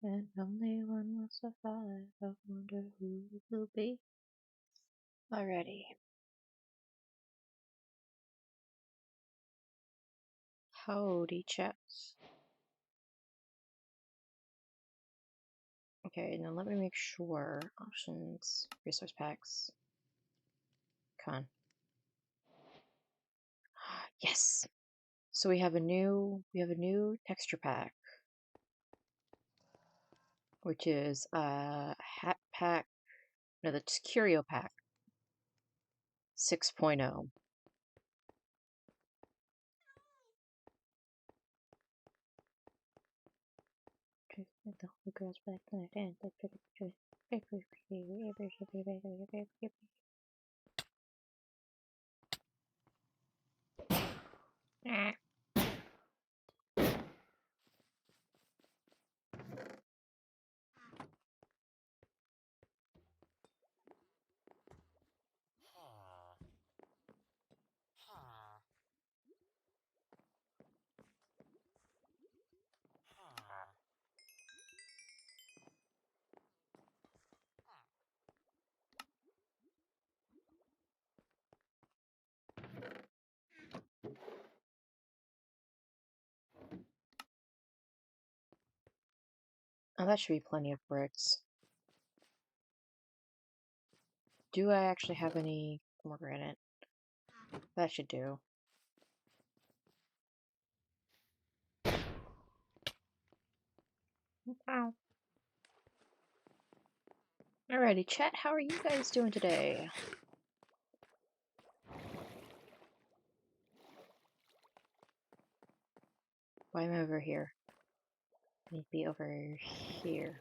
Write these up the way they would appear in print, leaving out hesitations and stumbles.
And only one will survive. I wonder who it will be. Alrighty. Howdy, chats. Okay, now let me make sure. Options, resource packs, con. Yes. So we have a new texture pack, which is hat pack. No, that's curio pack 6.0. The whole girl's back tonight and oh, that should be plenty of bricks. Do I actually have any more granite? That should do. Ow. Alrighty, chat, how are you guys doing today? Why am I over here? I need to be over here.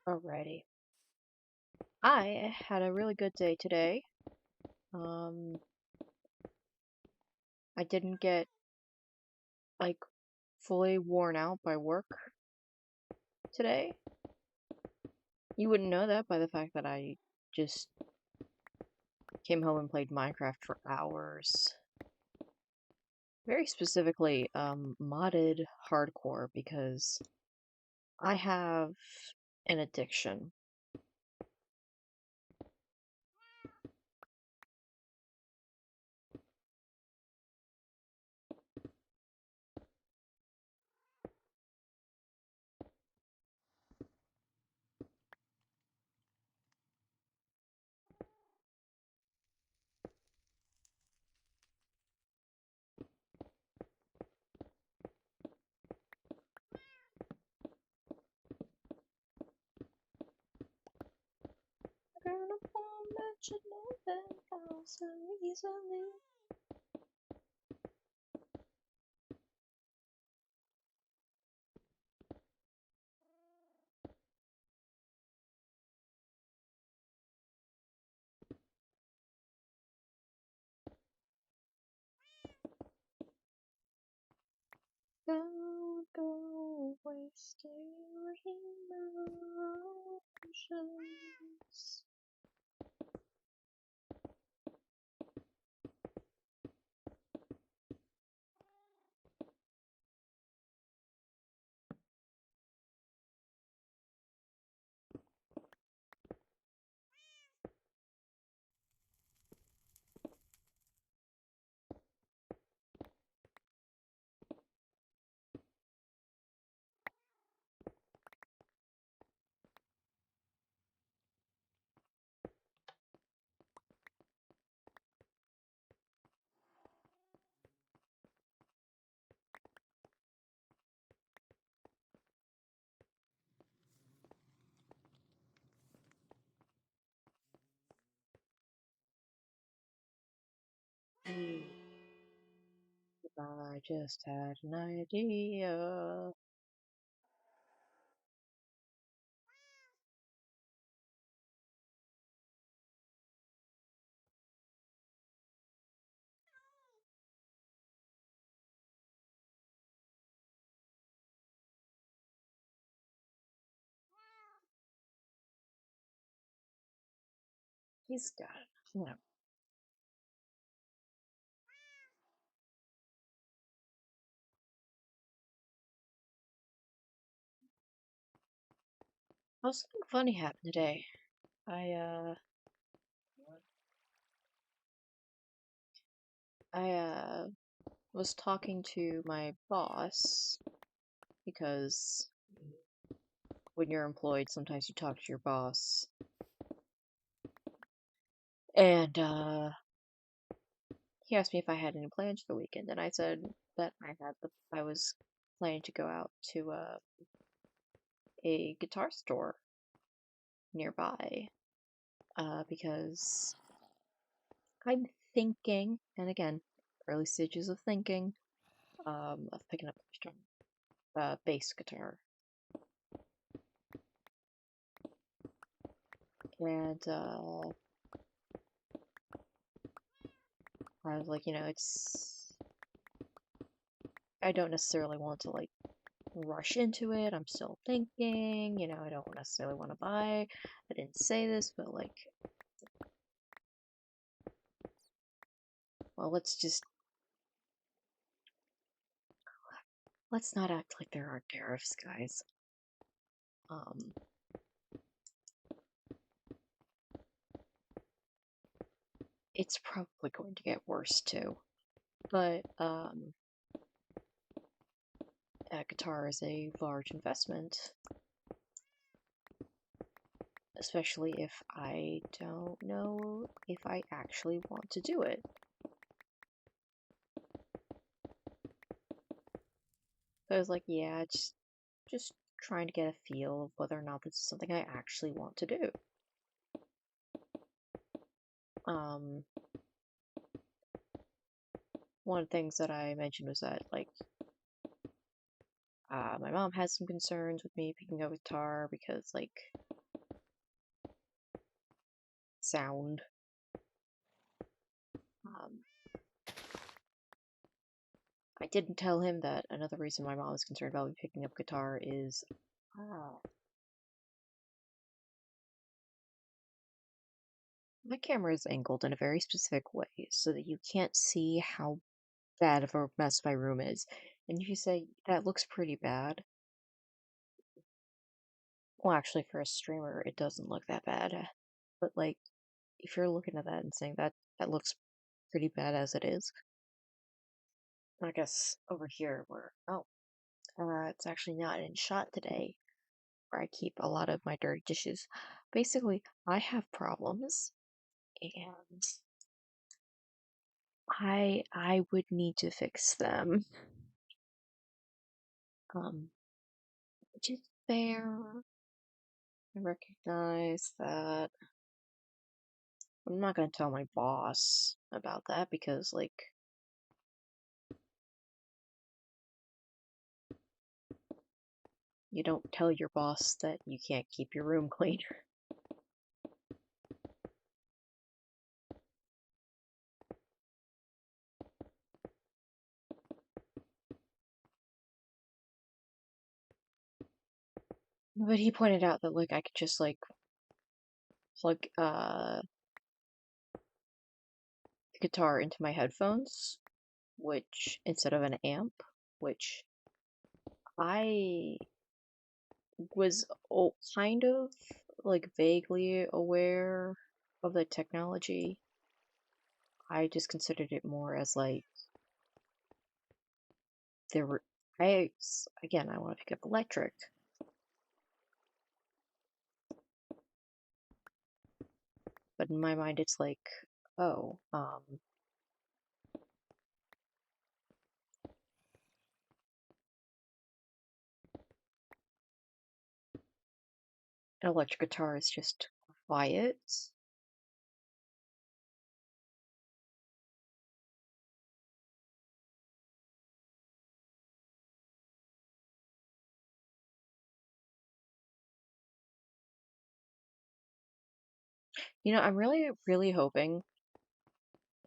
Alrighty. I had a really good day today. I didn't get, like, fully worn out by work today. You wouldn't know that by the fact that I just came home and played Minecraft for hours. Very specifically, modded hardcore, because I have an addiction. Should know them all so easily. Go wasting emotions. I just had an idea. He's got it. Yeah. Well, something funny happened today. I was talking to my boss because when you're employed, sometimes you talk to your boss. And he asked me if I had any plans for the weekend, and I said that I was planning to go out to a guitar store nearby because I'm thinking, and again, early stages of thinking, of picking up a bass guitar. And I was like, I don't necessarily want to like rush into it. I'm still thinking, I don't necessarily want to buy. I didn't say this, but like, well, let's not act like there aren't tariffs, guys. It's probably going to get worse too. But a guitar is a large investment, especially if I don't know if I actually want to do it. So I was like, yeah, just trying to get a feel of whether or not this is something I actually want to do. One of the things that I mentioned was that, like, my mom has some concerns with me picking up a guitar because, like, sound. I didn't tell him that another reason my mom is concerned about me picking up guitar is my camera is angled in a very specific way so that you can't see how bad of a mess my room is. And if you say, that looks pretty bad, well, actually, for a streamer, it doesn't look that bad. But, like, if you're looking at that and saying that looks pretty bad as it is, I guess over here it's actually not in shot today, where I keep a lot of my dirty dishes. Basically, I have problems, and I would need to fix them. Which is fair. I recognize that. I'm not gonna tell my boss about that because, like, you don't tell your boss that you can't keep your room clean. But he pointed out that, like, I could just, like, plug the guitar into my headphones, which, instead of an amp, which I was kind of, like, vaguely aware of the technology. I just considered it more as, like, there were, again, I want to pick up electric. But in my mind, it's like, oh, an electric guitar is just quiet. I'm really, really hoping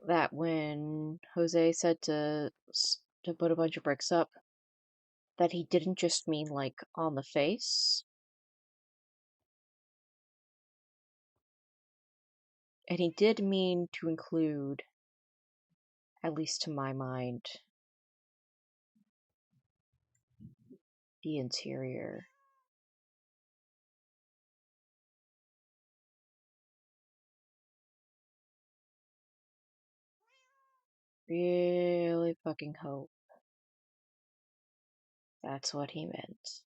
that when Jose said to put a bunch of bricks up, that he didn't just mean, like, on the face. And he did mean to include, at least to my mind, the interior. Really fucking hope that's what he meant.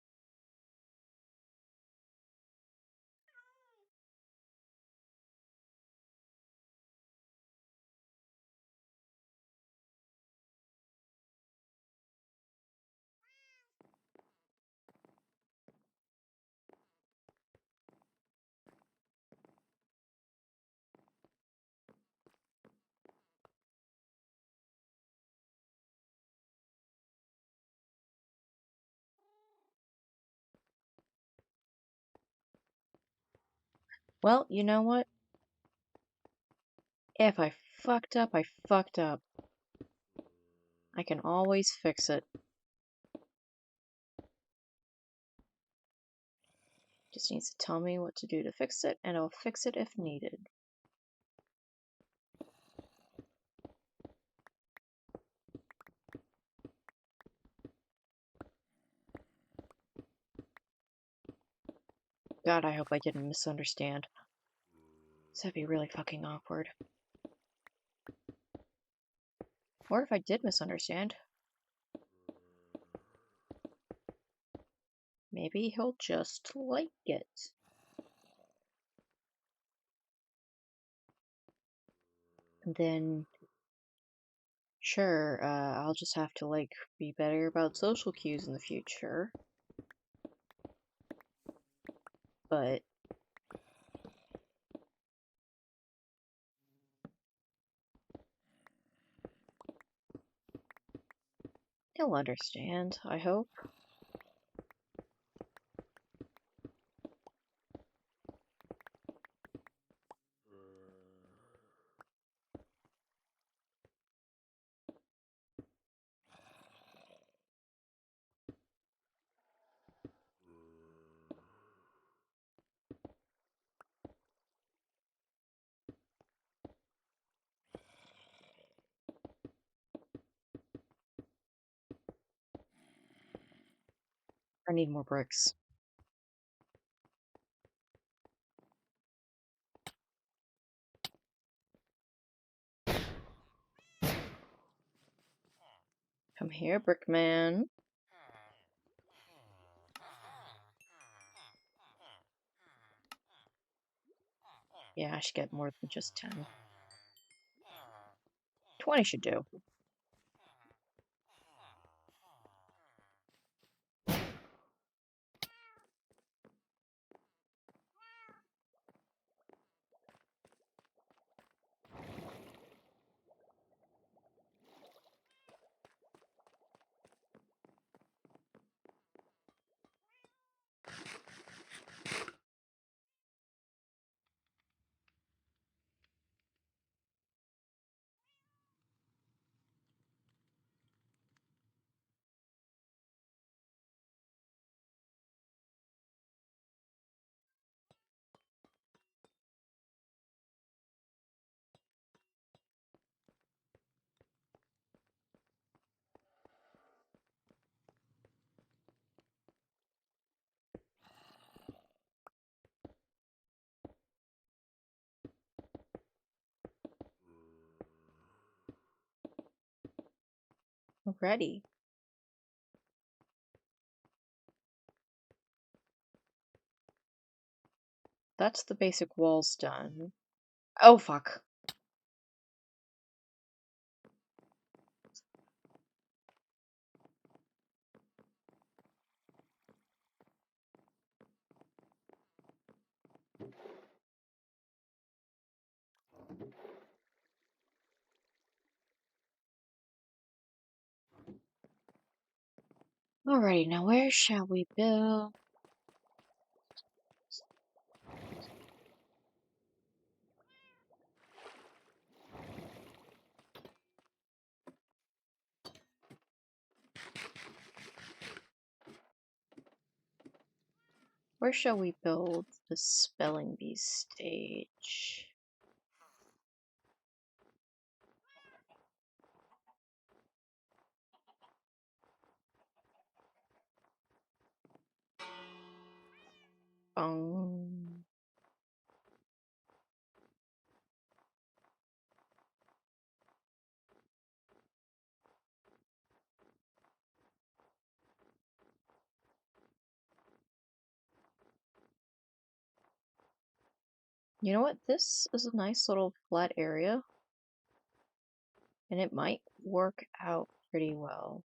Well, you know what? If I fucked up, I fucked up. I can always fix it. Just needs to tell me what to do to fix it, and I'll fix it if needed. God, I hope I didn't misunderstand. That'd be really fucking awkward. Or if I did misunderstand, maybe he'll just like it. And then, sure, I'll just have to, like, be better about social cues in the future. But he'll understand, I hope. I need more bricks. Come here, Brickman. Yeah, I should get more than just 10. 20 should do. Ready. That's the basic walls done. Oh, fuck. Alrighty, now where shall we build? Where shall we build the spelling bee stage? Um, you know what? This is a nice little flat area, and it might work out pretty well.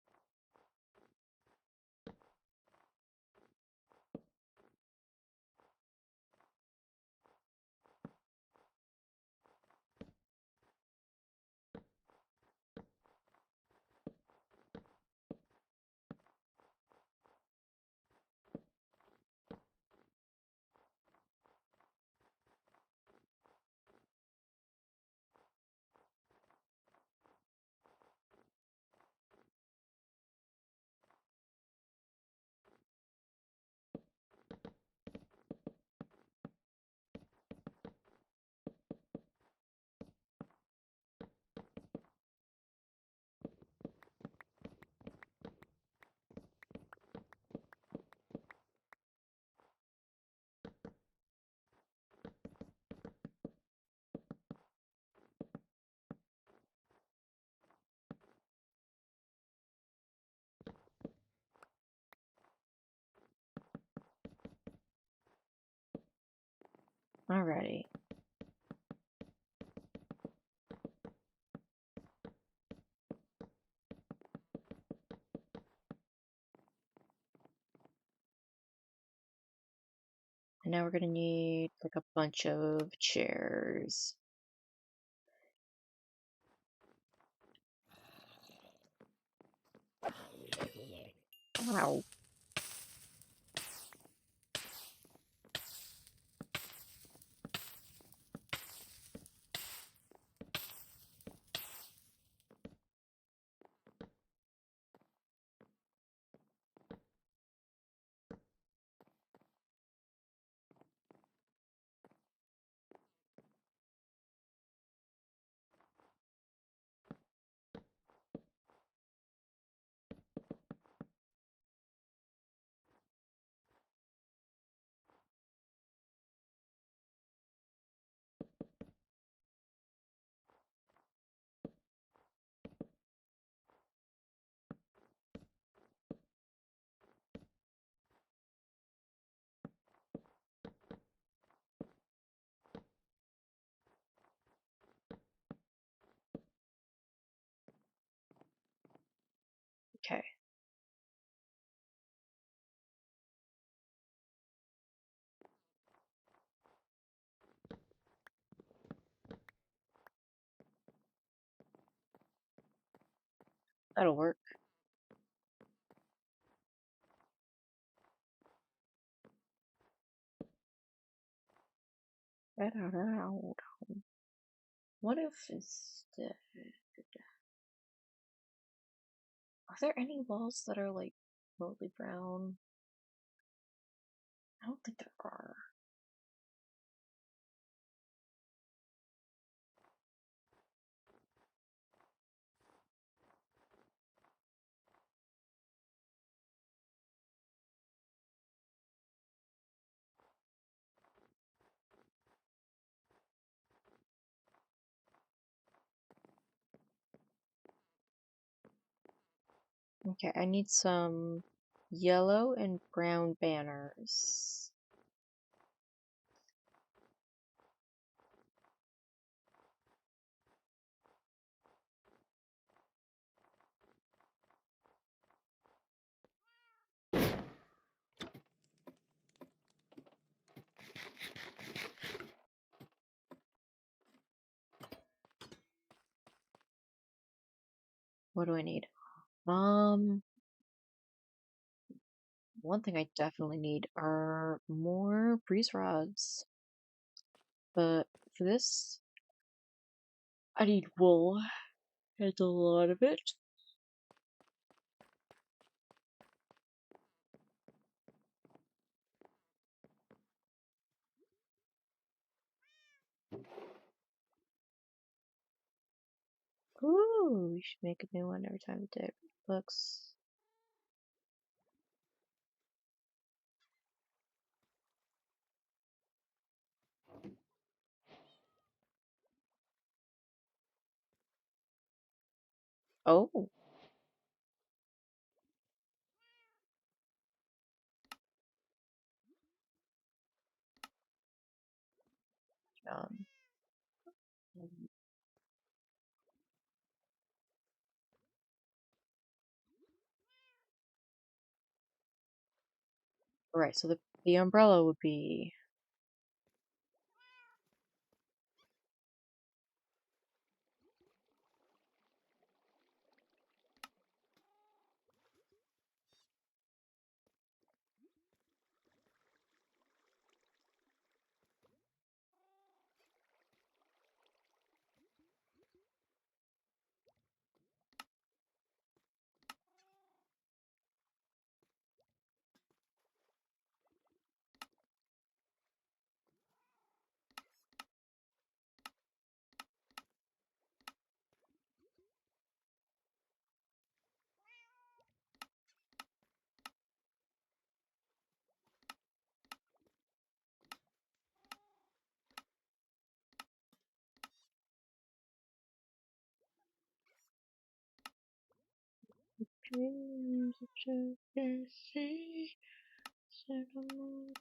Alrighty. And now we're gonna need like a bunch of chairs. Wow. Okay. That'll work. What if instead... Are there any walls that are like totally brown? I don't think there are. Okay, I need some yellow and brown banners. What do I need? One thing I definitely need are more breeze rods. But for this, I need wool. It's a lot of it. Ooh, we should make a new one every time the day looks. Oh, um, right. So the umbrella would be. Dreams of jealousy, set on my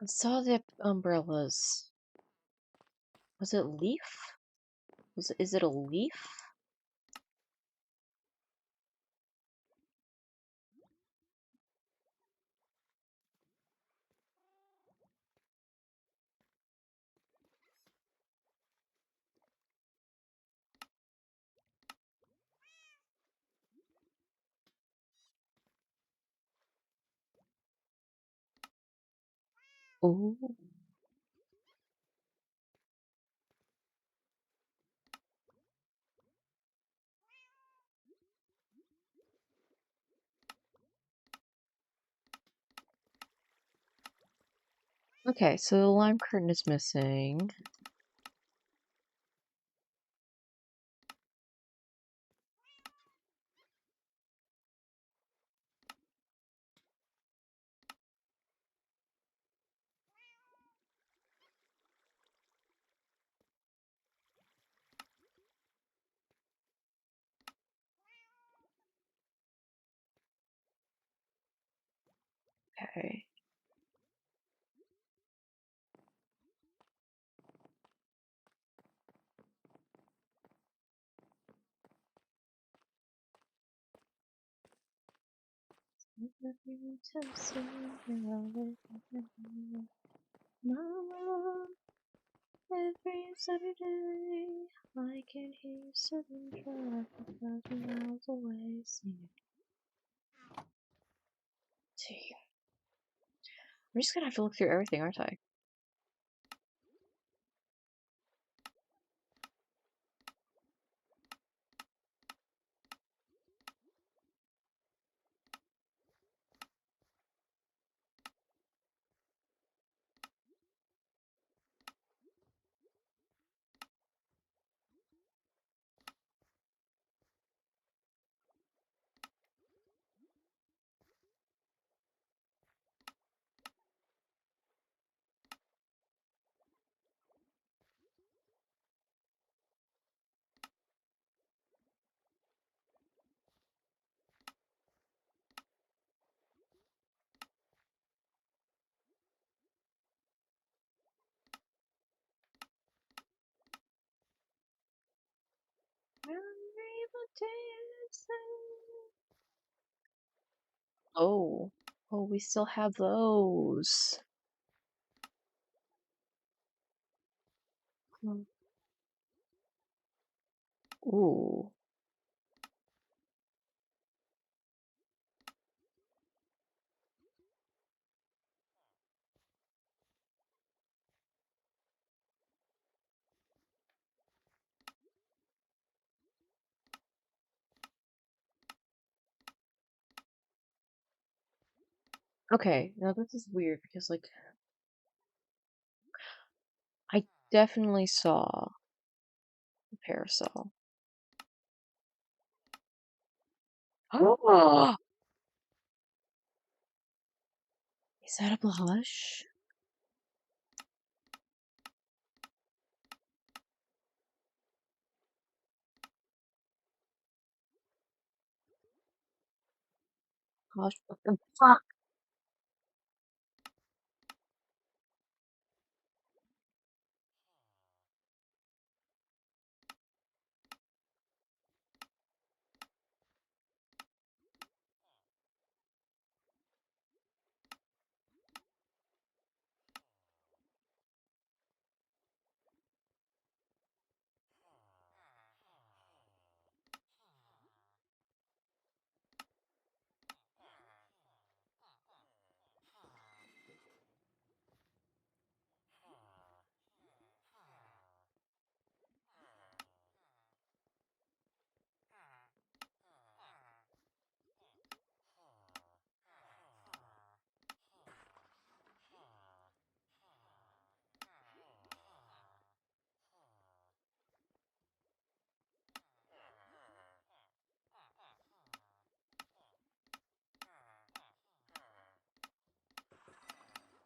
I saw the umbrellas. Was it leaf? Is it a leaf? Oh. Okay, so the lime curtain is missing. Okay. Mama, every Saturday I can hear you sitting track 1,000 miles away singing to you. I'm just gonna have to look through everything, aren't I? Oh. Oh, we still have those. Hmm. Ooh. Okay, now this is weird because, like, I definitely saw a parasol. Oh! Is that a blush? Gosh, what the fuck?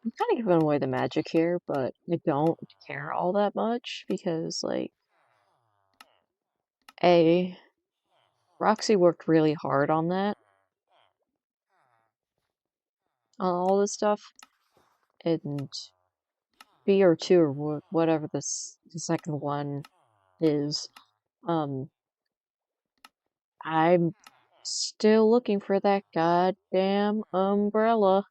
I'm kind of giving away the magic here, but I don't care all that much because, like, A, Roxy worked really hard on that, on all this stuff, and B or 2 or whatever the second one is, um, I'm still looking for that goddamn umbrella.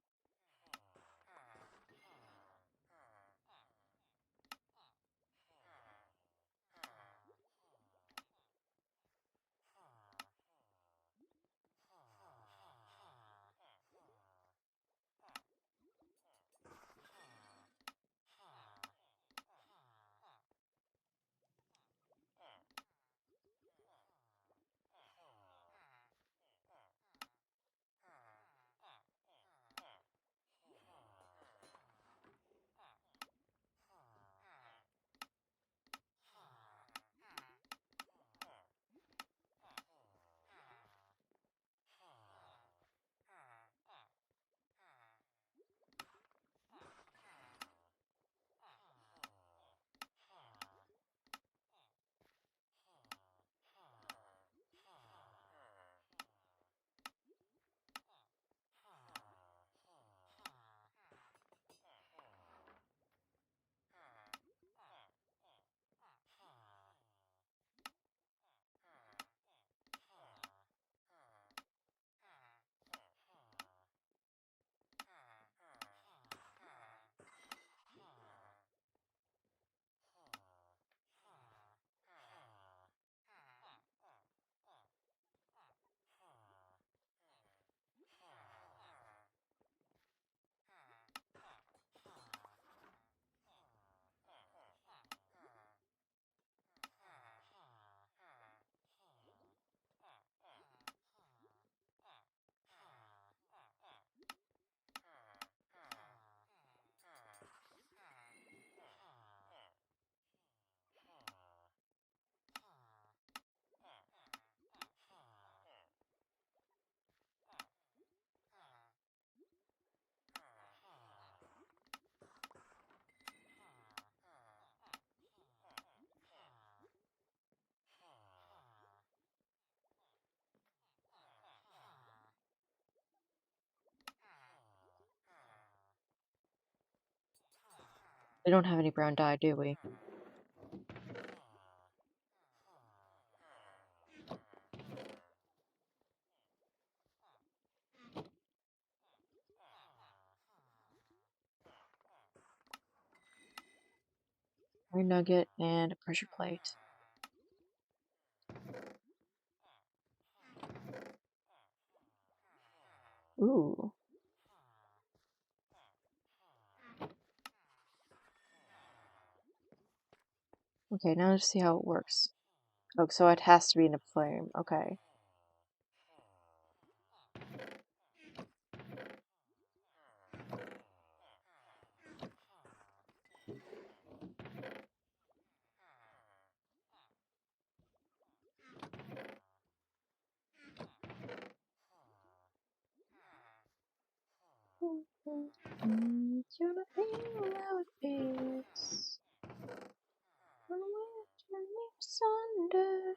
We don't have any brown dye, do we? Green nugget and a pressure plate. Ooh. Okay, now let's see how it works. Oh, so it has to be in a flame. Okay. You're not being how it is. Run away, turn me asunder.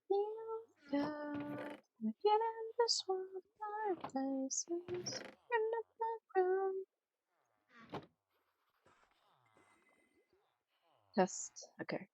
You died. We get in this world of fireplaces. In the background. Test. Okay.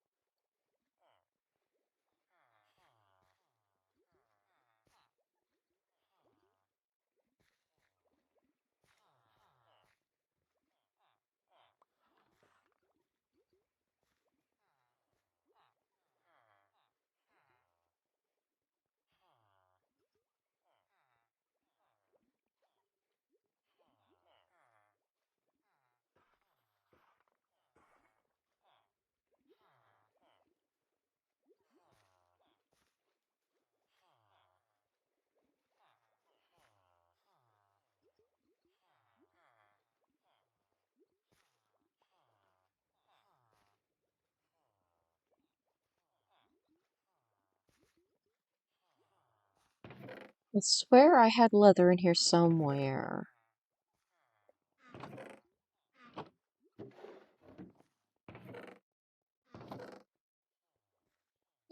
I swear I had leather in here somewhere.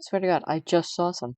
I swear to God, I just saw some.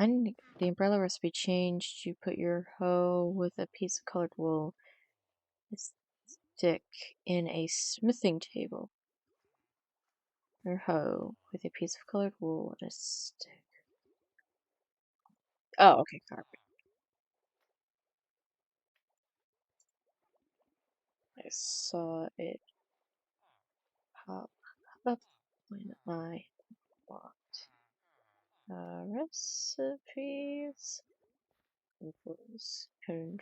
I need the umbrella recipe changed. You put your hoe with a piece of colored wool, a stick in a smithing table. Your hoe with a piece of colored wool and a stick. Oh, okay, carpet. I saw it pop up when I walked. Recipes. I was confused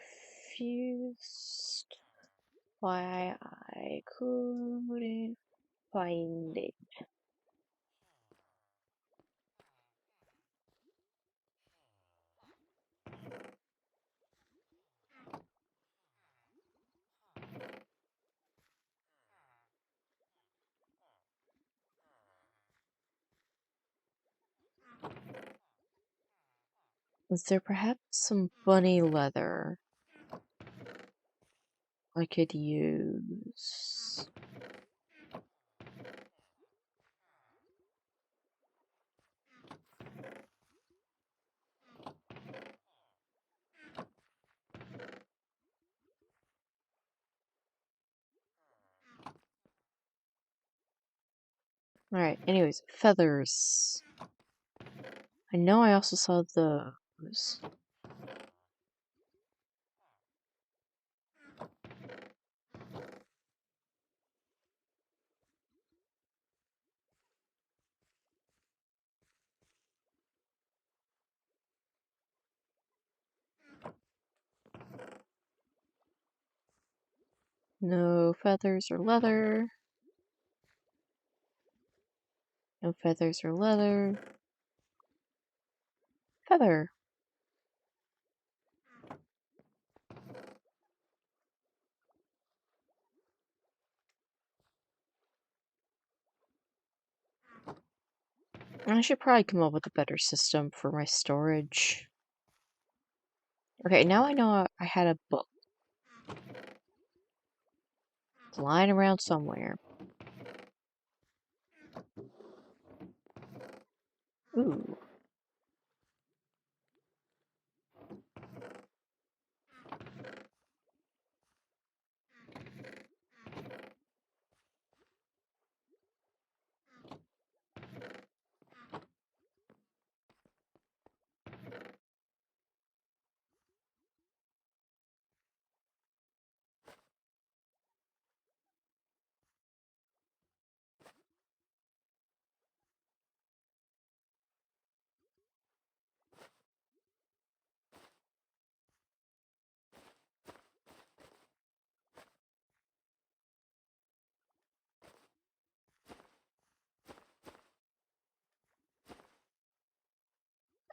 why I couldn't find it. Is there perhaps some bunny leather I could use? Alright, anyways, feathers. I know I also saw those. No feathers or leather. No feathers or leather. Feather. I should probably come up with a better system for my storage. Okay, now I know I had a book. It's lying around somewhere. Ooh.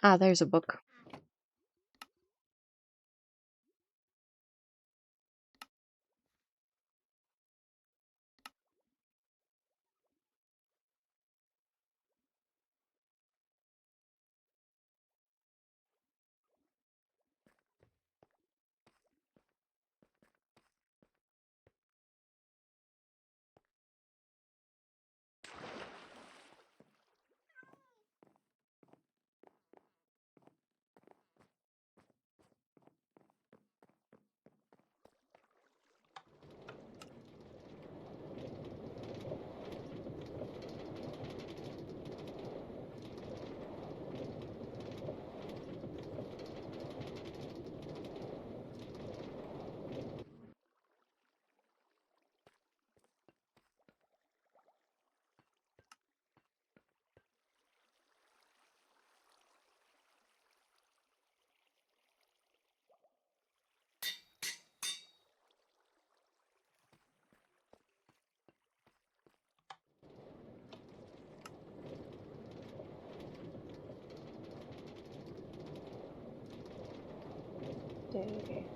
Ah, there's a book. Okay.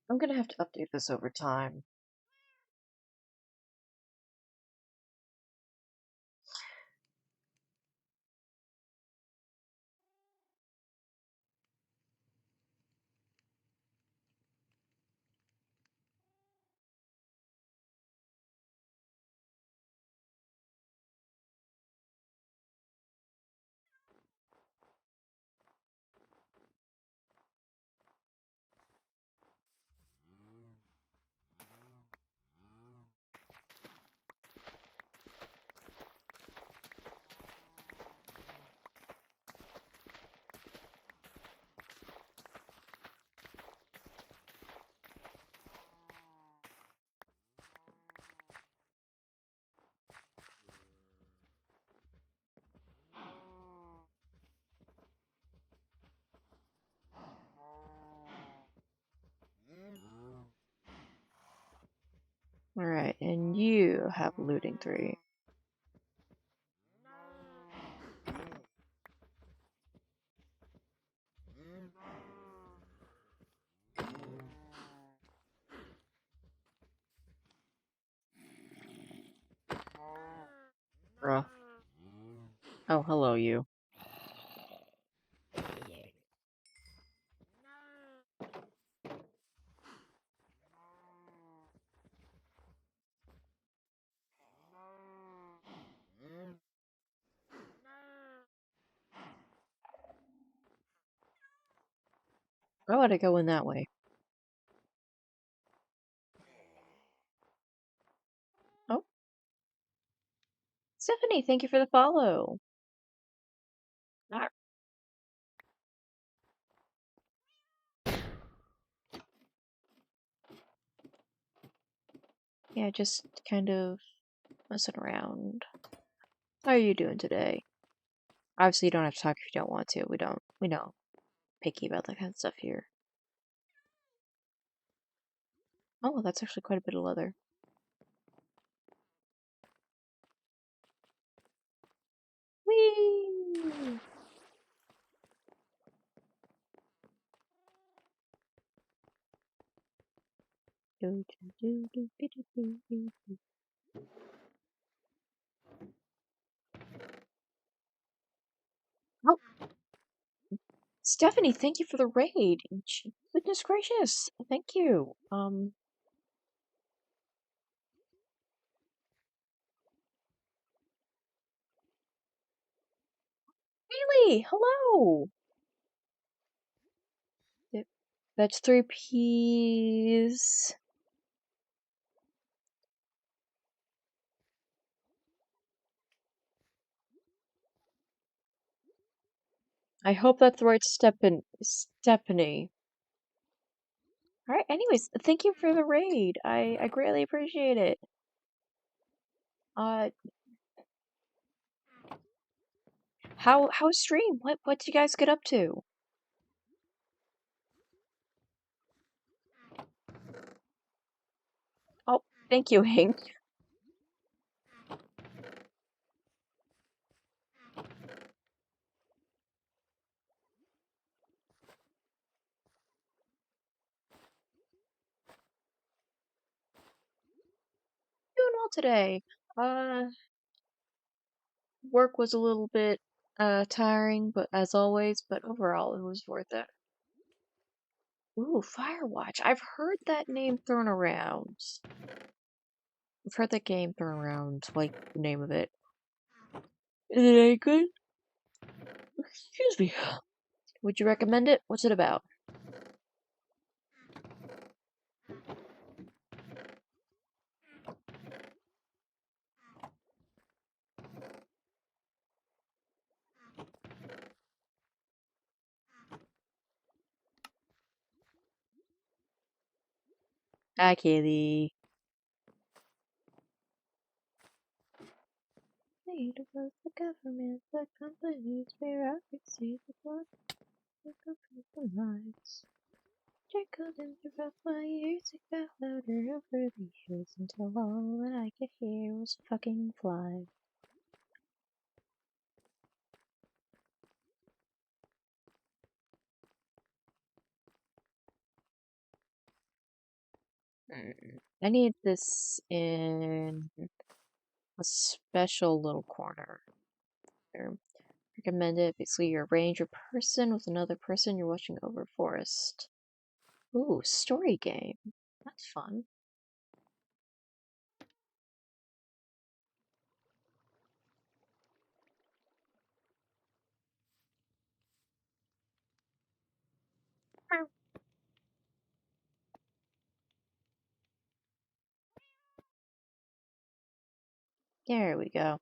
I'm gonna have to update this over time. Alright, and you have looting 3. Bruh. Oh, hello, you. Why would I go in that way? Oh, Stephanie, thank you for the follow. Ah, yeah, just kind of messing around. How are you doing today? Obviously, you don't have to talk if you don't want to. We don't picky about that kind of stuff here. Oh, well, that's actually quite a bit of leather. Whee! Do, do, do, do, do, do, do, do, do. Oh, Stephanie, thank you for the raid. Goodness gracious, thank you. Really? Hello. Yep. That's 3 Ps. I hope that's the right Stephanie. All right. Anyways, thank you for the raid. I greatly appreciate it. Uh, how's stream? What did you guys get up to? Oh, thank you, Hank. Doing well today. Uh, Work was a little bit tiring, but as always, but overall it was worth it. Ooh, Firewatch. I've heard that name thrown around. I've heard that game thrown around, like the name of it. Is it any good? Excuse me. Would you recommend it? What's it about? Hi, Kaylee. Need to close the government, the companies, bureaucracy, the blood, the company's lives. Jackaled in throughout my ears, it got louder over the years until all that I could hear was fucking fly. I need this in a special little corner. Here. Recommend it. Basically, you're a ranger person with another person. You're watching over a forest. Ooh, story game. That's fun. There we go.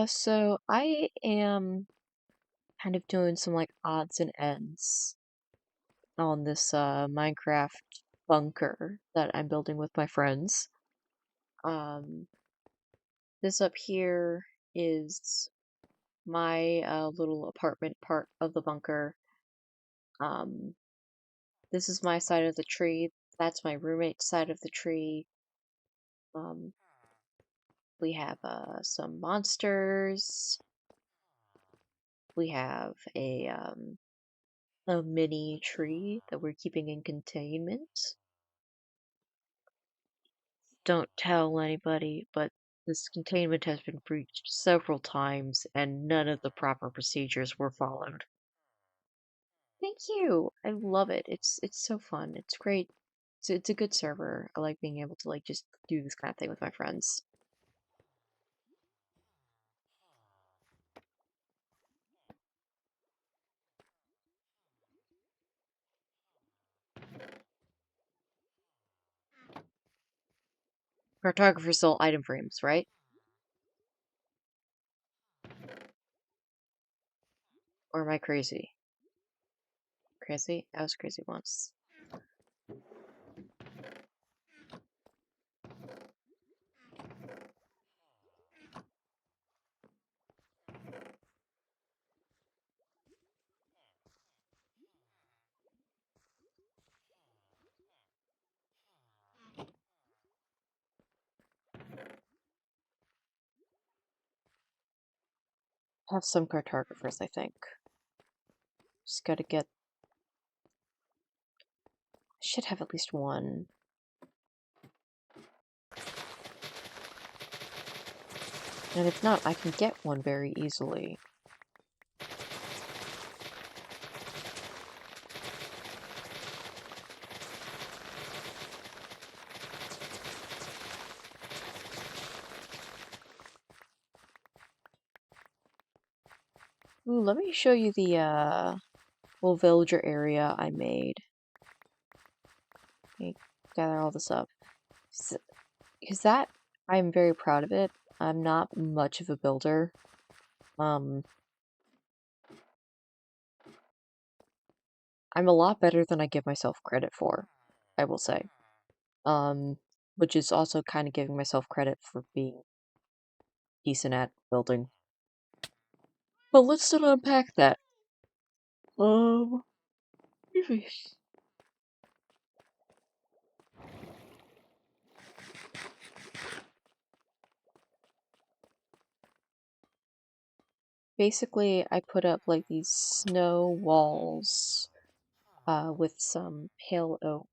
So I am kind of doing some like odds and ends on this Minecraft bunker that I'm building with my friends. Um, this up here is my little apartment part of the bunker. Um, this is my side of the tree. That's my roommate's side of the tree. Um, we have some monsters. We have a mini tree that we're keeping in containment. Don't tell anybody, but this containment has been breached several times and none of the proper procedures were followed. Thank you. I love it. It's so fun. It's great. It's a good server. I like being able to like just do this kind of thing with my friends. Cartographers sell item frames, right? Or am I crazy? Crazy? I was crazy once. Have some cartographers, I think. Just gotta get. Should have at least one. And if not, I can get one very easily. Ooh, let me show you the little villager area I made. Let me gather all this up. Because that, I'm very proud of it. I'm not much of a builder. I'm a lot better than I give myself credit for, I will say. Which is also kind of giving myself credit for being decent at building. But let's still unpack that. Um, basically, I put up like these snow walls, with some pale oak,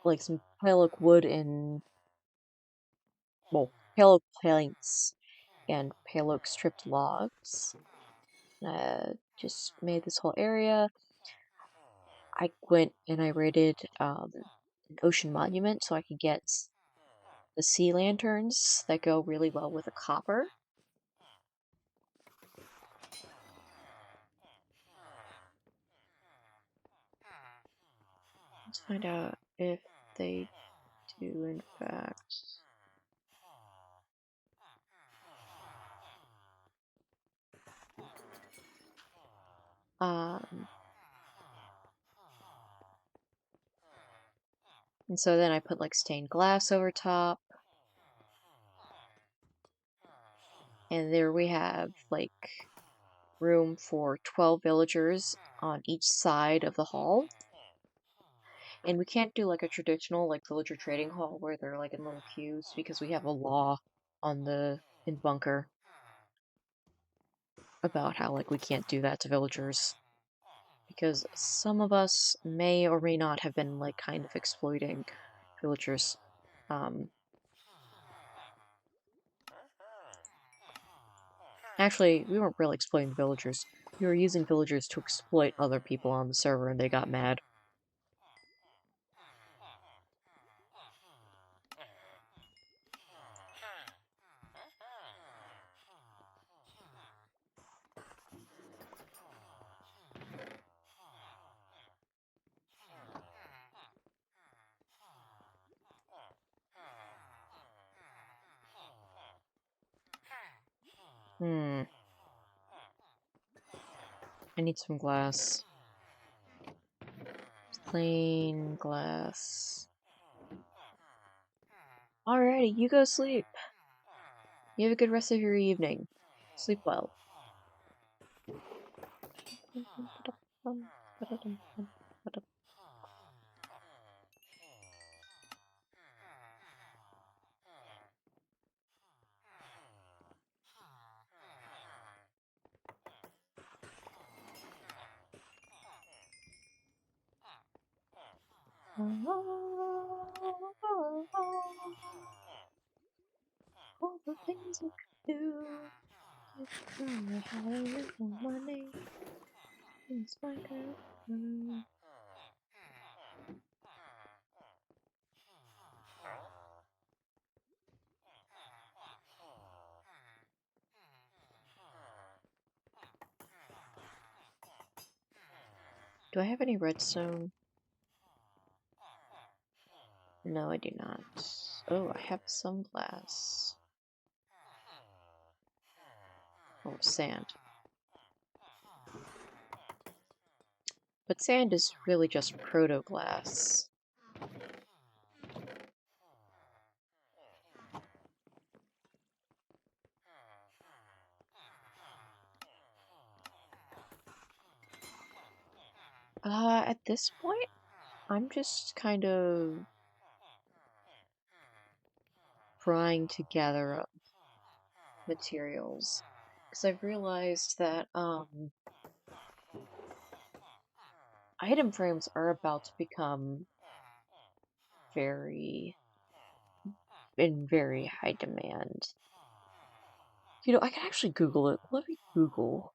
like some pale oak wood and, well, pale oak planks and pale oak stripped logs. Just made this whole area. I went and I raided an ocean monument so I could get the sea lanterns that go really well with the copper. Let's find out if they do, in fact. Um, and so then I put like stained glass over top. And there we have like room for 12 villagers on each side of the hall. And we can't do like a traditional like villager trading hall where they're like in little queues because we have a law on the in bunker about how like we can't do that to villagers because some of us may or may not have been like kind of exploiting villagers. Actually, we weren't really exploiting villagers. We were using villagers to exploit other people on the server and they got mad. Hmm. I need some glass. Plain glass. Alrighty, you go sleep. You have a good rest of your evening. Sleep well. All the things you could do if you had a little money. Things like that. Do I have any redstone? No, I do not. Oh, I have some glass. Oh, sand. But sand is really just proto-glass. At this point, I'm just kind of trying to gather up materials. Because I've realized that, item frames are about to become very in very high demand. You know, I can actually Google it. Let me Google.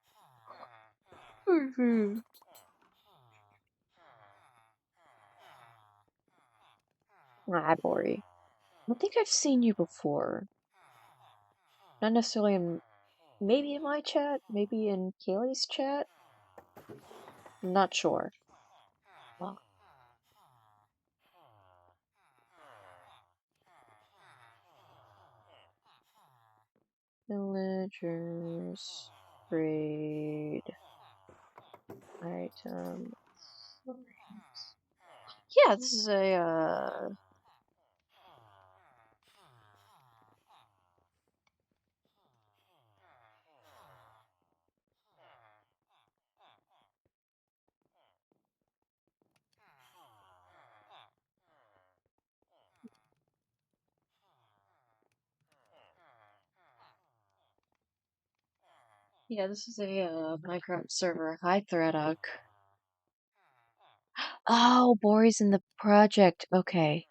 Ah, Bori. I think I've seen you before. Not necessarily in, maybe in my chat, maybe in Kaylee's chat. I'm not sure. Well, villagers raid item. Yeah, this is a yeah, this is a Minecraft server. Hi, Threadug. Oh, Bori's in the project. Okay.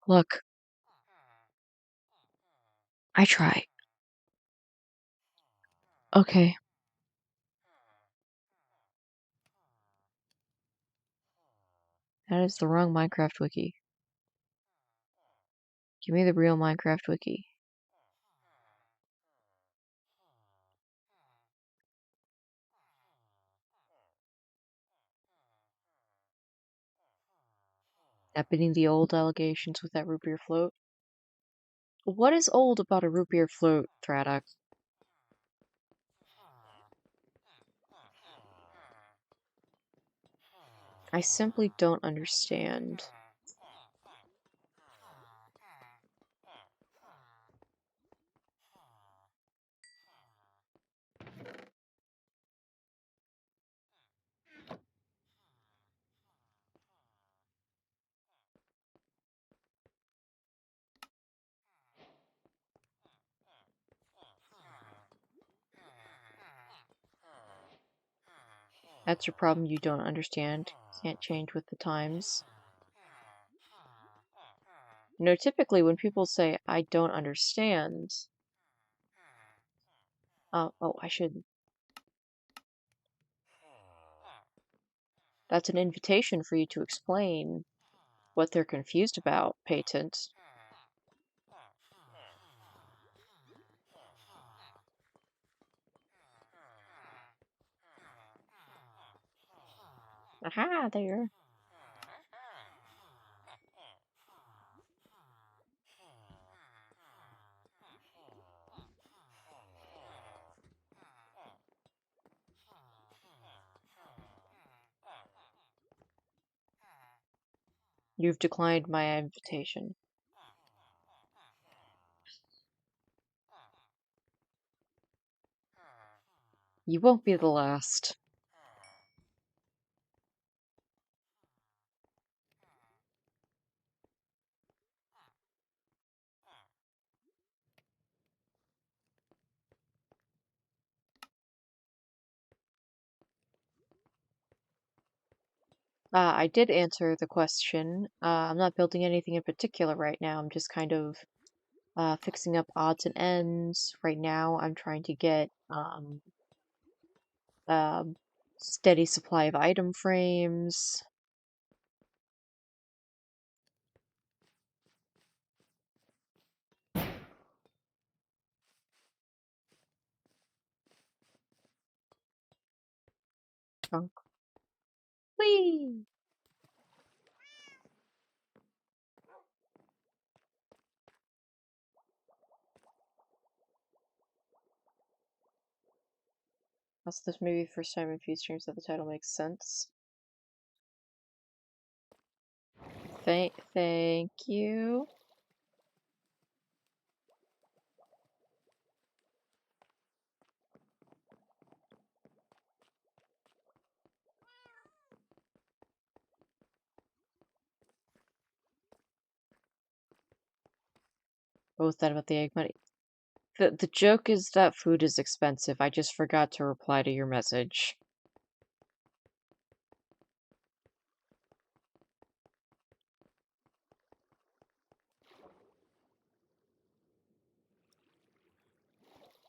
Look, I try. Okay. That is the wrong Minecraft wiki. Give me the real Minecraft wiki. Happening the old allegations with that root beer float. What is old about a root beer float, Thraddock? I simply don't understand. That's your problem, you don't understand. Can't change with the times. You know, typically when people say, I don't understand... oh, I should... That's an invitation for you to explain what they're confused about, Patent. Aha, there. You've declined my invitation. You won't be the last. I did answer the question. I'm not building anything in particular right now. I'm just kind of fixing up odds and ends. Right now, I'm trying to get a steady supply of item frames. Chunk. Whee! Also, this may be the first time in a few streams that the title makes sense. Thank you. What was that about the egg money? The joke is that food is expensive. I just forgot to reply to your message.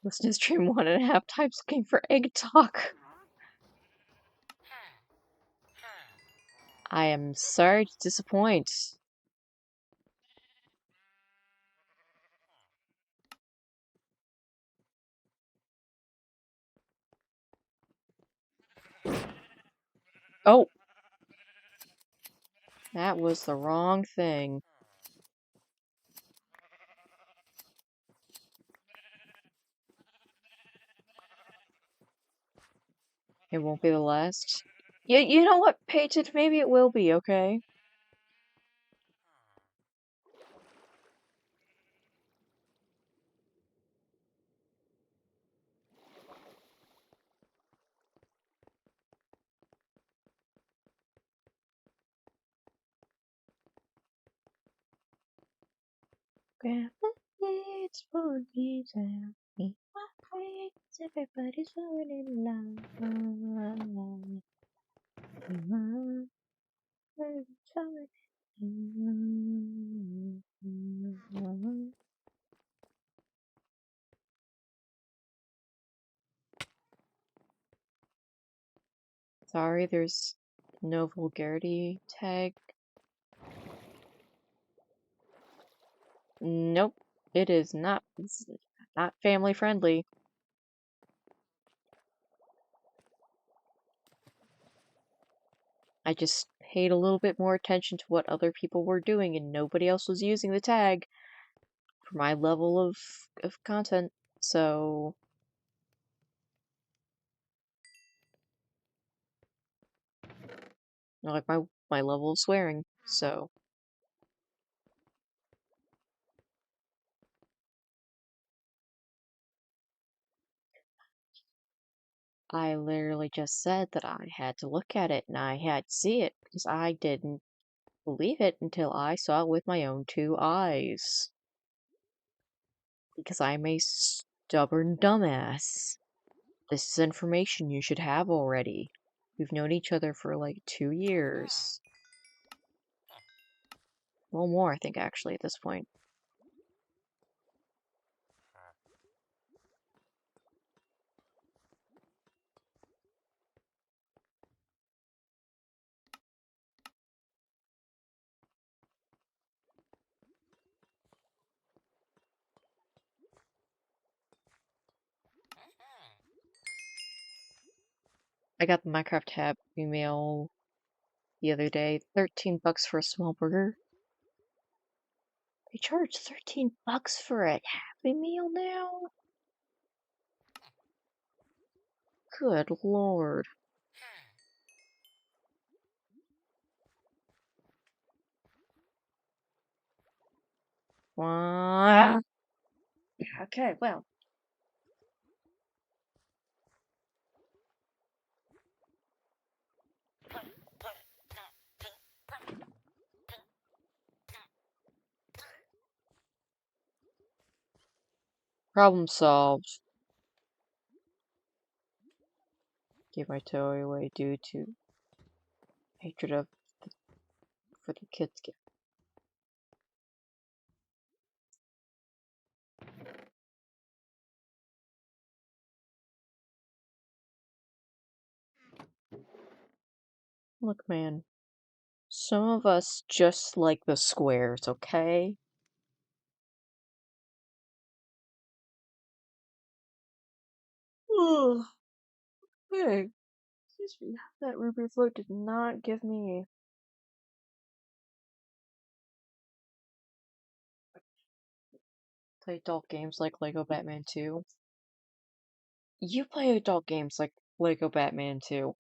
Listen to stream 1.5 times looking for egg talk. I am sorry to disappoint. Oh! That was the wrong thing. It won't be the last. Yeah, you know what, Pated? Maybe it will be, okay? Grandma needs for pizza. Me, my friends, everybody's falling in love. Sorry, there's no vulgarity tag. Nope, it is not. It's not family friendly. I just paid a little bit more attention to what other people were doing, and nobody else was using the tag for my level of content. So, like my level of swearing. So, I literally just said that I had to look at it and I had to see it because I didn't believe it until I saw it with my own two eyes. Because I'm a stubborn dumbass. This is information you should have already. We've known each other for like 2 years. Well, more, I think, actually, at this point. I got the Minecraft tab email the other day. $13 for a small burger. They charge $13 for a Happy Meal now? Good lord. Wah. Okay, well. Problem solved. Gave my toy away due to hatred of for the kids gift. Look, man. Some of us just like the squares, okay? Ugh. Hey, excuse me. That rootbeer float did not give me. Play adult games like Lego Batman 2. You play adult games like Lego Batman 2.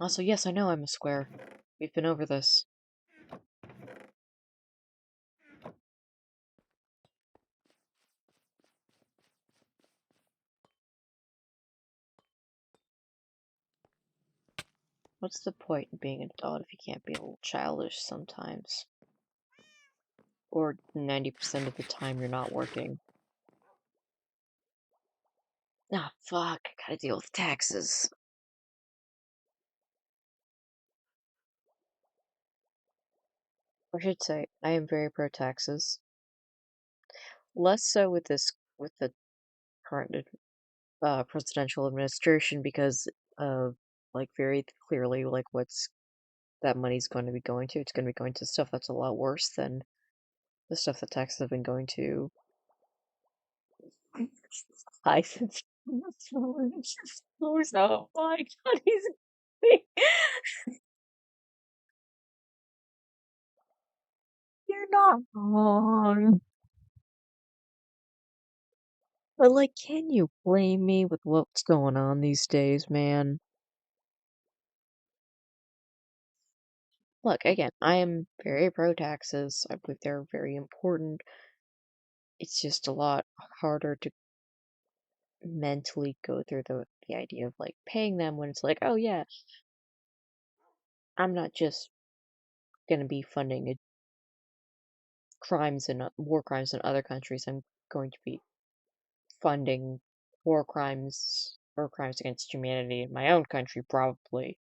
Also, yes, I know I'm a square. We've been over this. What's the point in being an adult if you can't be a little childish sometimes? Or 90% of the time you're not working. Ah, fuck, I gotta deal with taxes. I should say, I am very pro taxes. Less so with the current presidential administration because of like very clearly like what's that money's going to be going to. It's going to be going to stuff that's a lot worse than the stuff that taxes have been going to. I oh my god, you're not wrong. But like, can you blame me with what's going on these days, man? Look, again, I am very pro taxes. I believe they're very important. It's just a lot harder to mentally go through the idea of like paying them when it's like, oh yeah, I'm not just gonna be funding crimes and war crimes in other countries. I'm going to be funding war crimes or crimes against humanity in my own country, probably.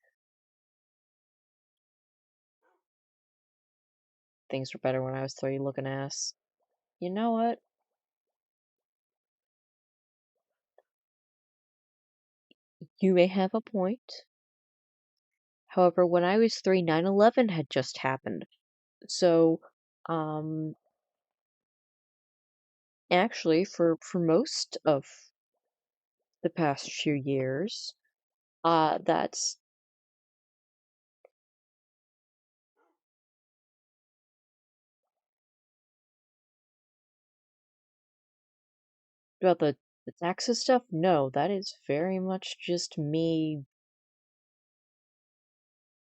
Things were better when I was 3 looking ass. You know what? You may have a point. However, when I was 3, 9/11 had just happened. So, um, actually, for most of the past few years, that's about the taxes stuff. No, that is very much just me,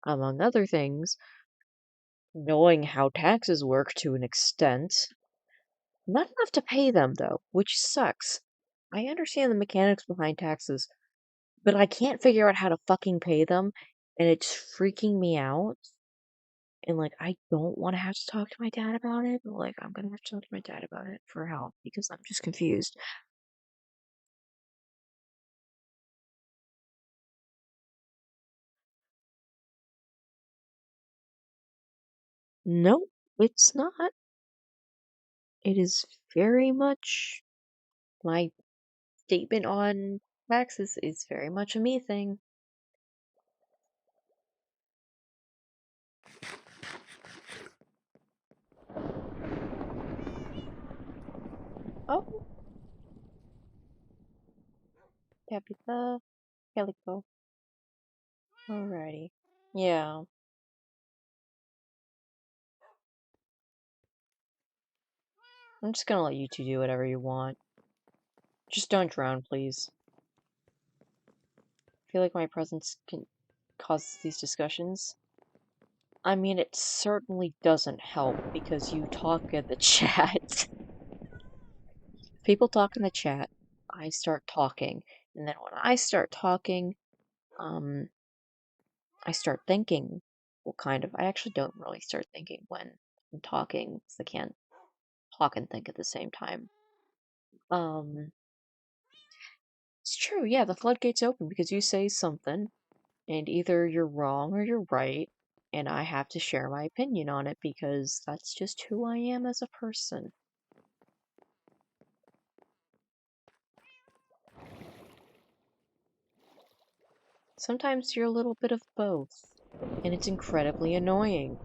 among other things, knowing how taxes work to an extent. Not enough to pay them, though, which sucks. I understand the mechanics behind taxes, but I can't figure out how to fucking pay them, and it's freaking me out. And like, I don't want to have to talk to my dad about it, but like, I'm gonna have to talk to my dad about it for help because I'm just confused. No, it's not. It is very much my statement on taxes is very much a me thing. Oh, Tabitha Calico. Alrighty. Yeah, I'm just gonna let you two do whatever you want. Just don't drown, please. I feel like my presence can cause these discussions. I mean, it certainly doesn't help because you talk in the chat. People talk in the chat, I start talking, and then when I start talking, um, I start thinking. Well, kind of. I actually don't really start thinking when I'm talking, 'cause I can't talk and think at the same time. Um, it's true, yeah, the floodgates open because you say something, and either you're wrong or you're right, and I have to share my opinion on it because that's just who I am as a person. Sometimes you're a little bit of both, and it's incredibly annoying.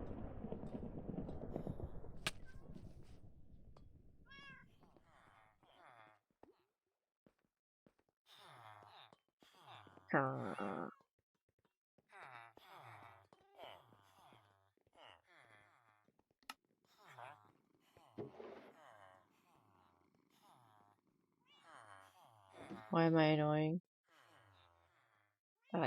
Uh, why am I annoying?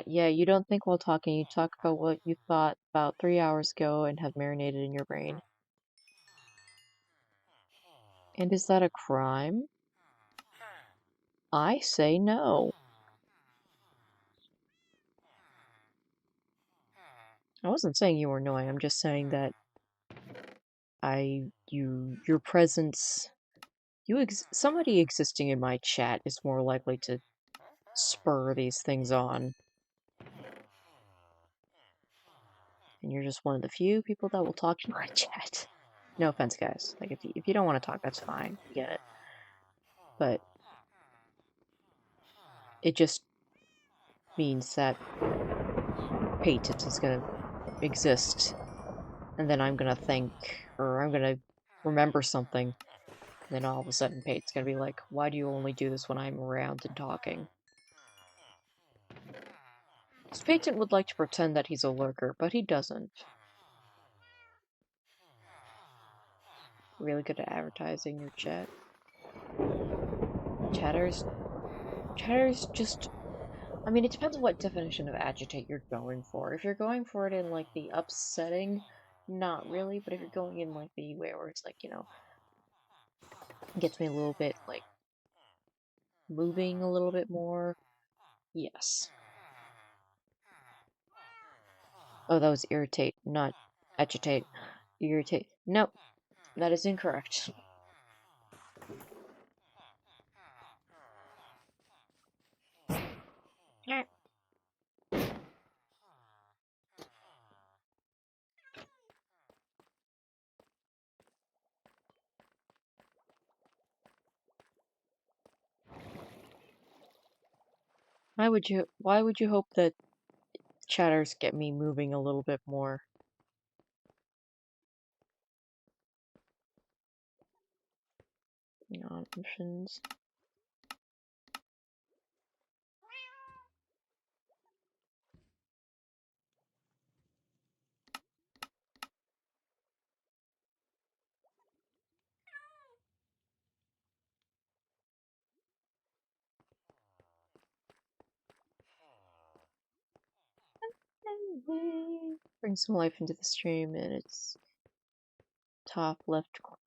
Yeah, you don't think while talking, you talk about what you thought about 3 hours ago and have marinated in your brain. And is that a crime? I say no. I wasn't saying you were annoying, I'm just saying that your presence, somebody existing in my chat is more likely to spur these things on. and you're just one of the few people that will talk in my chat. No offense, guys. Like, if you don't want to talk, that's fine. I get it. But it just means that patent is gonna exist, and then I'm gonna think, or I'm gonna remember something, and then all of a sudden Pate's gonna be like, why do you only do this when I'm around and talking? Patent would like to pretend that he's a lurker, but he doesn't. Really good at advertising your chat. Chatters just... I mean, it depends on what definition of agitate you're going for. If you're going for it in, like, the upsetting, not really, but if you're going in, like, the way where it's, like, you know, gets me a little bit, like, moving a little bit more, yes. Oh, that was irritate, not agitate. Irritate. Nope, that is incorrect. Why would you hope that chatters get me moving a little bit more? Options. Bring some life into the stream and its top left corner.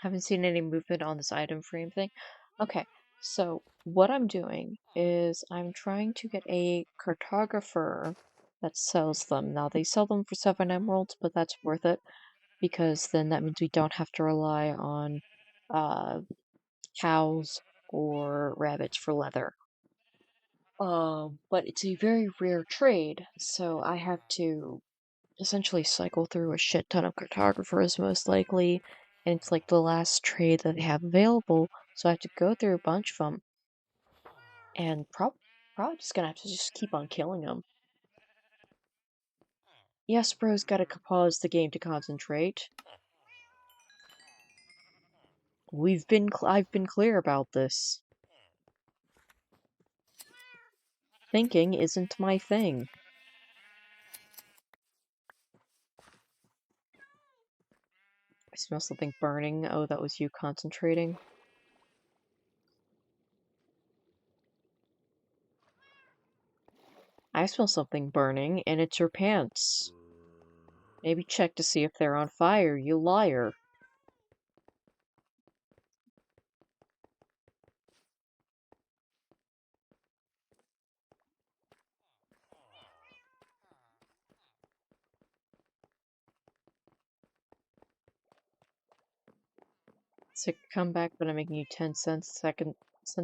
Haven't seen any movement on this item frame thing. Okay, so what I'm doing is I'm trying to get a cartographer that sells them. Now, they sell them for 7 emeralds, but that's worth it, because then that means we don't have to rely on cows or rabbits for leather. But it's a very rare trade, so I have to essentially cycle through a shit ton of cartographers, most likely, and it's like the last trade that they have available, so I have to go through a bunch of them, and probably just gonna have to just keep on killing them. Yes, bro's gotta pause the game to concentrate. I've been clear about this. Thinking isn't my thing. I smell something burning. Oh, that was you concentrating. I smell something burning, and it's your pants. Maybe check to see if they're on fire, you liar. Sick comeback, but I'm making you 10 cents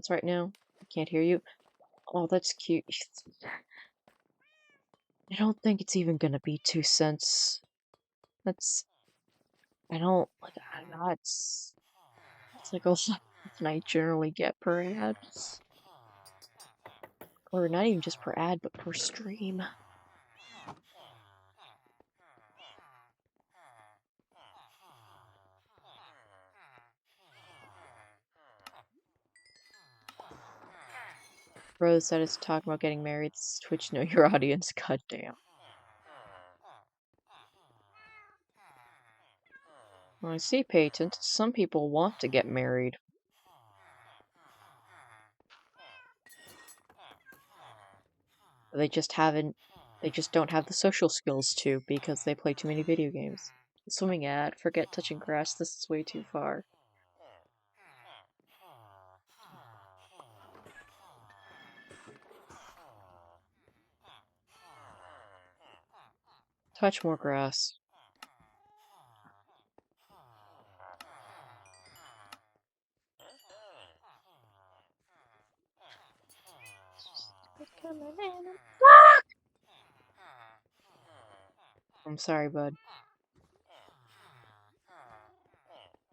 right now. I can't hear you. Oh, that's cute. I don't think it's even gonna be 2 cents. I don't, like, I'm not, it's like a lot than I generally get per ad. Or not even just per ad, but per stream. Rose said it's talking about getting married. This is Twitch, know your audience. God damn. I see, Patent. Some people want to get married. They just haven't. They just don't have the social skills to because they play too many video games. Swimming at, forget touching grass, this is way too far. Touch more grass. I'm sorry, bud.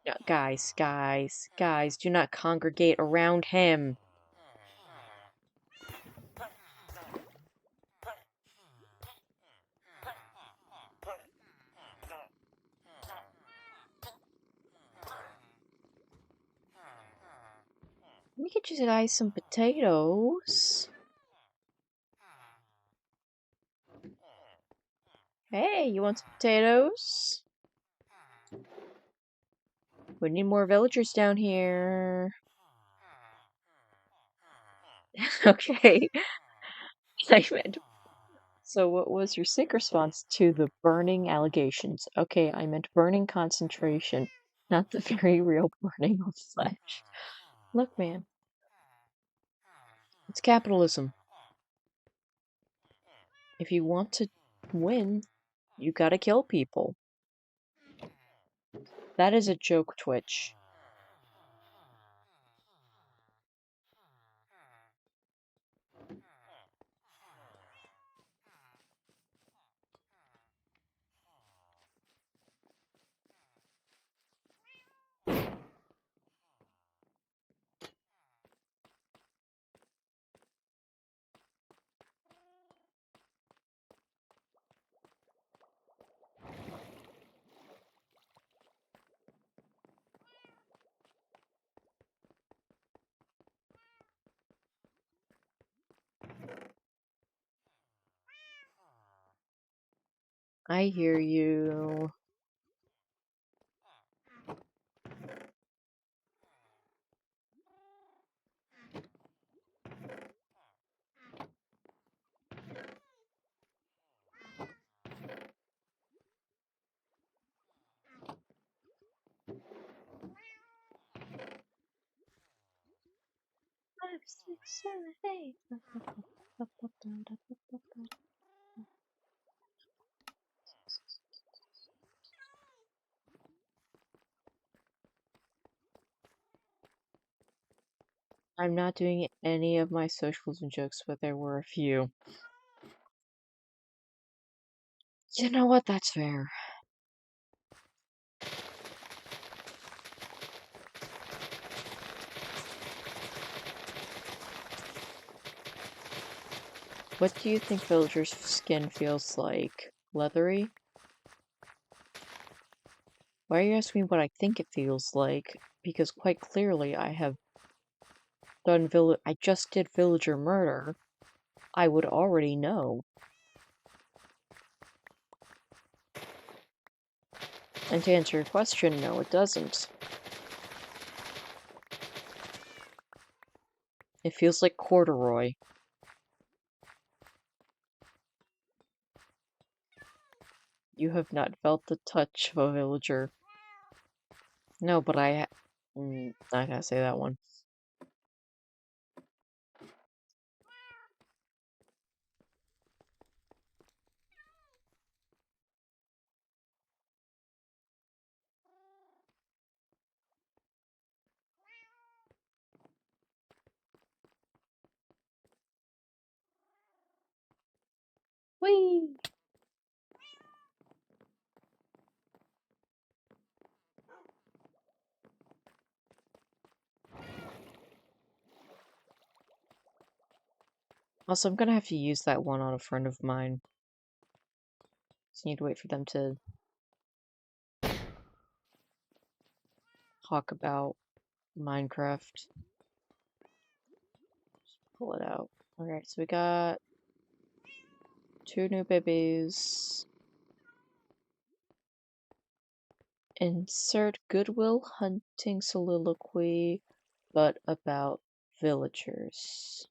Yeah, guys, do not congregate around him. Let me get you guys some potatoes. Hey, you want some potatoes? We need more villagers down here. Okay. I meant. So what was your sick response to the burning allegations? Okay, I meant burning concentration, not the very real burning of flesh. Look, man. It's capitalism. If you want to win, you gotta kill people. That is a joke, Twitch. I hear you. Five, six, seven, eight. I'm not doing any of my socialism jokes, but there were a few. You know what? That's fair. What do you think villagers' skin feels like? Leathery? Why are you asking me what I think it feels like? Because quite clearly I have done I just did villager murder. I would already know. And to answer your question, no, it doesn't. It feels like corduroy. You have not felt the touch of a villager. No, but not gonna say that one. Whee! Also, I'm gonna have to use that one on a friend of mine. Just need to wait for them to talk about Minecraft. Just pull it out. Alright, so we got 2 new babies. Insert Goodwill Hunting soliloquy, but about villagers.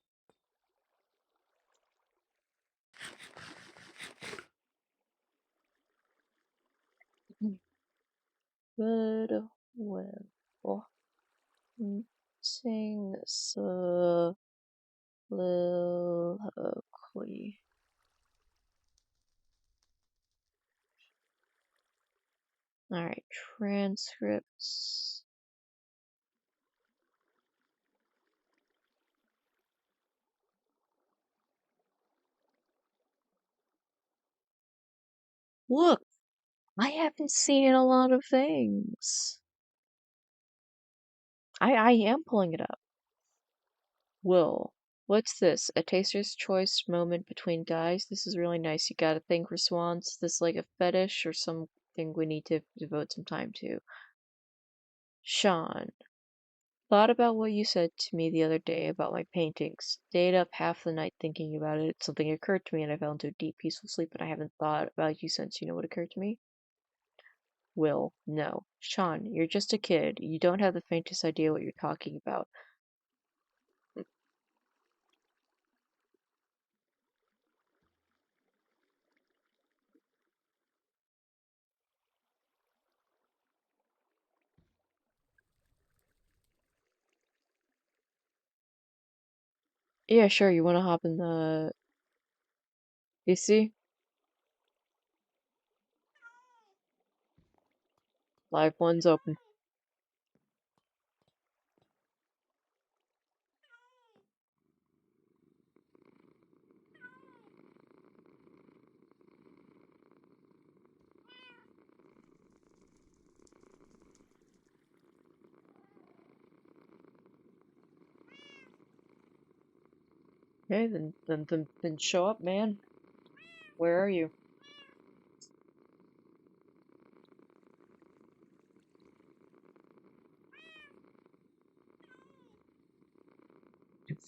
Goodwill Hunting soliloquy. Alright, transcripts. Look, I haven't seen a lot of things. I am pulling it up. Will. What's this? A taster's choice moment between guys? This is really nice. You got a thing for swans? This like a fetish or something we need to devote some time to? Sean. Thought about what you said to me the other day about my paintings. Stayed up half the night thinking about it. Something occurred to me and I fell into a deep, peaceful sleep and I haven't thought about you since. You know what occurred to me? Will. No. Sean, you're just a kid. You don't have the faintest idea what you're talking about. Yeah, sure. You want to hop in the PC? Live one's open. Okay, then show up, man. Where are you?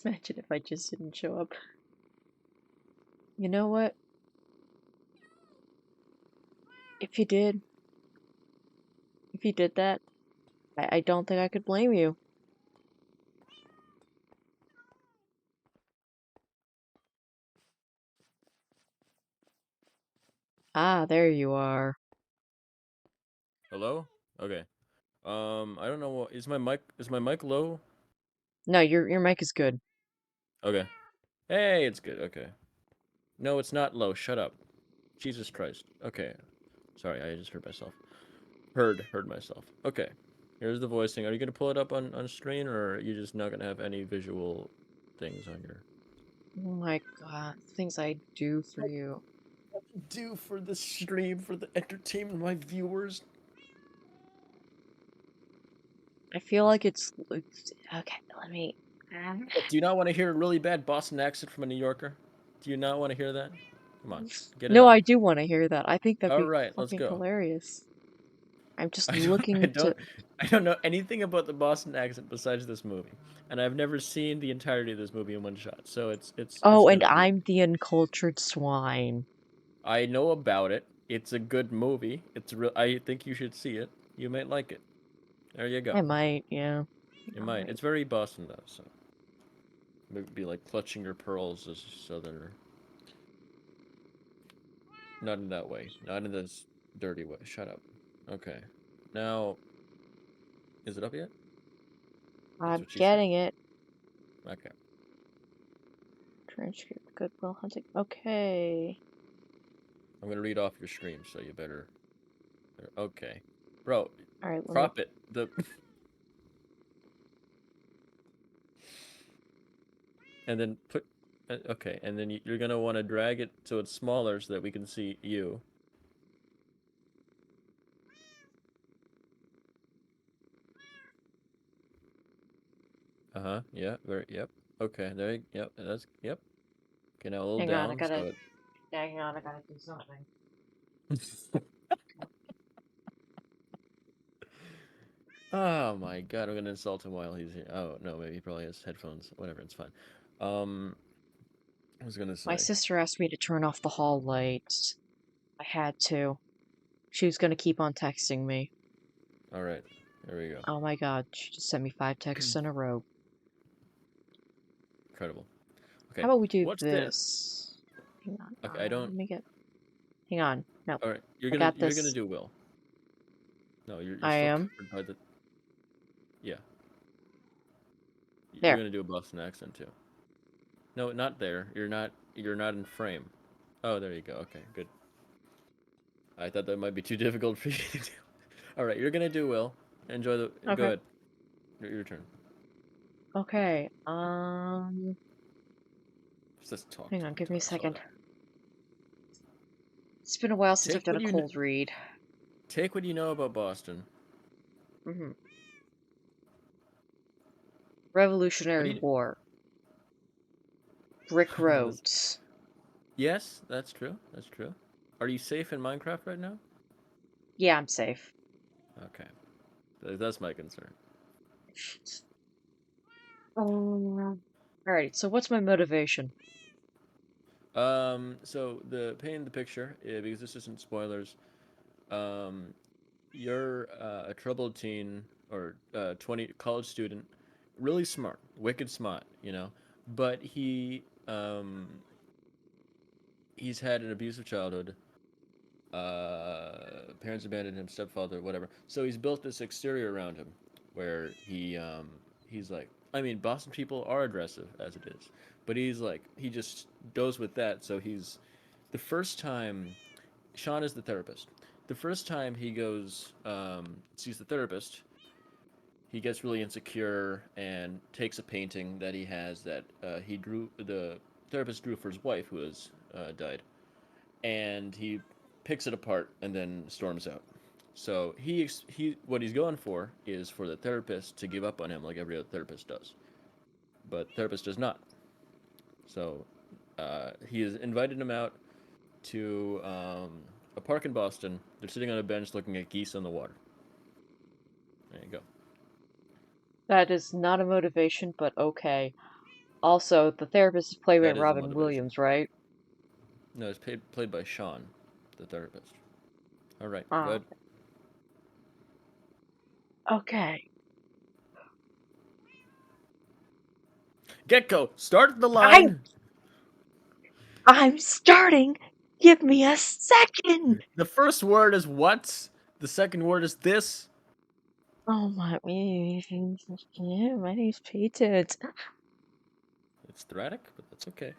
Imagine if I just didn't show up. You know what? If you did that, I don't think I could blame you. Ah, there you are. Hello? Okay. I don't know what is my mic low? No, your mic is good. Okay. Hey, it's good. Okay. No, it's not low. Shut up. Jesus Christ. Okay. Sorry, I just heard myself. Heard myself. Okay. Here's the voicing. Are you gonna pull it up on screen, or are you just not gonna have any visual things on your Oh my god, things I do for you. do for the stream for the entertainment of my viewers? I feel like it's okay. Let me. What, do you not want to hear a really bad Boston accent from a New Yorker? Do you not want to hear that? Come on, get it No, up. I do want to hear that. I think that'd All be right, let's fucking go. hilarious. I'm just I don't, I looking to. don't, I don't know anything about the Boston accent besides this movie, and I've never seen the entirety of this movie in one shot. So it's Oh, and gonna be. I'm the uncultured swine. I know about it. It's a good movie. It's real. I think you should see it. You might like it. There you go. I might, yeah. You All might. right. It's very Boston though, so it'd be like clutching your pearls as a southerner. Not in that way. Not in this dirty way. Shut up. Okay. Now, is it up yet? That's I'm what she said. getting it. Okay. Transcript Goodwill Hunting. Okay. I'm gonna read off your stream, so you better. Okay, bro, All right. Let me. crop it. The and then put. Okay, and then you're gonna want to drag it so it's smaller so that we can see you. Yeah. Very. Yep. Okay. There. Yep. That's. Yep. Okay. Now a little Hang on. down. So Hang on. I gotta do something. it. Oh my God! I'm gonna insult him while he's here. Oh no, maybe he probably has headphones. Whatever. It's fine. Um. I was gonna My say. sister asked me to turn off the hall lights. I had to. She was gonna keep on texting me. All right, there we go. Oh my god, she just sent me 5 texts in a row. Incredible. How Okay, about we do what's this? this? Hang on, Okay, I don't. let me get. Hang on. No, All right, I got you're gonna this. do Will. No, you're I still am. covered by the. Yeah, you're There. gonna do a Boston accent too. No, not there. You're not. You're not in frame. Oh, there you go. Okay, good. I thought that might be too difficult for you to do. All right, you're gonna do Will. Enjoy the. Go Okay. ahead. Your turn. Okay. Just talk, Hang on, talk, give me a talk. Slow second. down. It's been a while since I've Take done what a you cold read. take what you know about Boston. Hmm. What do Revolutionary you? War. Brick That's, roads. yes, that's true. That's true. Are you safe in Minecraft right now? Yeah, I'm safe. Okay, that's my concern. Alright, so what's my motivation? So the paint the picture, because this isn't spoilers. Um, you're a troubled teen or 20 college student, really smart, wicked smart, you know, but he's had an abusive childhood. Parents abandoned him, stepfather, whatever. So he's built this exterior around him, where he's like, I mean, Boston people are aggressive as it is, but he's like he just goes with that. So he's the first time Sean is the therapist. The first time he goes sees the therapist, he gets really insecure and takes a painting that he has that he drew. The therapist drew for his wife who has died, and he picks it apart and then storms out. So he what he's going for is for the therapist to give up on him like every other therapist does, but the therapist does not. So he has invited him out to a park in Boston. They're sitting on a bench looking at geese on the water. There you go. That is not a motivation, but okay. Also, the therapist is played by That is a Robin motivation. Williams, right? No, it's played by Sean, the therapist. All right, go Ah, ahead. okay. Gecko, start the I'm line. I'm starting. Give me a second. The first word is what? The second word is this. Oh my, yeah, my name's Peyton. It's sporadic, but that's okay.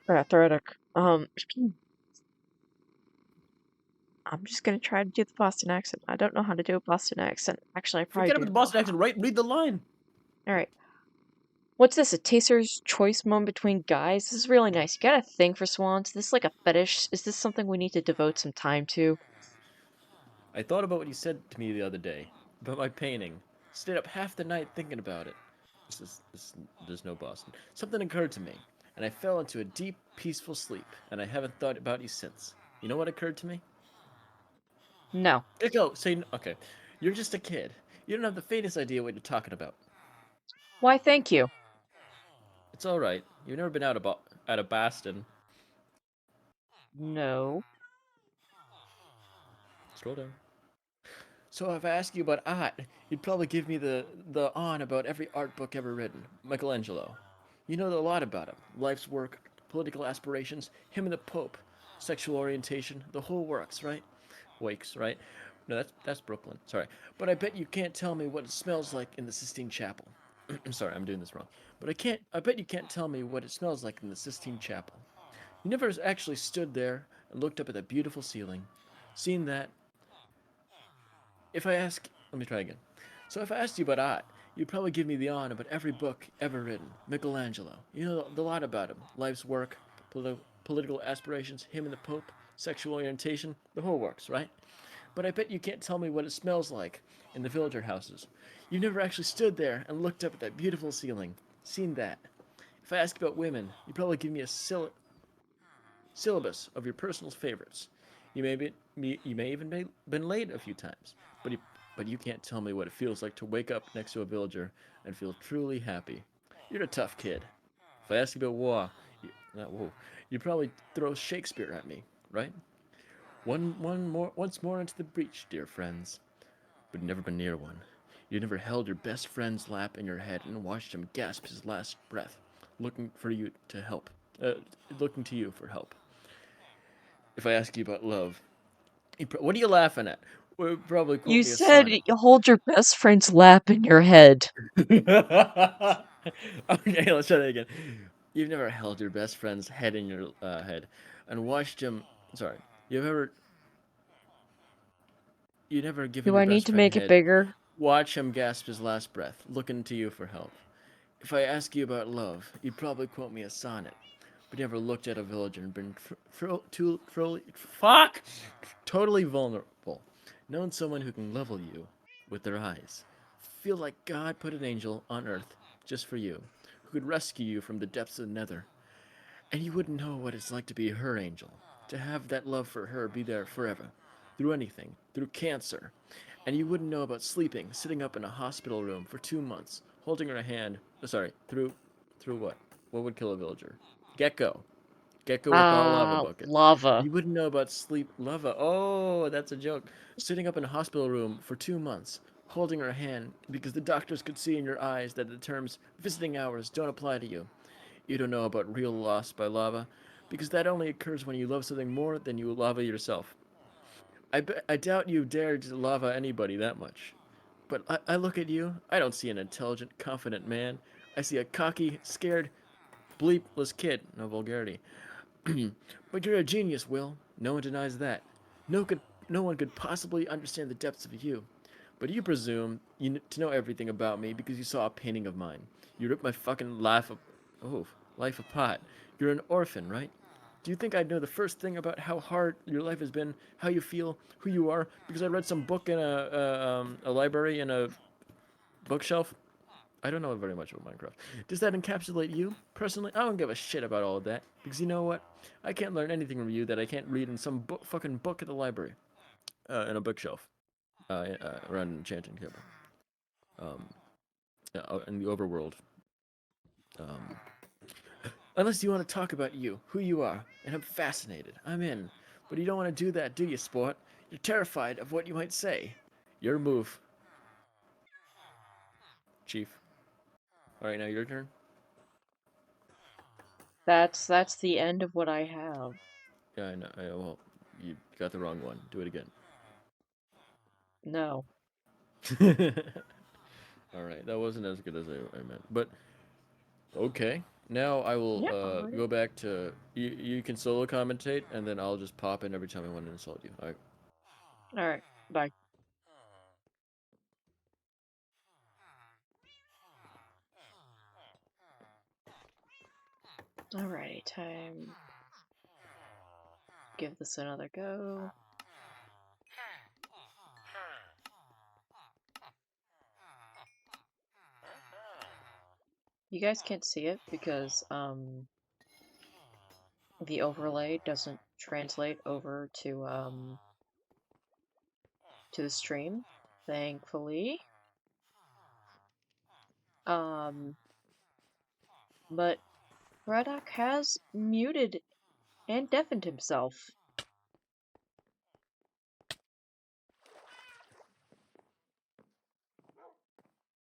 Athletic. I'm just gonna try to do the Boston accent. I don't know how to do a Boston accent. Actually, I probably Forget about do the know Boston how. accent. Right, read the line. All right. What's this? A taster's choice moment between guys? This is really nice. You got a thing for swans? This is like a fetish? Is this something we need to devote some time to? I thought about what you said to me the other day about my painting. Stayed up half the night thinking about it. There's no Boston. Something occurred to me, and I fell into a deep, peaceful sleep, and I haven't thought about you since. You know what occurred to me? No. Go. Say okay. You're just a kid. You don't have the faintest idea what you're talking about. Why, thank you. It's all right. You've never been out of Boston. No. Scroll down. So if I ask you about art, you'd probably give me the on about every art book ever written. Michelangelo. You know a lot about him. Life's work, political aspirations, him and the Pope, sexual orientation, the whole works, right? Wakes, right? No, that's Brooklyn. Sorry. But I bet you can't tell me what it smells like in the Sistine Chapel. I'm sorry, I'm doing this wrong. But I bet you can't tell me what it smells like in the Sistine Chapel. You never actually stood there and looked up at that beautiful ceiling, seen that. If I ask, let me try again. So if I asked you about art, you'd probably give me the on about every book ever written. Michelangelo. You know the lot about him. Life's work, political aspirations, him and the Pope, sexual orientation, the whole works, right? But I bet you can't tell me what it smells like in the villager houses. You never actually stood there and looked up at that beautiful ceiling, seen that. If I ask about women, you'd probably give me a syllabus of your personal favorites. You may even be been late a few times, but you can't tell me what it feels like to wake up next to a villager and feel truly happy. You're a tough kid. If I ask you about whoa, you'd probably throw Shakespeare at me, right? Once more into the breach, dear friends. but never been near one. You never held your best friend's lap in your head and watched him gasp his last breath, looking for you to help, uh, looking to you for help. If I ask you about love, what are you laughing at? Well, probably You quote me a said sonnet. you hold your best friend's lap in your head. Okay, let's try that again. You've never held your best friend's head in your head and watched him. Sorry, you've ever you never given Do your I need best to friend make it head. bigger? Watch him gasp his last breath, looking to you for help. If I ask you about love, you'd probably quote me a sonnet, but you never looked at a villager and been totally vulnerable. Known someone who can level you with their eyes. Feel like God put an angel on earth just for you, who could rescue you from the depths of the nether. And you wouldn't know what it's like to be her angel, to have that love for her be there forever, through anything, through cancer. And you wouldn't know about sleeping, sitting up in a hospital room for 2 months, holding her hand. Sorry, through what? What would kill a villager? Gecko. Gecko with the lava bucket. And Lava. you wouldn't know about sleep lava. Oh, that's a joke. Sitting up in a hospital room for 2 months, holding her hand because the doctors could see in your eyes that the terms visiting hours don't apply to you. You don't know about real loss by lava because that only occurs when you love something more than you lava yourself. I doubt you dared to lava anybody that much. But I look at you, I don't see an intelligent, confident man. I see a cocky, scared, bleepless kid. No vulgarity. But you're a genius, Will. No one denies that. No one could possibly understand the depths of you. But you presume to know everything about me because you saw a painting of mine. You ripped my fucking life apart. You're an orphan, right? Do you think I'd know the first thing about how hard your life has been, how you feel, who you are, because I read some book in a library in a bookshelf? I don't know very much about Minecraft. Does that encapsulate you? Personally, I don't give a shit about all of that. Because you know what? I can't learn anything from you that I can't read in some fucking book at the library. In a bookshelf. Around an enchanting table. Um, in the overworld. Um, unless you want to talk about you, who you are, and I'm fascinated. I'm in. But you don't want to do that, do you, sport? You're terrified of what you might say. Your move, Chief. Alright, now your turn. That's the end of what I have. Yeah, I know. Well, you got the wrong one. Do it again. No. Alright, that wasn't as good as I meant. But, okay. Now I will Yeah, alright. go back to. You can solo commentate, and then I'll just pop in every time I want to insult you. Alright. Alright. Bye. Alrighty, time. Give this another go. You guys can't see it because the overlay doesn't translate over to the stream, thankfully. Um but Braddock has muted and deafened himself.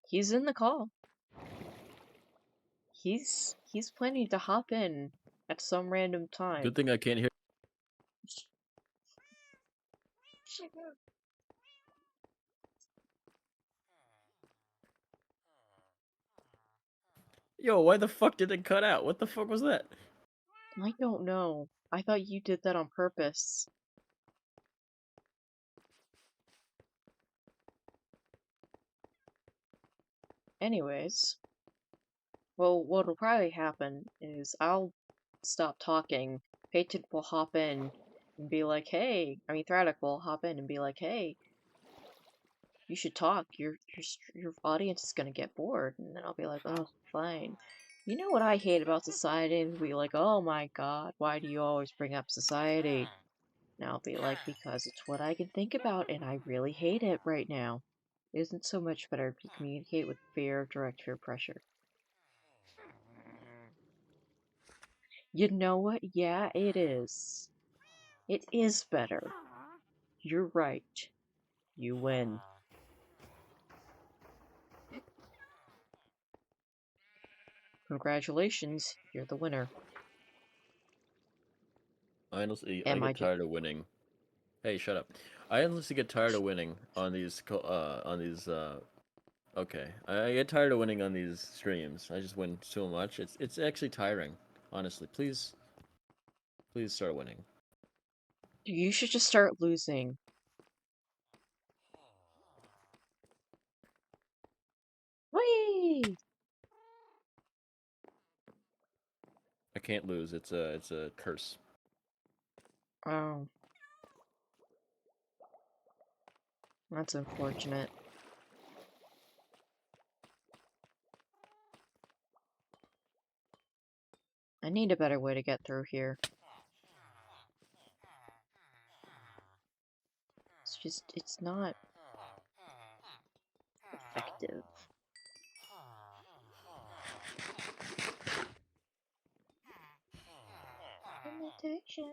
He's in the call. He's planning to hop in at some random Good time. thing I can't hear. Yo, why the fuck did it cut out? What the fuck was that? I don't know. I thought you did that on purpose. Anyways, well, what'll probably happen is I'll stop talking. Peyton will hop in and be like, "Hey," I mean, Thraddock will hop in and be like, "Hey, you should talk. Your audience is gonna get bored." And then I'll be like, "Oh, fine." You know what I hate about society? And be like, "Oh my God, why do you always bring up society?" And I'll be like, "Because it's what I can think about, and I really hate it right now." Isn't so much better to communicate with fear, direct peer pressure. You know what? Yeah, it is. It is better. You're right. You win. Congratulations, you're the winner. Honestly, I Am I get just... tired of winning. Hey, shut up. I honestly get tired of winning on these okay. I get tired of winning on these streams. I just win so much. It's actually tiring, honestly. Please start winning. You should just start losing. Whee! I can't lose. It's a curse. Oh, that's unfortunate. I need a better way to get through here. It's not effective. Imitation.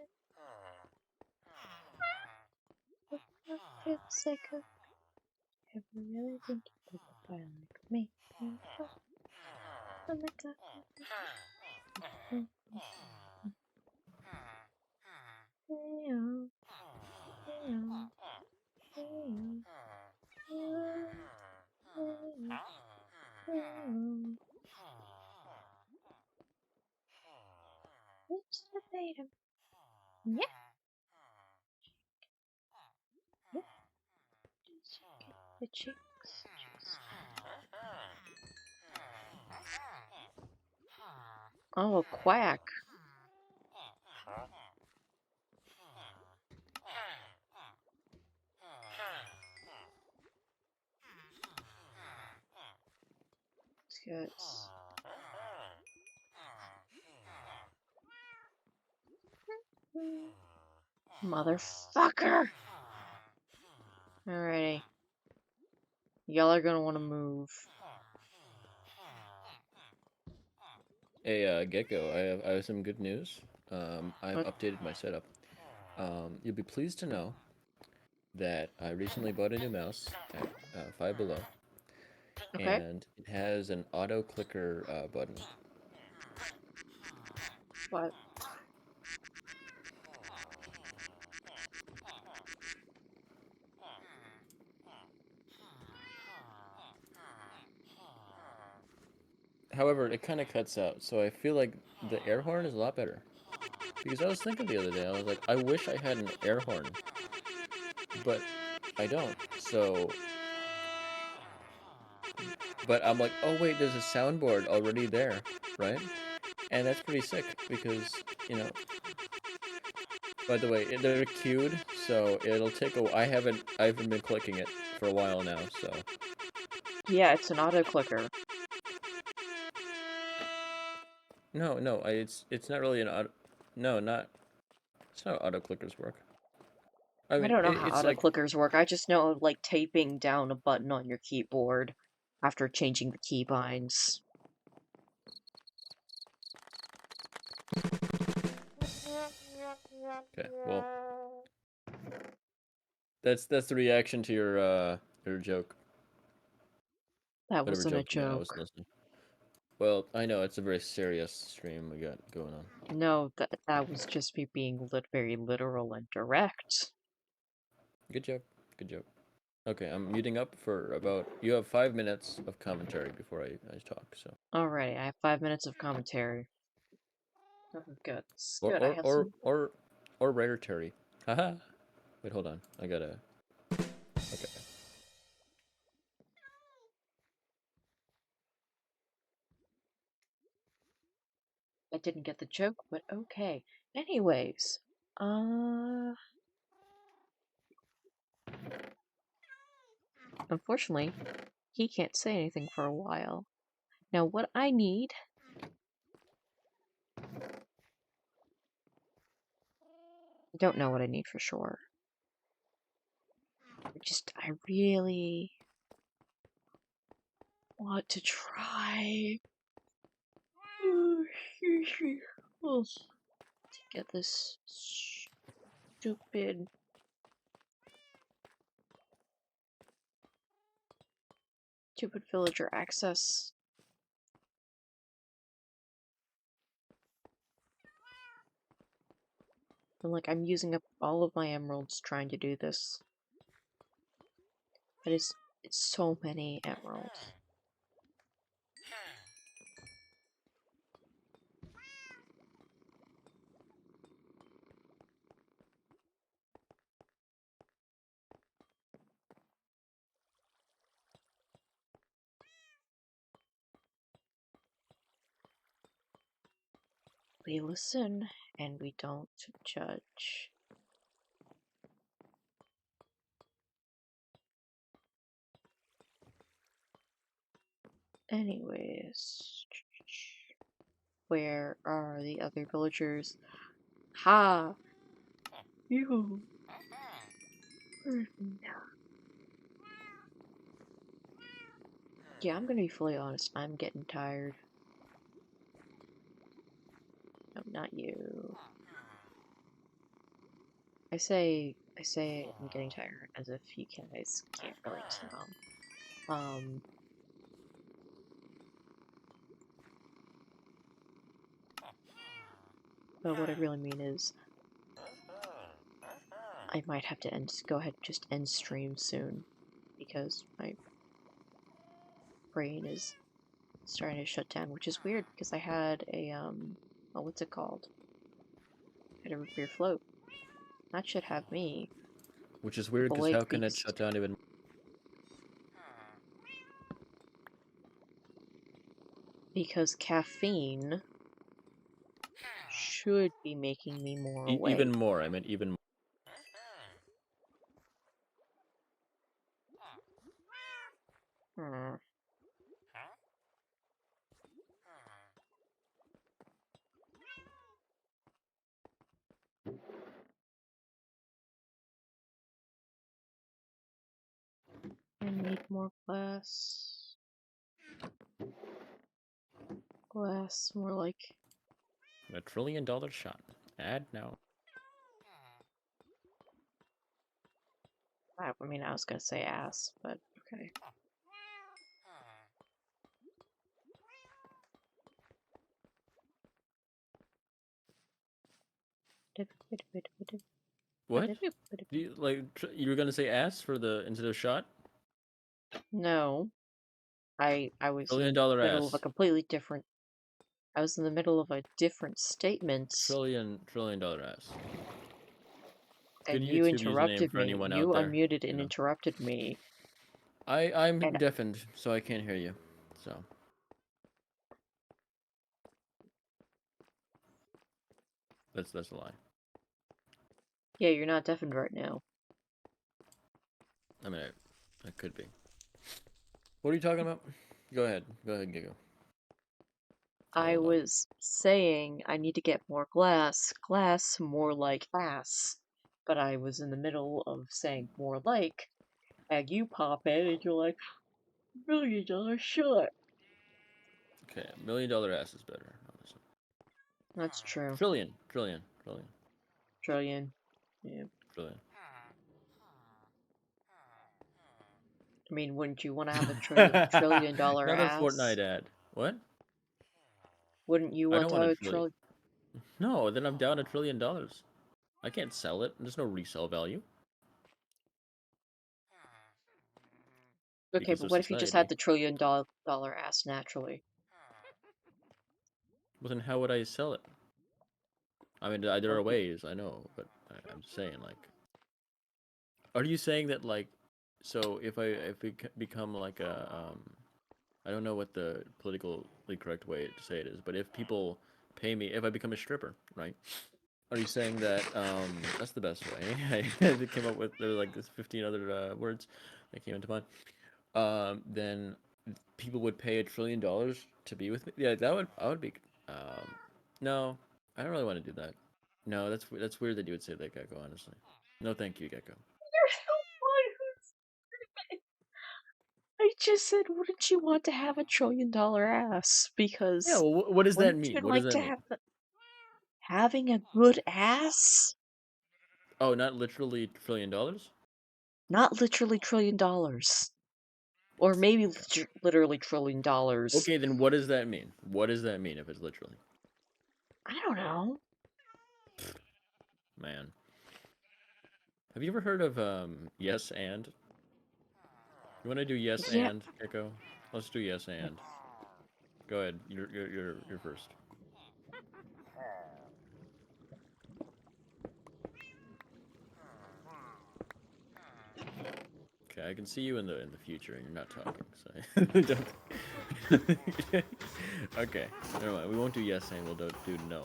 I feel sick of ever really thinking of a guy like me. Oh my god. It's the beta. Yeah. Yep. Just get the chicks. Oh, a quack. It's good. Motherfucker! Alrighty. Y'all are gonna want to move. Hey, Gecko, I have some good news. I've What? updated my setup. You'll be pleased to know that I recently bought a new mouse at Five Below, Okay. and it has an auto clicker button. What? However, it kind of cuts out, so I feel like the air horn is a lot better. Because I was thinking the other day, I was like, I wish I had an air horn, but I don't. So, but I'm like, oh wait, there's a soundboard already there, right? And that's pretty sick because, you know, by the way, they're queued, so it'll take a. I haven't been clicking it for a while now, so. Yeah, it's an auto clicker. No, it's not really an auto. No, not. It's not how auto clickers work. I I mean, don't know how it's auto like clickers work. I just know like taping down a button on your keyboard after changing the keybinds. okay. Well, that's the reaction to your joke. That Whatever wasn't a joke you made, I wasn't joke. listening. Well, I know it's a very serious stream we got going on. No, that was just me being very literal and direct. Good joke. Good joke. Okay, I'm muting up for about. You have 5 minutes of commentary before I talk. So. Alrighty, I have 5 minutes of commentary. Oh, good. It's Or good. I or have or some. or or writer Terry. Haha. Wait, hold on. I gotta. Okay. I didn't get the joke, but okay. Anyways, unfortunately, he can't say anything for a while. Now, what I need. I don't know what I need for sure. I really want to try to get this stupid villager access And like I'm using up all of my emeralds trying to do this. But it's so many emeralds. We listen and we don't judge. Anyways, where are the other villagers? Ha! You! Yeah, I'm gonna be fully honest. I'm getting tired. No, not you. I say I'm getting tired as if you guys can't really tell. But what I really mean is I might have to go ahead and just end stream soon because my brain is starting to shut down, which is weird because I had a oh, what's it called? I had a root beer float. That should have me. Which is weird The because how lake can it shut down even? because caffeine should be making me more Even awake. more. I meant even more. Hmm. I need more glass. Glass, more like. $1 trillion shot. Add now. I mean, I was gonna say ass, but okay. What? Do you, like you were gonna say ass for the instead of shot? No, I was in Trillion the dollar middle of a ass. completely different. I was in the middle of a different statement, Trillion dollar ass. Good and you YouTube username interrupted for me. anyone You out there. unmuted You and know. interrupted me, I'm and deafened, so I can't hear you. So that's a lie. yeah, you're not deafened right now. I mean, I could be. What are you talking about? Go ahead, Gigo. I Follow along. was saying I need to get more glass. Glass more like ass. But I was in the middle of saying more like, and you pop in and you're like, $1 million shot. Okay, $1 million ass is better, honestly. That's true. Trillion. Trillion. Yeah. Trillion. I mean, wouldn't you want to have a trillion dollar Another ass? Fortnite ad. What? Wouldn't you I want don't to want have a a trillion. trillion? No, then I'm down $1 trillion. I can't sell it. There's no resale value Okay, because but of what if you just had society. the trillion dollar ass naturally? Well, then how would I sell it? I mean, there Well, are ways, I know, but I'm just saying, like, are you saying that, like, so if we become like a, I don't know what the politically correct way to say it is, but if people pay me, if I become a stripper, right? Are you saying that that's the best way? I came up with there were like this 15 other words that came into mind. Then people would pay $1 trillion to be with me. Yeah, that would I would be. Um, no, I don't really want to do that. No, that's weird that you would say that, Gecko. Honestly, no, thank you, Gecko. there's no one who's. I just said, wouldn't you want to have a trillion dollar ass? Yeah, Because well, what does that wouldn't mean? you What does like that to mean? have having a good ass? Oh, not literally $1 trillion. Not literally trillion dollars. Or maybe literally trillion dollars. Okay, then what does that mean? What does that mean if it's literally? I don't know. man. Have you ever heard of yes and? You want to do yes Yeah, and, Gecko? Let's do yes and. Go ahead. You're first. Okay, I can see you in the future, and you're not talking. So don't. Okay, never mind. We won't do yes and. We'll do no.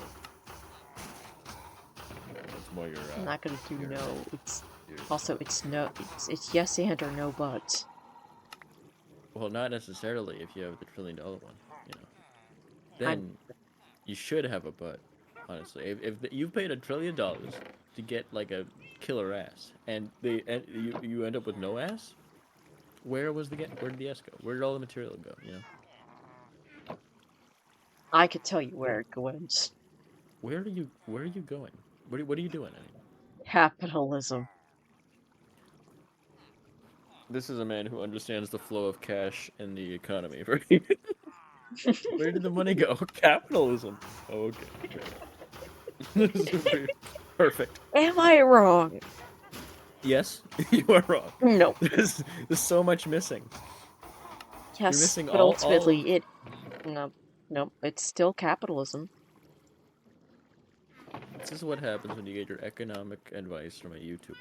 It's more I'm not gonna do your no. It's your also it's no. It's yes and or no but. well, not necessarily if you have the $1 trillion one. You know, I'm then you should have a butt. Honestly, if you've paid $1 trillion to get like a killer ass, and you end up with no ass, where did the ass go? Where did all the material go? You know, I could tell you where it goes. where are you going? What are you doing? I mean, Capitalism. this is a man who understands the flow of cash in the economy. Where did the money go? Capitalism. Oh, okay. This is perfect. Am I wrong? Yes, you are wrong. No. There's so much missing. You're Yes, missing but all of. ultimately it no no, it's still capitalism, This is what happens when you get your economic advice from a YouTuber.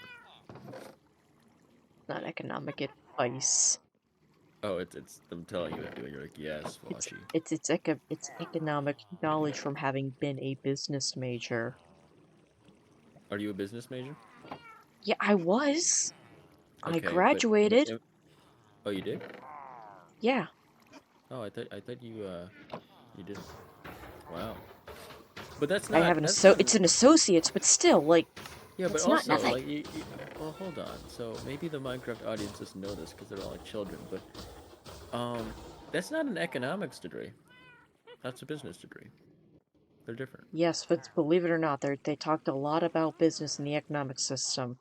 not economic advice. Oh, it's. I'm telling you what to do, and you're like, yes, It's Flashy. it's economic knowledge from having been a business major. Are you a business major? Yeah, I was. I Okay, but graduated. oh, you did? Yeah, Oh, I thought you didn't. Wow. But I have an that's not it's an associate's, but still, like, yeah, but it's not also nothing. like well, hold on. So maybe the Minecraft audience doesn't know this because they're all like children, but that's not an economics degree. That's a business degree. They're different. Yes, but believe it or not, they talked a lot about business in the economic system.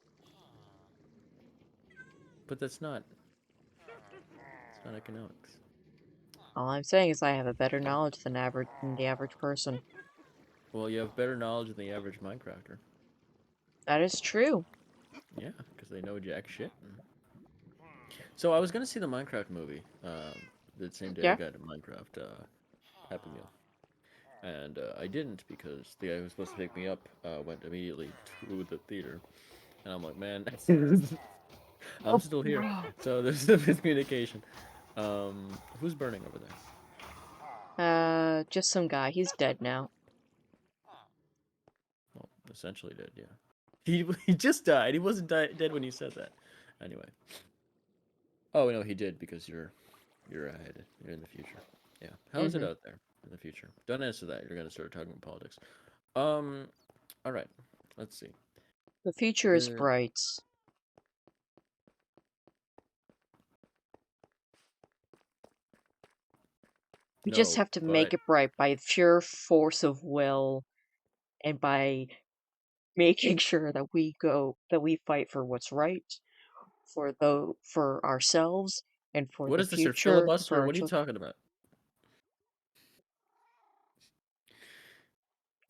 But that's not. It's not economics. All I'm saying is I have a better knowledge than the average person. Well, you have better knowledge than the average Minecrafter. That is true. Yeah, because they know jack shit. So I was gonna see the Minecraft movie. The same day I Yeah. got a Minecraft Happy Meal, and I didn't because the guy who was supposed to pick me up went immediately to the theater, and I'm like, man, I'm Oh, still here. wow. So there's a miscommunication. Who's burning over there? Just some guy. He's dead now. Well, essentially did, yeah. He just died. He wasn't dead when you said that. Anyway. Oh no, he did because you're ahead. You're in the future. Yeah. How is it Hmm. out there in the future? Don't answer that. You're gonna start talking about politics. Um. All right. Let's see. The future is The bright. We just no, have to make but it bright by pure force of will and by making sure that we fight for what's right, for ourselves and for what the is this? Your future for filibuster? our What are you children. talking about?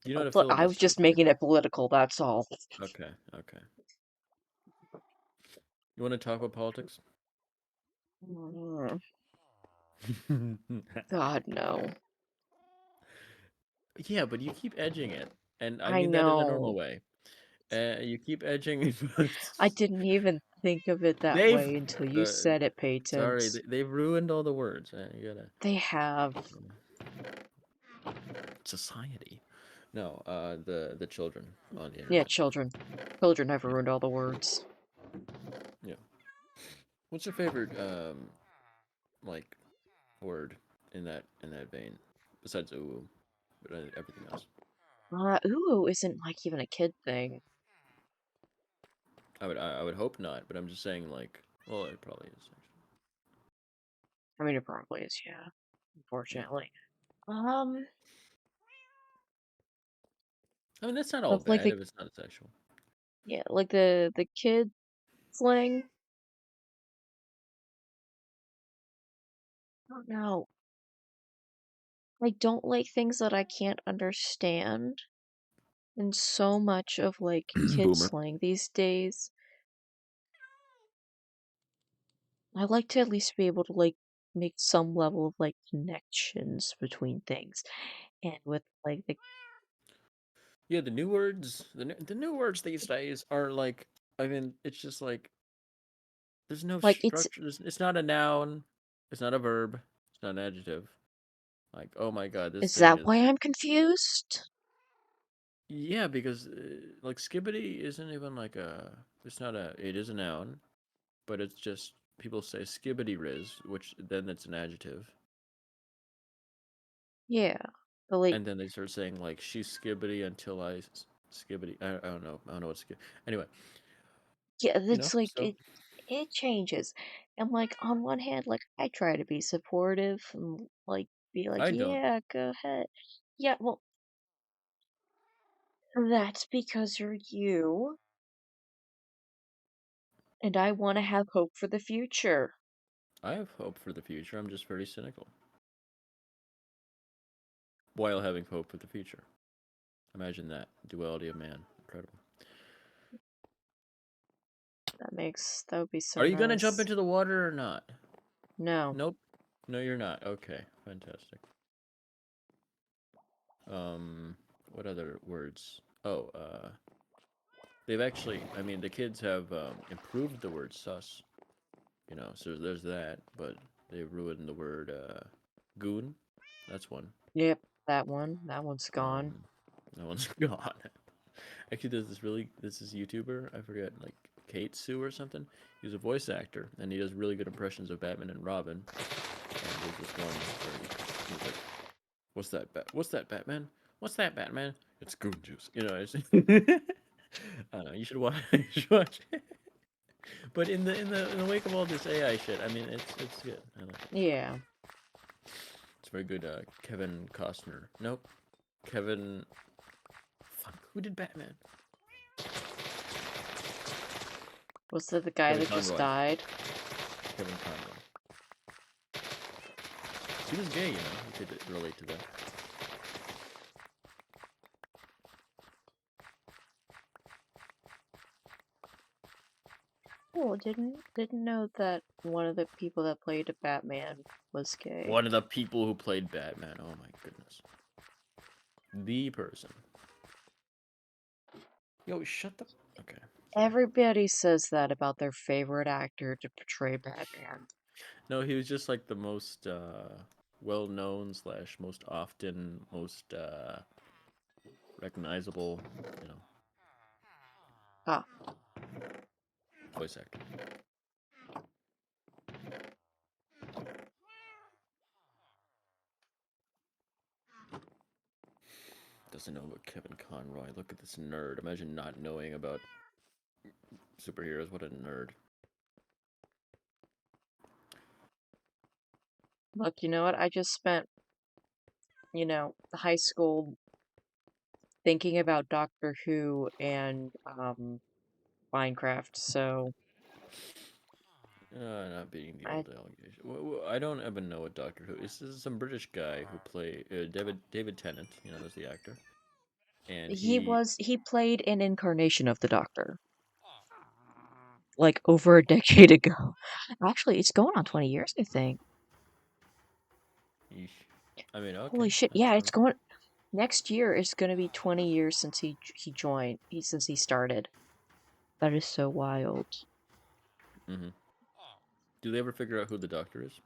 You know what a Look, I was filibuster just is, right? making it political, that's all. Okay. Okay. You want to talk about politics? Mm, God, no. Yeah, but you keep edging it, and I I mean that in a normal know. way. You keep edging. I didn't even think of it that They've way until you the said it, sorry, Patent. they've ruined all the words. You gotta They have. society. No, the children on the Yeah, internet. children. Children have Yeah, ruined all the words. yeah. What's your favorite like word in that vein besides ooh, but everything else? Ooh isn't like even a kid thing. I would hope not, but I'm just saying like well it probably is actually. I mean, it probably is, yeah. Yeah. Unfortunately. Um, I mean that's not all of like bad the if it's not sexual. yeah, like the kid slang. I don't know. I don't like things that I can't understand. And so much of like kid Boomer. slang these days, I like to at least be able to like make some level of like connections between things. And with like the Yeah, the new words, the new words these days are like, I mean, it's just like there's no like it's structure. It's not a noun. It's not a verb. It's not an adjective. Like, oh my god, this is thing that is. why I'm confused? Yeah, because like skibbity isn't even like a. It's not a. It is a noun, but it's just people say skibbity riz, which then it's an adjective, Yeah. But like and then they start saying like she's skibbity until skibbity. I don't know. I don't know what skib. Anyway, yeah, you know. it's like So it changes. And like on one hand, like I try to be supportive and like be like, I don't. yeah, go ahead. Yeah, well, that's because you're you, and I want to have hope for the future. I have hope for the future. I'm just very cynical while having hope for the future. Imagine that duality of man. Incredible. That would be so Are you gonna jump nice. into the water or not? No. Nope. No, you're not. Okay, fantastic. Um, what other words? Oh, they've actually. I mean, the kids have improved the word sus. You know, so there's that. But they ruined the word goon. That's one. Yep, that one. That one's gone. Um, that one's gone. Actually, this is YouTuber. I forget, like Kate Sue or something. He's a voice actor, and he does really good impressions of Batman and Robin. And there's this one where he's like, "What's that What's that Batman? What's that Batman? It's goon juice." You know, it's, I don't know. You should watch. You should watch it. But in the wake of all this AI shit, I mean, it's good. I like it. Yeah. It's very good. Kevin Costner. Nope. Kevin. Fuck. Who did Batman? Was that the guy Kevin that just Conroy. died? Kevin Conroy. He was gay, you know. You could relate to that. Oh, didn't know that one of the people that played Batman was gay. One of the people who played Batman. Oh my goodness. The person. Yo, shut the. Okay. Sorry. Everybody says that about their favorite actor to portray Batman. No, he was just like the most well known slash most often most recognizable, you know, Ah, voice actor. Doesn't know about Kevin Conroy. Look at this nerd. Imagine not knowing about superheroes. What a nerd. look, you know what? I just spent, high school thinking about Doctor Who and Minecraft, so Not beating the I old allegation. I don't even know what Doctor Who is. This is some British guy who played David Tennant. You know, as the actor, and he played an incarnation of the Doctor like over a decade ago. Actually, it's going on 20 years, I think. he I mean, okay, Holy shit. that Yeah, it's sounds. going next year is going to be 20 years since he joined, since he started. That is so wild. Mm-hmm. Do they ever figure out who the Doctor is?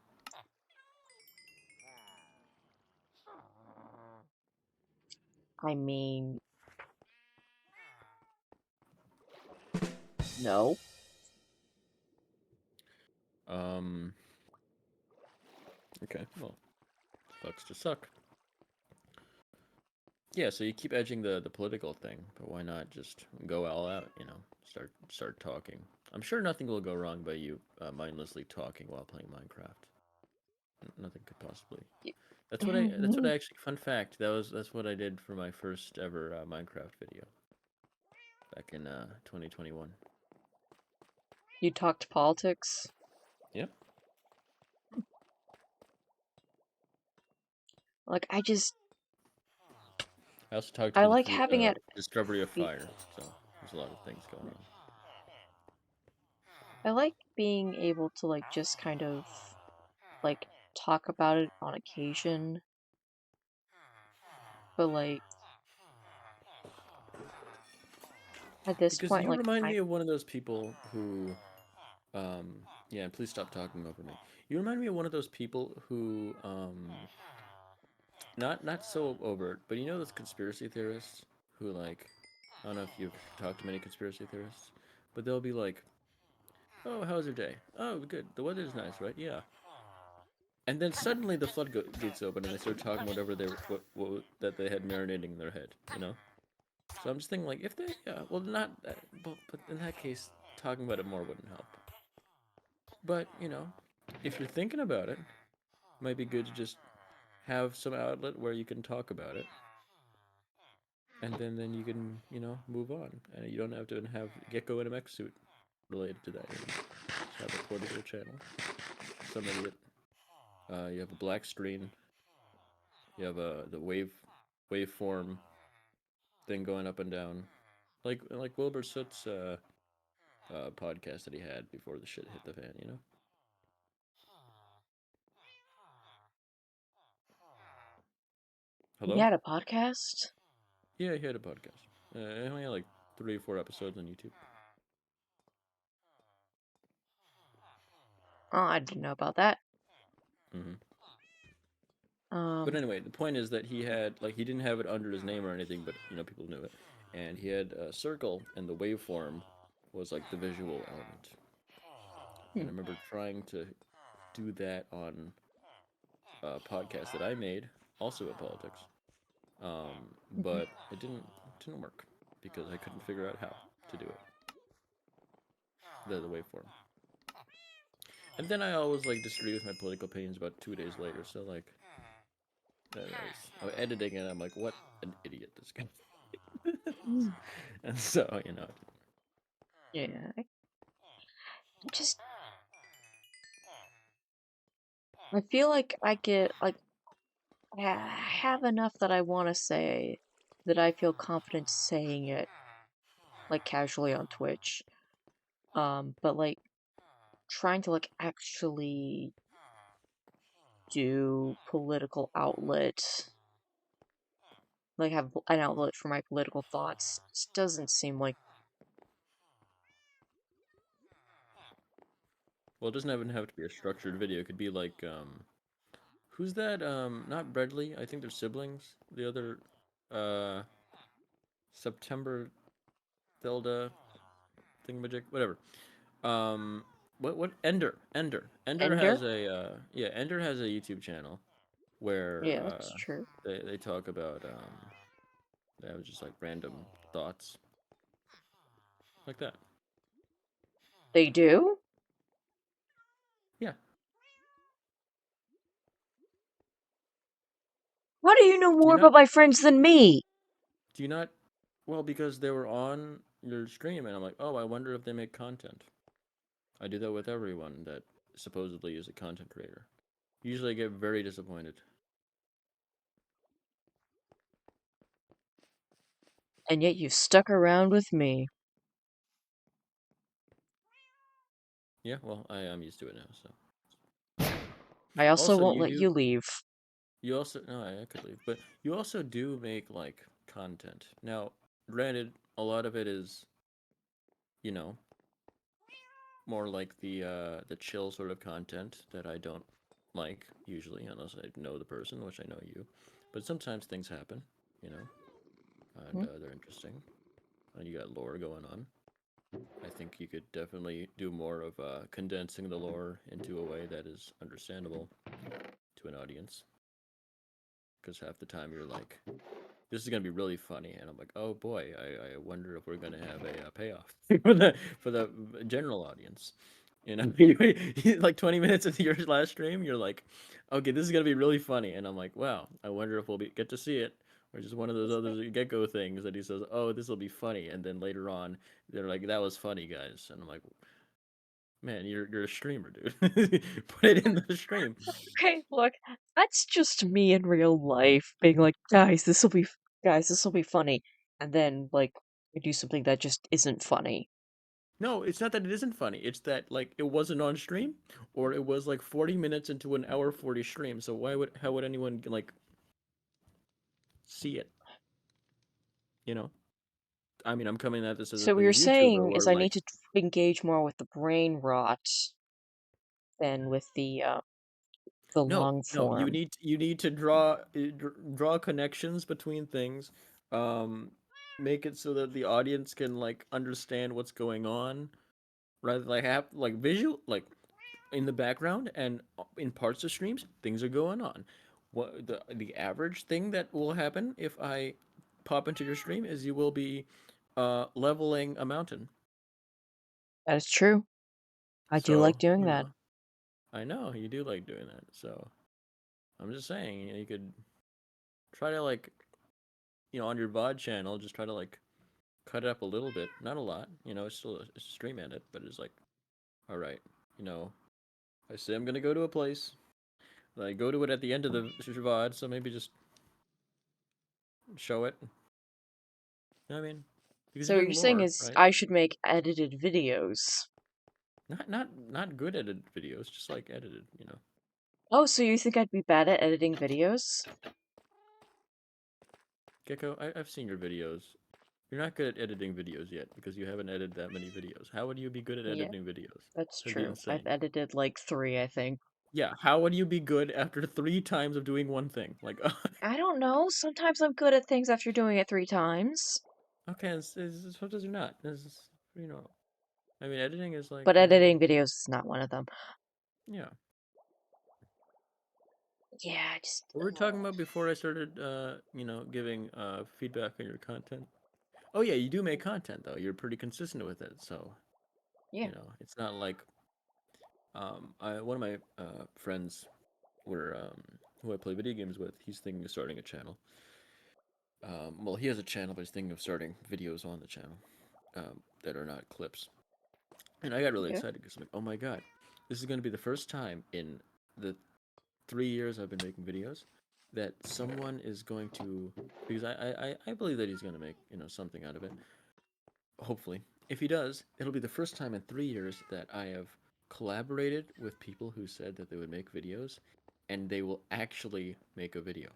I mean, no. Um. Okay. Well, sucks to suck. Yeah. So you keep edging the political thing, but why not just go all out? You know, start talking. I'm sure nothing will go wrong by you mindlessly talking while playing Minecraft. Nothing could possibly. That's what I. That's what I actually. Fun fact. That's what I did for my first ever Minecraft video back in 2021. You talked politics? Yep. Like, I just, I also talked I to the like having it Discovery of be Fire, so there's a lot of things going on. I like being able to like just kind of like talk about it on occasion, but like at this Because point you like remind I me of one of those people who, yeah, and please stop talking over me. You remind me of one of those people who, not so overt, but you know those conspiracy theorists who like, I don't know if you've talked to many conspiracy theorists, but they'll be like, "Oh, how's your day? Oh, good. The weather's nice, right? Yeah." And then suddenly the floodgates open and they start talking whatever what that they had marinating in their head, you know. So I'm just thinking like, if they, yeah, well, not, but in that case, talking about it more wouldn't help. But you know, if you're thinking about it, it might be good to just have some outlet where you can talk about it, and then you can move on, and you don't have to have Gecko in a mech suit related to that. You know? Just have a political channel. Some idiot. You have a black screen. You have the waveform thing going up and down, like Wilbur Soot's podcast that he had before the shit hit the fan. You know. he Hello. had a podcast. Yeah, he had a podcast. It only had like 3 or 4 episodes on YouTube. Oh, I didn't know about that. Hmm. But Um, anyway, the point is that he had like he didn't have it under his name or anything, but people knew it, and he had a circle, and the waveform was like the visual element. And hmm, I remember trying to do that on a podcast that I made, also about politics, mhm. but it didn't work because I couldn't figure out how to do it, the waveform. And then I always like disagree with my political opinions about 2 days later. So like, I'm editing it. I'm like, what an idiot this guy. And so Yeah, just I feel like I get like I have enough that I want to say that I feel confident saying it like casually on Twitch. But like trying to like actually do political outlet, like have an outlet for my political thoughts, just doesn't seem like. well, it doesn't even have to be a structured video. It could be like, who's that? Not Bradley. I think they're siblings. The other, uh, September Thilda thingamajig, whatever. Um, what Ender Ender? has a yeah, Ender has a YouTube channel where Yeah, that's true. they talk about that was just like random thoughts like that. They do? Yeah. How do you know Do you more not? about my friends than me? Do you not? Well, because they were on your stream, and I'm like, oh, I wonder if they make content. I do that with everyone that supposedly is a content creator. Usually, I get very disappointed. And yet you stuck around with me. Yeah, well, I am used to it now. So, I also also, won't let you leave. you also, no, I could leave, but you also do make like content. Now, granted, a lot of it is, you know, more like the chill sort of content that I don't like usually, unless I know the person, which I know you. But sometimes things happen, you know, and Hmm? they're interesting, and you got lore going on. I think you could definitely do more of condensing the lore into a way that is understandable to an audience. Because half the time you're like, this is gonna be really funny, and I'm like, oh boy, I wonder if we're gonna have a payoff for the general audience. You know, like 20 minutes into your last stream, you're like, okay, this is gonna be really funny, and I'm like, wow, I wonder if get to see it, or just one of those other gecko things that he says, oh, this will be funny, and then later on, they're like, that was funny, guys, and I'm like, man, you're a streamer, dude. Put it in the stream. Okay, look, that's just me in real life being like, guys, this will be guys, this will be funny, and then like we do something that just isn't funny. No, it's not that it isn't funny. It's that like it wasn't on stream, or it was like 40 minutes into an hour 40 stream. So how would anyone like see it? You know? I mean, I'm coming at this So as what a you're YouTuber saying where is I like need to engage more with the brain rot than with the no, long no, form. you need to draw connections between things, um, make it so that the audience can like understand what's going on, rather like have like visual like in the background and in parts of streams things are going on. What the average thing that will happen if I pop into your stream is you will be leveling a mountain. That is true. I do So like doing you that. know, I know you do like doing that. So I'm just saying, you know, you could try to like, you know, on your VOD channel, just try to like cut it up a little bit, not a lot. You know, it's still a stream edit, but it's like, all right, you know, I say I'm gonna go to a place. I go to it at the end of the VOD, so maybe just show it. You know what I mean? Because So you're what doing you're saying lore, is right? I should make edited videos. Not good edited videos, just like edited, you know. Oh, so you think I'd be bad at editing videos? Gecko, I've seen your videos. You're not good at editing videos yet because you haven't edited that many videos. How would you be good at Yeah, editing videos? that's That'd be true. I've insane. edited like three, I think. Yeah, how would you be good after 3 times of doing one thing? Like, I don't know. Sometimes I'm good at things after doing it three times. okay, sometimes you're not. You know, I mean, editing is But like, editing videos is not one of them. yeah. Yeah, I just What were we talking about before I started, you know, giving feedback on your content? Oh yeah, you do make content though. You're pretty consistent with it, so yeah. you know, it's not like one of my friends were who I play video games with. He's thinking of starting a channel. Well, he has a channel, but he's thinking of starting videos on the channel that are not clips. And I got really Yeah. excited because I'm like, oh my god, this is going to be the first time in the 3 years I've been making videos that someone is going to, because I believe that he's going to make, you know, something out of it. Hopefully, if he does, it'll be the first time in 3 years that I have collaborated with people who said that they would make videos, and they will actually make a video.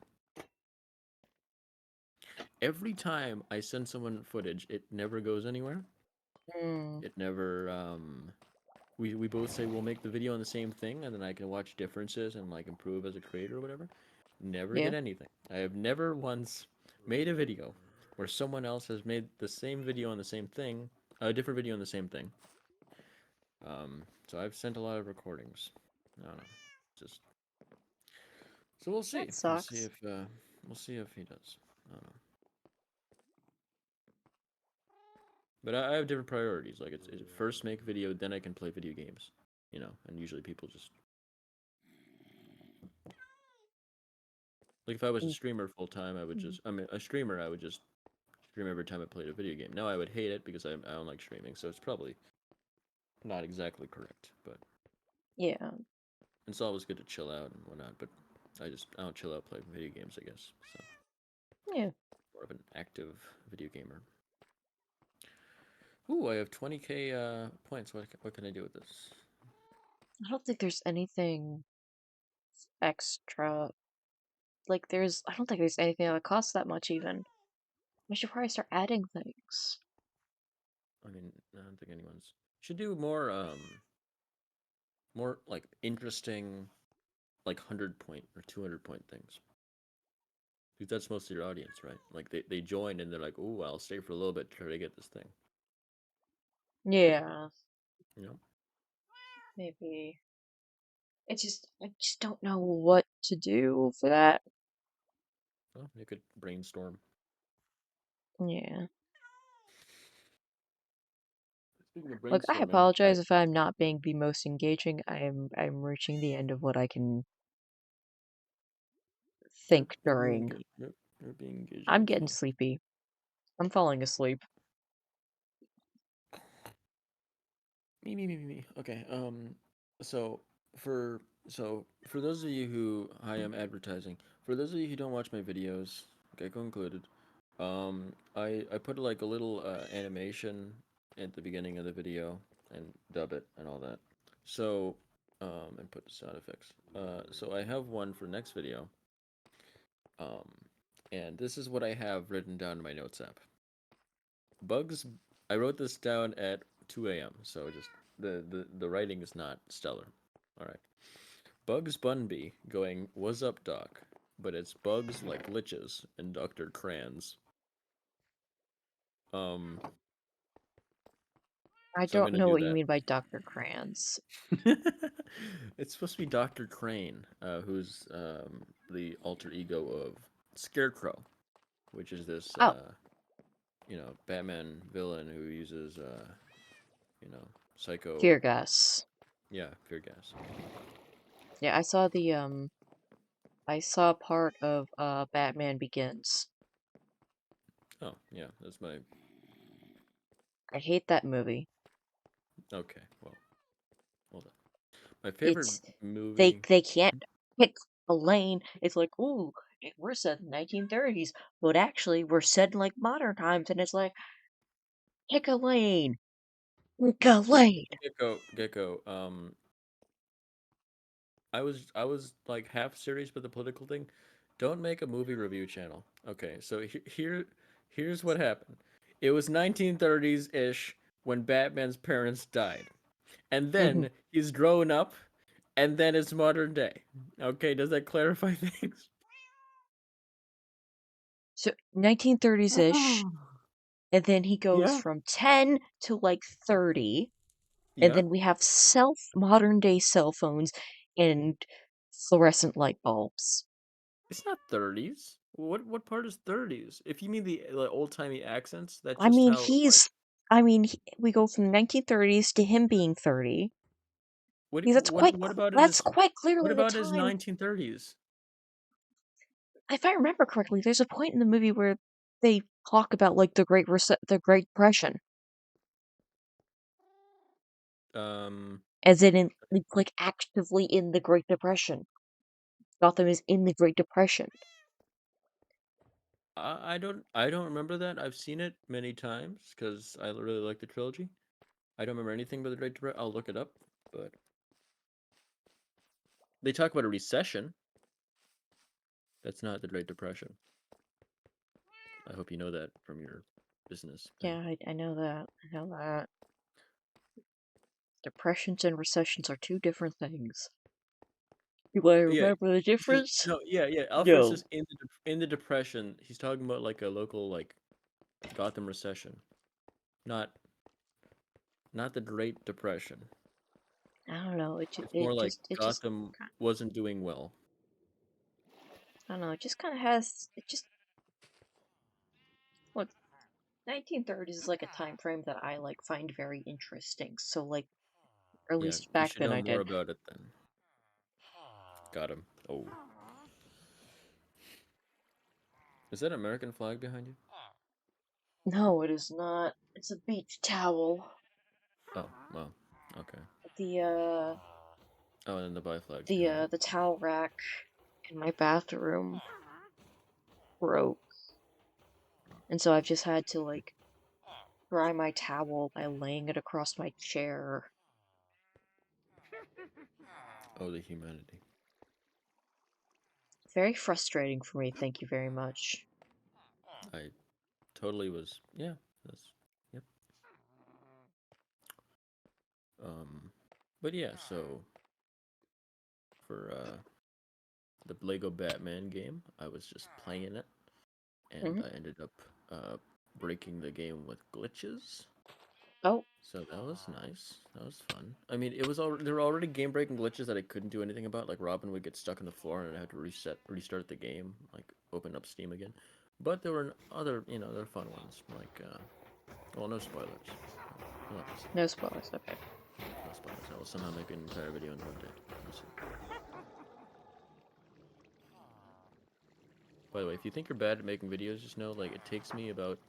Every time I send someone footage, it never goes anywhere. Mm, It never we both say we'll make the video on the same thing, and then I can watch differences and like improve as a creator or whatever. Never yeah. get anything. I have never once made a video where someone else has made the same video on the same thing, a different video on the same thing. So I've sent a lot of recordings. I don't know, just so we'll see. That sucks. We'll see if he does. I don't know. But I have different priorities. Like it's first make video, then I can play video games. You know, and usually people just like if I was a Mm, streamer full time, I would mm, just I mean a streamer, I would just stream every time I played a video game. Now I would hate it because I don't like streaming, so it's probably not exactly correct. But yeah. it's always good to chill out and whatnot. But I don't chill out playing video games, I guess. So Yeah. more of an active video gamer. Ooh, I have 20k points. What can I do with this? I don't think there's anything extra. Like, I don't think there's anything that costs that much even. I should probably start adding things. I mean, I don't think anyone's should do more like interesting like 100 point or 200 point things. Because that's most of your audience, right? Like they join and they're like, "Ooh, I'll stay for a little bit to try to get this thing." Yeah, You know? maybe. I just don't know what to do for that. Well, you could brainstorm. Yeah. Speaking of Look, I brainstorming, I apologize if I'm not being the most engaging. I'm reaching the end of what I can think you're being during. engaged. You're being engaging. I'm It's getting fine. sleepy. I'm falling asleep. Me. Okay. So for for those of you who I am advertising, for those of you who don't watch my videos, Gecko included, I put like a little animation at the beginning of the video and dub it and all that. So, and put sound effects. So I have one for next video. Um, and this is what I have written down in my notes app. Bugs. I wrote this down at 2 a.m. So just the writing is not stellar. All right. Bugs Bunby going, "What's up, Doc?" But it's bugs like liches and Dr. Crans. Um, I so I'm don't gonna know do what you that. mean by Dr. Crans. It's supposed to be Dr. Crane, who's the alter ego of Scarecrow, which is this, Oh, Batman villain who uses, psycho, tear gas. yeah, fear gas. Yeah, I saw part of Batman Begins. Oh, yeah, that's my, I hate that movie. okay, well, hold on. My favorite It's movie, they can't pick a lane. It's like, ooh, we're set in 1930s, but actually we're set in like modern times, and it's like, pick a lane, pick a lane. Gecko, I was like half serious with the political thing. Don't make a movie review channel. Okay, so here's what happened. It was 1930s ish when Batman's parents died, and Mhm. then he's grown up, and then it's modern day. Okay, does that clarify things? So 1930s ish, and then he goes Yeah. from 10 to like 30, and Yeah. then we have modern day cell phones and fluorescent light bulbs. It's not 30s. What part is 30s? If you mean the like, old timey accents, that's I just mean, how like we go from 1930s to him being 30. what Yeah, what about it that's is quite what clearly the about his time. 1930s? If I remember correctly, there's a point in the movie where they talk about like the Great Depression, Um as like actively in the Great Depression. Gotham is in the Great Depression. I don't remember that. I've seen it many times because I really like the trilogy. I don't remember anything about the Great Depression. I'll look it up, but they talk about a recession. That's not the Great Depression. I hope you know that from your business thing. Yeah, I know that. I know that. Depressions and recessions are two different things. Do I Yeah, remember the he says difference? no. Yeah, yeah. Alfred No. says in the Depression, he's talking about like a local like Gotham recession, not not the Great Depression. I don't know. It's more like It just Gotham wasn't doing well. I don't know. It just kind of has. It just look. 1930s is like a time frame that I like find very interesting. So like, or at Yeah, least you back should then know I more did. about it then. Got him. Oh, is that an American flag behind you? No, it is not. It's a beach towel. Oh, wow. Okay. The Oh, and then the bi flags behind you. the towel rack in my bathroom broke, and so I've just had to like dry my towel by laying it across my chair. Oh, the humanity. Very frustrating for me. Thank you very much. I totally was. Yeah, that's. Yep. Um, but yeah, so for the Lego Batman game, I was just playing it, and Hmm. I ended up breaking the game with glitches. Oh, So that was nice. That was fun. I mean, there were already game breaking glitches that I couldn't do anything about. Like Robin would get stuck on the floor, and I had to restart the game, like open up Steam again. But there were other, there were fun ones. Like, well, no spoilers. We'll have to see. no spoilers. Okay. No spoilers. I will somehow make an entire video in one day. We'll see. By the way, if you think you're bad at making videos, just know like it takes me about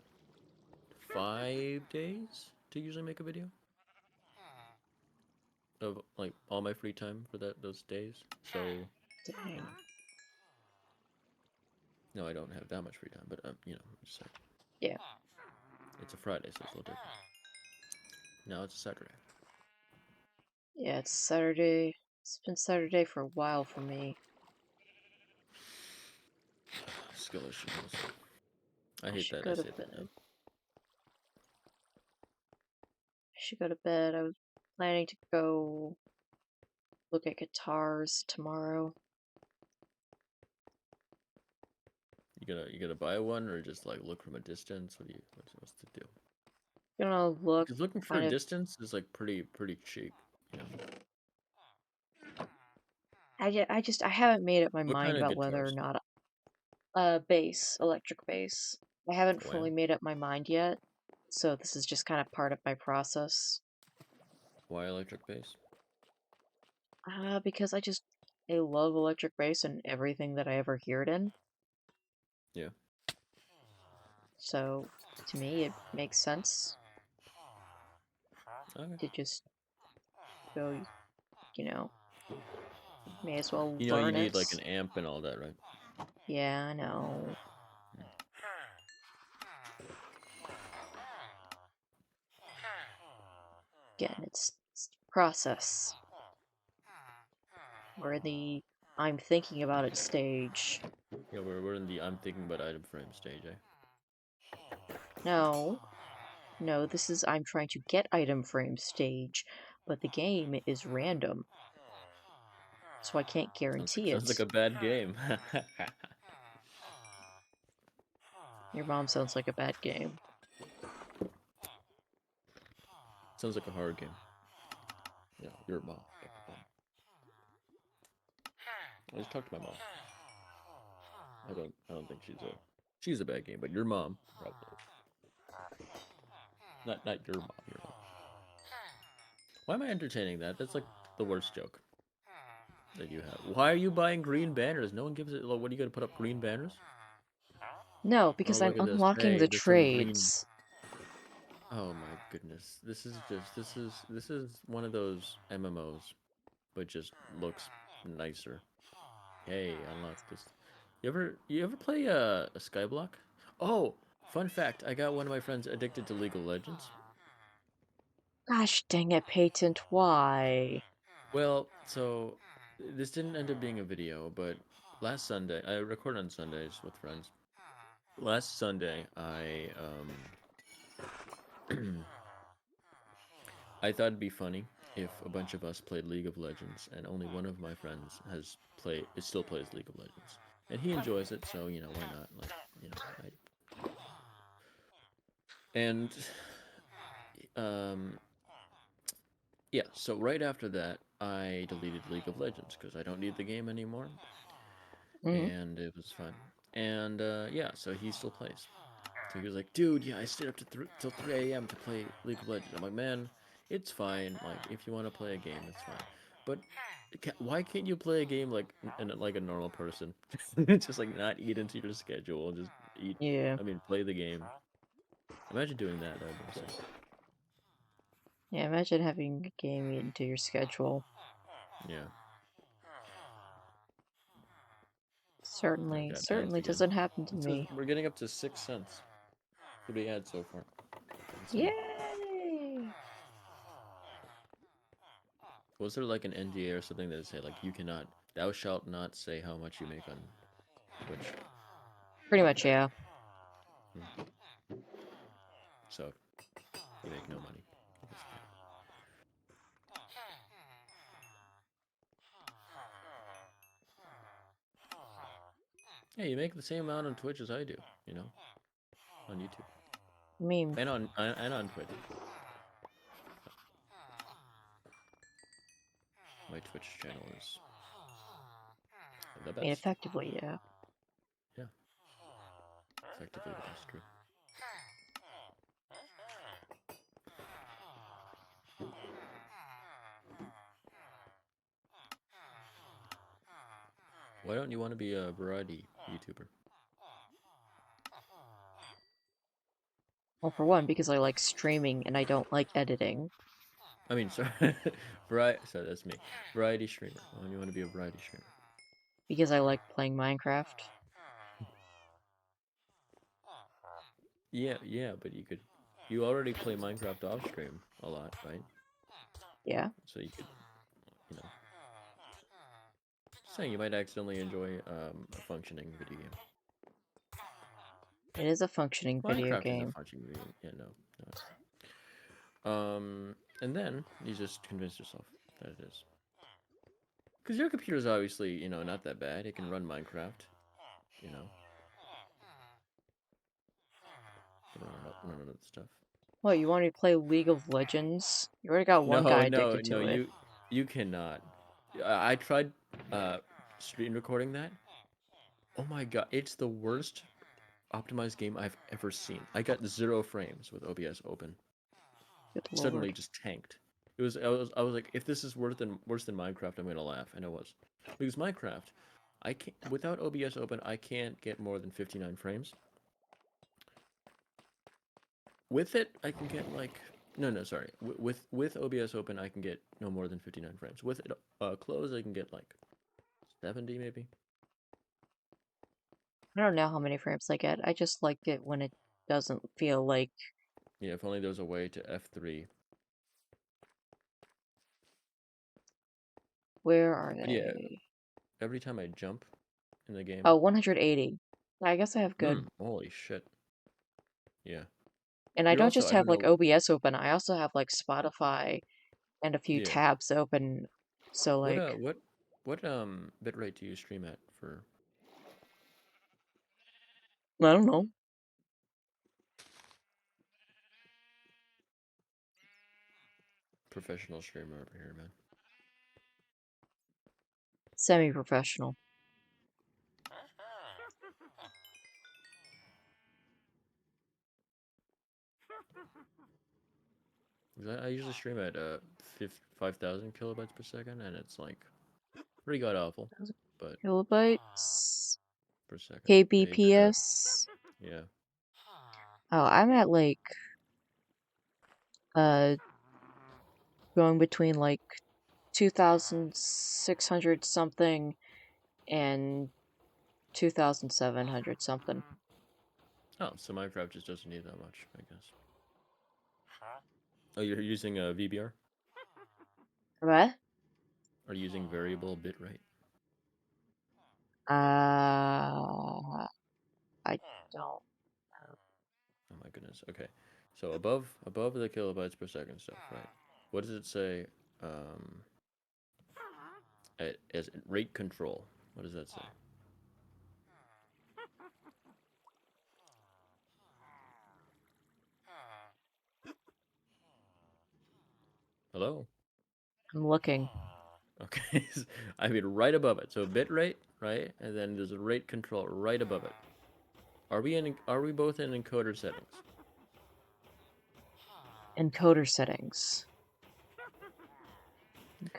5 days to usually make a video of like all my free time for those days. So Dang. No, I don't have that much free time, but you know, I'm just saying. Yeah. It's a Friday, so it's a little different. Now it's a Saturday. Yeah, it's Saturday. It's been Saturday for a while for me. Skill issues. I I hate should that I go to say that now. bed. I should go to bed. I was planning to go look at guitars tomorrow. You gotta buy one or just like look from a distance? What's the deal? Gonna look Because looking for a kind of. distance is like pretty cheap, you know. I haven't made up my What mind kind of about whether or guitars? not bass, electric bass. I haven't Wow. fully made up my mind yet, so this is just kind of part of my process. Why electric bass? Because I love electric bass and everything that I ever hear it in. Yeah. So to me, it makes sense Okay. to just go, you know, may as well You know you learn need it. like an amp and all that, right? Yeah, I know. Again, it's the process. We're in the I'm thinking about it stage. Yeah, we're in the I'm thinking about item frame stage, eh? No, no, this is I'm trying to get item frame stage, but the game is random, so I can't guarantee Sounds like it. a bad game. Your mom sounds like a bad game. Sounds like a horror game. Yeah, your mom. I just talked to my mom. I don't think she's a bad game, but your mom probably. Not your mom, your mom. Why am I entertaining that? That's like the worst joke that you have. Why are you buying green banners? No one gives it. Like, what are you gonna put up green banners? No, Oh, because I'm look at this. unlocking Hey, the there's some green. trades. Oh my goodness. This is one of those MMOs, but just looks nicer. Hey, unlock this. You ever play a Skyblock? Oh, fun fact, I got one of my friends addicted to League of Legends. Gosh dang it, Patent, why? Well, so this didn't end up being a video, but last Sunday, I record on Sundays with friends. Last Sunday, I thought it'd be funny if a bunch of us played League of Legends, and only one of my friends it still plays League of Legends, and he enjoys it, so why not? Like, you know, and um, yeah. So right after that, I deleted League of Legends because I don't need the game anymore, Hmm. and it was fun. And yeah, so he still plays. So he was like, dude, yeah, I stayed up to till 3 a.m. to play League of Legends. I'm like, man, it's fine. Like, if you want to play a game, it's fine. But why can't you play a game like a normal person? Just like not eat into your schedule. Just eat. Yeah. I mean, play the game. Imagine doing that. That would be insane. Yeah, imagine having a game into your schedule. Yeah. Certainly, Got ads certainly again. doesn't happen to It says me. we're getting up to 6 cents for the ad so far. Insane. Yay! Was there like an NDA or something that say like thou shalt not say how much you make on Twitch? Pretty much, yeah. Hmm. So you make no money. Yeah, you make the same amount on Twitch as I do, on YouTube I mean, and on Twitch. My Twitch channel is the best. effectively, yeah. Yeah, effectively the best. True. Why don't you want to be a variety YouTuber? Well, for one, because I like streaming and I don't like editing. I mean, sorry, Sorry, that's me. Variety streamer. Why don't you want to be a variety streamer? Because I like playing Minecraft. Yeah, but you already play Minecraft off stream a lot, right? Yeah, So you could, you know, saying you might accidentally enjoy a functioning video game. it is a functioning video Minecraft is a game. functioning video game. Yeah, no. And then you just convince yourself that it is. Because your computer is obviously, not that bad. It can run Minecraft, you know, run other stuff. What, you want me to play League of Legends? You already got one No, guy no, addicted no, to it. you cannot. I tried screen recording that. Oh my god, it's the worst optimized game I've ever seen. I got 0 frames with OBS open. Good Suddenly lord. just tanked. I was like, if this is worse than Minecraft, I'm gonna laugh, and it was. Because Minecraft, I can't without OBS open, I can't get more than 59 frames. With it, I can get like no, sorry. With OBS open, I can get no more than 59 frames. With it closed, I can get like 70 maybe. I don't know how many frames I get. I just like it when it doesn't feel like... Yeah, if only there was a way to F3. Where are But yeah, they? every time I jump in the game, Oh, 180. I guess I have good. holy shit. Yeah. And I You're don't also, just I have don't like know. OBS open, I also have like Spotify and a few Yeah. tabs open. So What like, bitrate do you stream at for I don't know. professional streamer over here, man? Semi-professional. 'Cause I usually stream at 5,000 kilobytes per second, and it's like pretty god awful, but Kilobytes. per second. kbps. Yeah. Oh, I'm at like, uh, going between like 2,600 something and 2,700 something. Oh, so Minecraft just doesn't need that much, I guess. Oh, you're using a VBR? What? Are you using variable bitrate? I don't. Oh my goodness. Okay. So above the kilobytes per second stuff, right? What does it say as rate control? What does that say? Hello? I'm looking. Okay. I mean right above it. So bitrate, right? And then there's a rate control right above it. Are we both in encoder settings? Encoder settings.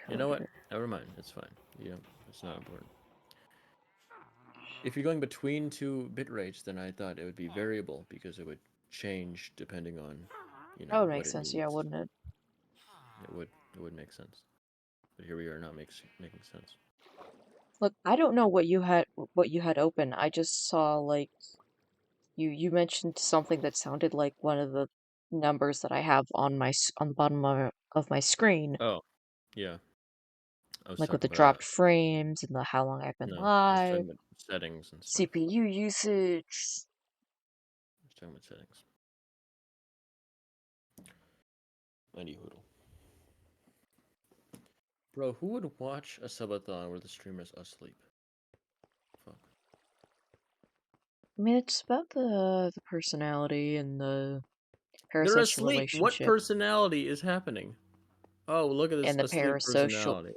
You know what? Encoder. Never mind. It's fine. Yeah, it's not important. If you're going between two bit rates, then I thought it would be variable because it would change depending on, That would what make it sense, yeah, needs. wouldn't it? It would make sense. But here we are not making sense. Look, I don't know what you had open. I just saw like you mentioned something that sounded like one of the numbers that I have on on the bottom of my screen, Oh, yeah. I was like with the talking about dropped frames and the how long I've been no, I was talking live, about settings and stuff. CPU usage. I was talking about settings. Any hoodle. Bro, who would watch a subathon where the streamer's asleep? Fuck. I mean, it's about the personality and the They're parasocial asleep. What relationship personality is happening? Oh, look at this and the asleep parasocial personality.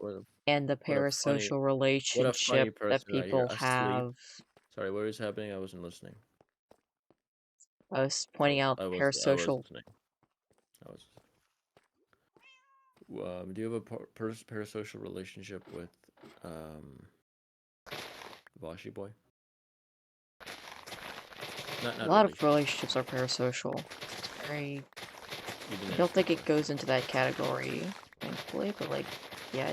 and the What a funny parasocial what a relationship funny that person right here. people Asleep. have. Sorry, what was happening? I wasn't listening. I was I pointing was out I was I was parasocial. listening. I was. Do you have a parasocial relationship with Vashi Boy? Not A not lot of relationship. relationships are parasocial. It's very. Even I then, don't think it goes into that category, thankfully, but like, yeah,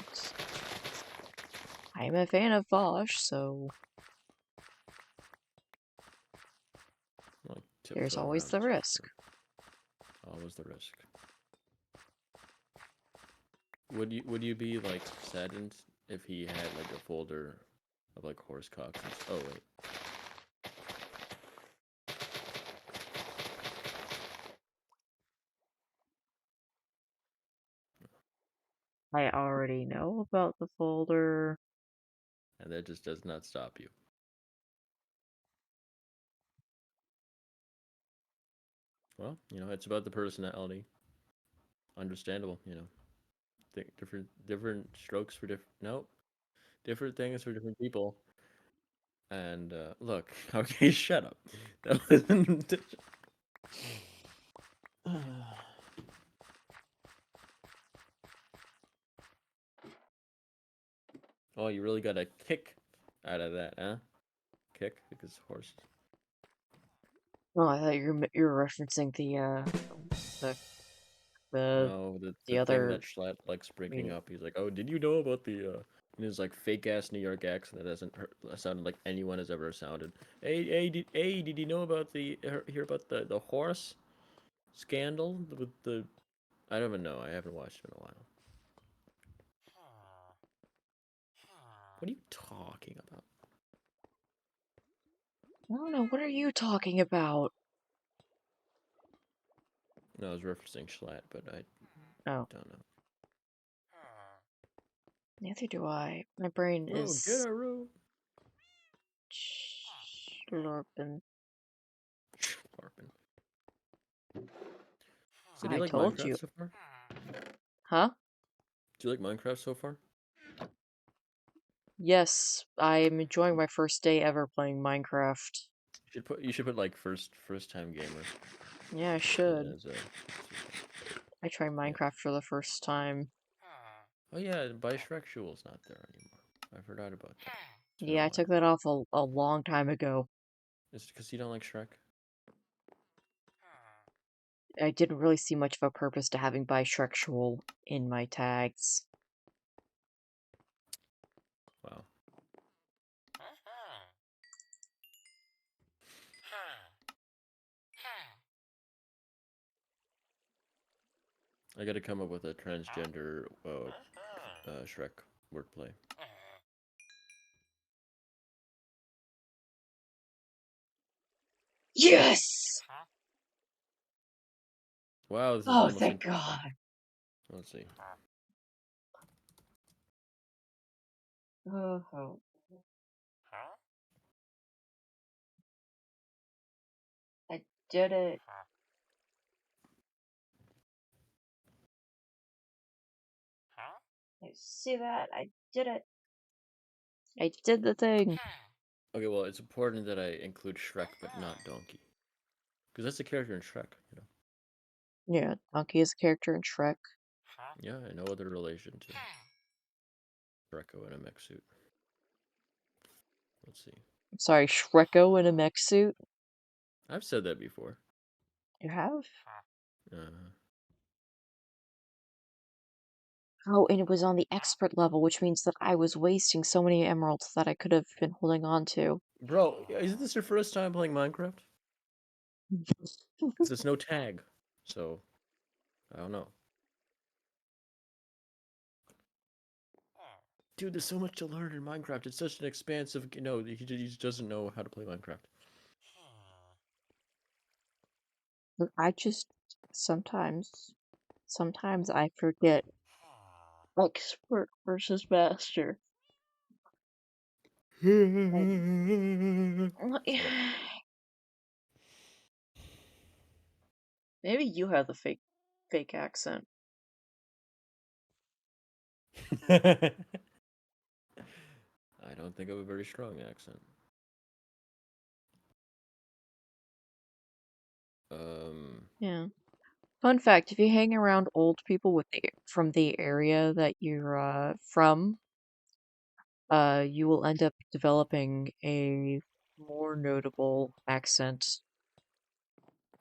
I'm a fan of Vosh, so. There's Tiptoe always around the the risk. system. Always the risk. Would you be like saddened if he had like a folder of like horse cocks? Oh wait. I already know about the folder. And that just does not stop you. Well, it's about the personality. Understandable, Think different strokes for different no, different things for different people. And look, okay, shut up. That wasn't. Oh, you really got a kick out of that, huh? Kick because horses. Oh, I thought you were referencing the the No, the the thing other that Schlatt likes breaking meaning. up. He's like, oh, did you know about the in his like fake ass New York accent that doesn't sound like anyone has ever sounded. Did you know about hear about the horse scandal with the? I don't even know. I haven't watched it in a while. What are you talking about? I don't know. What are you talking about? No, I was referencing Schlatt, but I Oh, don't know. neither do I. My brain Oh, get is a room. slurping. Larpin. So do you I like told Minecraft you. so far? Huh? Do you like Minecraft so far? Yes, I am enjoying my first day ever playing Minecraft. You should put like first time gamer Yeah, I should. as a I tried yeah. Minecraft for the first time. Oh yeah, bisexual's not there anymore. I forgot about that. It's been a Yeah, I while. took that off a long time ago. Is it because you don't like Shrek? I didn't really see much of a purpose to having bisexual in my tags. Wow. I gotta come up with a transgender Shrek wordplay. Yes! Wow, this is Oh, almost thank interesting. God. Let's see. Oh, I did it. You see that? I did it. I did the thing. Okay, well, it's important that I include Shrek, but not Donkey, because that's a character in Shrek. Yeah, Donkey is a character in Shrek. Yeah, no other relation to Shreko in a mech suit. Let's see. I'm sorry, Shreko in a mech suit? I've said that before. You have? Uh, Oh, and it was on the expert level, which means that I was wasting so many emeralds that I could have been holding on to. bro, isn't this your first time playing Minecraft? Because there's no tag, so I don't know. Dude, there's so much to learn in Minecraft. It's such an expansive. He just doesn't know how to play Minecraft. Look, I just sometimes I forget expert versus master. And Shut up. maybe you have the fake accent. I don't think I have a very strong accent. Um, Yeah. Fun fact, if you hang around old people from the area that you're from, you will end up developing a more notable accent.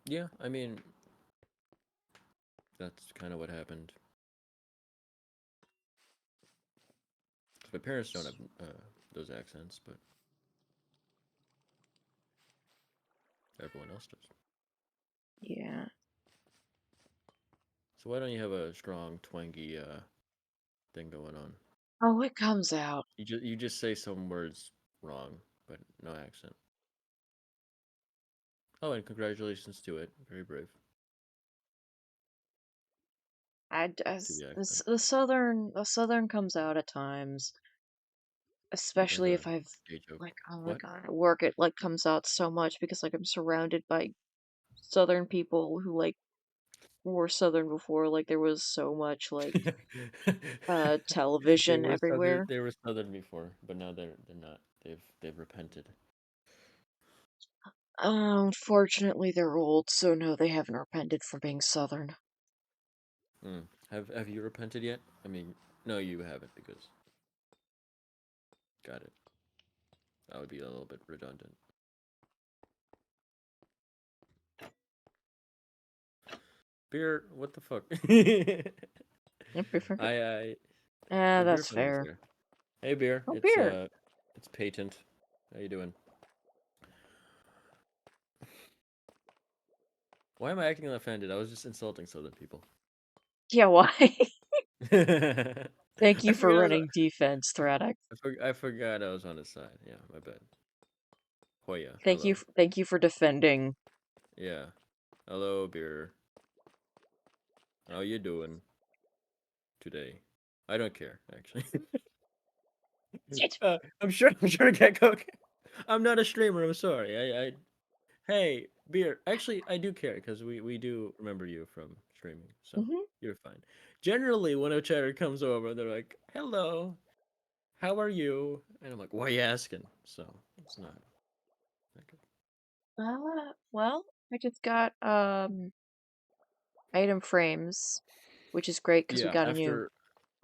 yeah, I mean, that's kind of what happened. 'Cause my parents don't have those accents, but everyone else does. Yeah. So why don't you have a strong, twangy thing going on? Oh, it comes out. You just say some words wrong, but no accent. Oh, and congratulations to it. Very brave. To the accent. The southern comes out at times, As especially a if I've gay joke. like, oh my What? god, at work it like comes out so much because like I'm surrounded by southern people who like were southern before. Like there was so much like They television were southern. everywhere. They were southern before, but now they're not. They've repented. Unfortunately, they're old, so no, they haven't repented for being southern. Mm. Have you repented yet? I mean, no, you haven't because got it. That would be a little bit redundant. Beer, what the fuck? Yep, we forgot. I Ah, beer that's fungus fair. here. Hey beer, Oh, beer. it's patent. How you doing? Why am I acting offended? I was just insulting southern people. Yeah, why? Thank I you for forgot. running defense, Thraddock. I forgot I was on his side. Yeah, my bad. Hoya, Thank you. hello. Thank you for defending. Yeah, hello, beer. How you doing today? I don't care actually. Shit. I'm sure Gecko. I'm not a streamer. I'm sorry. Hey, beer. Actually, I do care because we do remember you from streaming, so Hmm. you're fine. Generally, when a chatter comes over, they're like, "Hello, how are you?" And I'm like, "Why are you asking?" So it's not that good. Well, I just got item frames, which is great because Yeah, after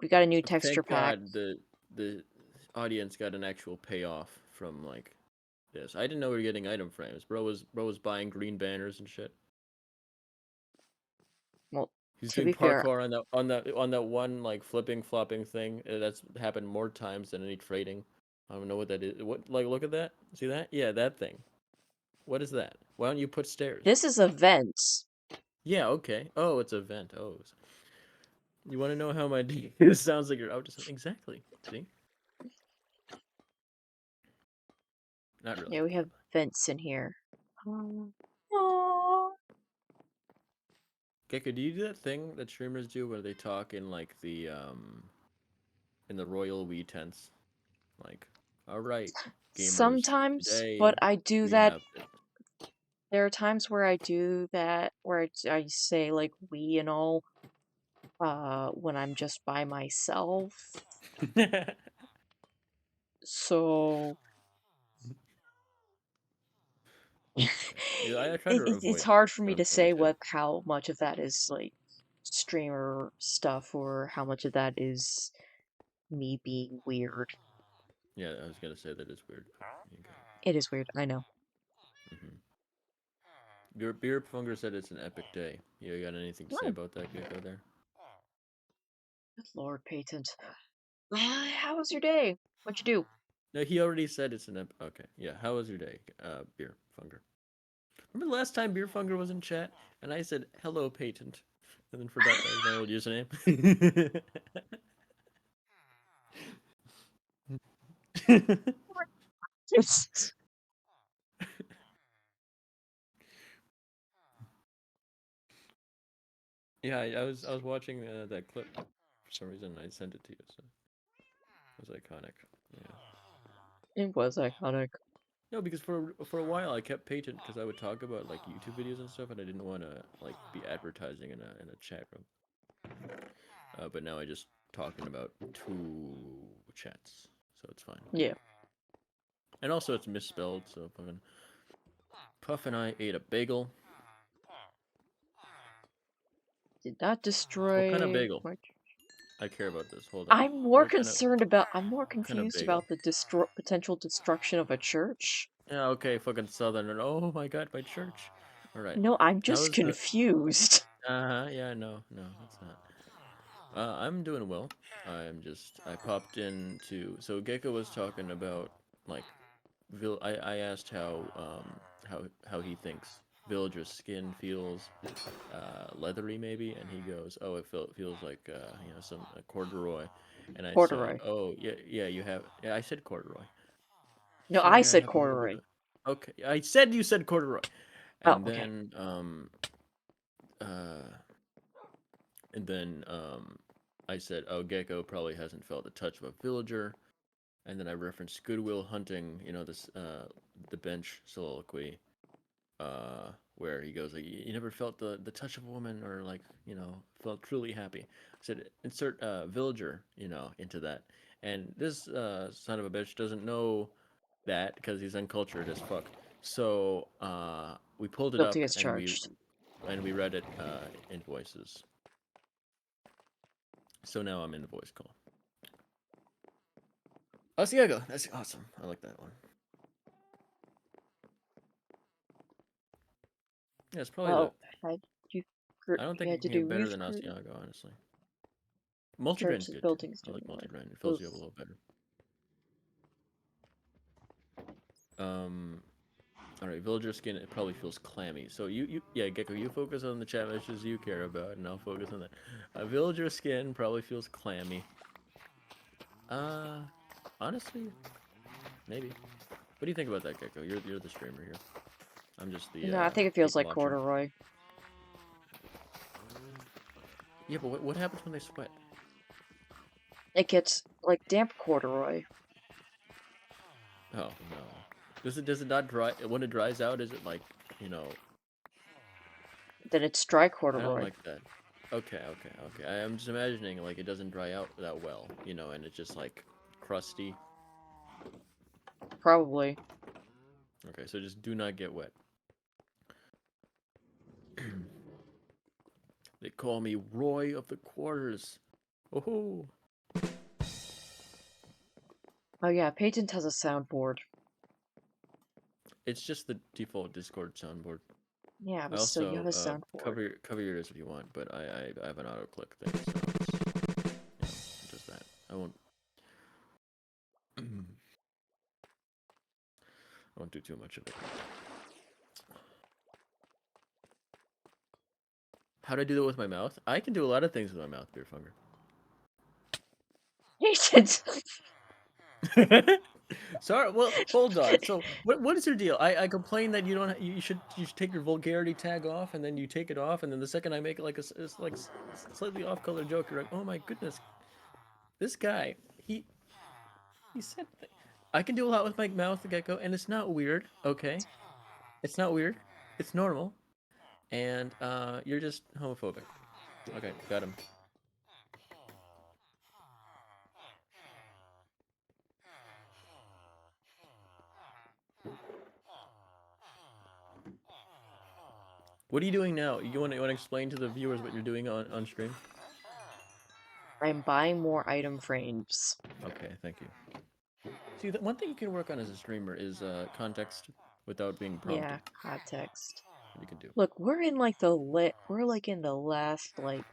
we got a new texture thank pack. God the audience got an actual payoff from like this. I didn't know we were getting item frames. Bro was buying green banners and shit. Well, He's to doing be fair, parkour on that one like flipping flopping thing. That's happened more times than any trading. I don't know what that is. What like look at that? See that? Yeah, that thing. What is that? Why don't you put stairs? this is a vent. Yeah, okay. Oh, it's a vent. Oh, you want to know how my D sounds like you're out to something? Exactly. See? Not Yeah, really. we have vents in here. Aw. Gecko, do you do that thing that streamers do where they talk in like in the royal we tense? Like, all right, gamers, Sometimes, but today I do we that. have this. There are times where I do that, where I say like we and all, when I'm just by myself. So Yeah, I try to it's avoid hard for me to say commentating. what how much of that is like streamer stuff or how much of that is me being weird. Yeah, I was gonna say that is weird. Okay. It is weird, I know. Mm-hmm. Beer Funger said it's an epic day. You got anything to say Oh, about that, Gecko? There? good Lord, Patent. How was your day? What'd you do? No, he already said it's an epic. Okay, yeah. How was your day, Beer Funger? Remember the last time Beer Funger was in chat and I said hello, Patent, and then forgot that was my old username. Just Yeah, I was watching that clip for some reason. I sent it to you, so it was iconic. Yeah. it was iconic. No, because for a while I kept Patent because I would talk about like YouTube videos and stuff, and I didn't want to like be advertising in a chat room. But now I just talking about two chats, so it's fine. Yeah. And also it's misspelled, so fucking Puff and I ate a bagel. Did not What kind of destroy bagel? my. I care about this. Hold on. I'm more What kind of confused bagel? about the potential destruction of a church. Yeah, okay, fucking southern. And oh my god, my church. All right. No, I'm How just is the? confused. Yeah, no, that's not. I'm doing well. I popped into. So Gecko was talking about like, I asked how he thinks villager's skin feels leathery maybe, and he goes, oh, it feels like some corduroy, and I said, Corduroy. oh yeah, yeah, you have, yeah, I said corduroy. No, I Sorry, I said have a little bit corduroy. of, okay, I said you said corduroy, Oh, and okay. then uh and then I said, oh, Gecko probably hasn't felt the touch of a villager, and then I referenced Goodwill Hunting, this the bench soliloquy, where he goes like, "You never felt the touch of a woman, or like felt truly happy." I said, "Insert villager, into that." And this son of a bitch doesn't know that because he's uncultured as fuck. So we pulled it Guilty up as charged. and we read it in voices. So now I'm in the voice call. Asiago, that's awesome. I like that one. Yeah, it's probably the. Oh, had you I don't think you had it to can do get better roof than crew? Asiago, honestly. Multigrain's Churches, good too. buildings I doing like what? multigrain. It Ugh. fills you up a little better. Um, all right, villager skin. It probably feels clammy. So yeah, Gecko, you focus on the chat messages you care about, and I'll focus on that. Villager skin probably feels clammy. Uh, honestly, maybe. What do you think about that, Gecko? You're the streamer here. I'm just the No, I think it feels people like watcher. corduroy. Yeah, but what happens when they sweat? It gets like damp corduroy. Oh no. Does it not dry when it dries out? Is it like you know? Then it's dry I don't corduroy. like that. Okay. I'm just imagining like it doesn't dry out that well, and it's just like crusty. Probably. Okay, so just do not get wet. They call me Roy of the Quarters. Oh, Oh yeah, Patent has a soundboard. it's just the default Discord soundboard. Yeah, I but still, you have also a soundboard. cover your ears if you want, but I have an auto click thing, so it's just that. I won't I won't do too much of it. How do I do that with my mouth? I can do a lot of things with my mouth, Beer Funger. Patent! Sorry. Well, hold on. So, what is your deal? I complain that you should take your vulgarity tag off, and then you take it off, and then the second I make it like it's like slightly off color joke, you're like, oh my goodness, this guy, he said, I can do a lot with my mouth, Gecko, and it's not weird. Okay, it's not weird. It's normal, and you're just homophobic. Okay, got him. What are you doing now? You want to explain to the viewers what you're doing on stream? I'm buying more item frames. Okay, thank you. See, the one thing you can work on as a streamer is context without being prompted. Yeah, context. What you can do. Look, we're like in the last like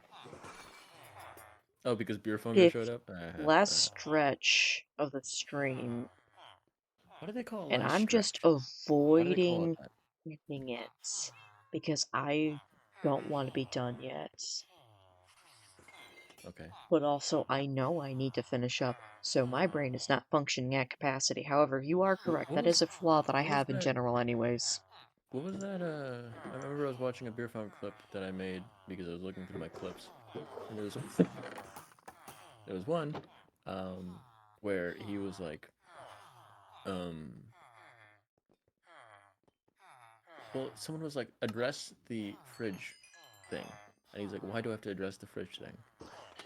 Oh, because Beer Funger showed fifth up? last stretch of the stream, What do they call it? and Last I'm just stretch? Why do they call it avoiding that? ending it because I don't want to be done yet. Okay. But also, I know I need to finish up, so my brain is not functioning at capacity. However, you are correct. What That was is a flaw that I what was have in that? general, anyways. What was that? I remember I was watching a Beer Funk clip that I made because I was looking through my clips, and there was one, um, where he was like, um, well, someone was like, address the fridge thing, and he's like, why do I have to address the fridge thing?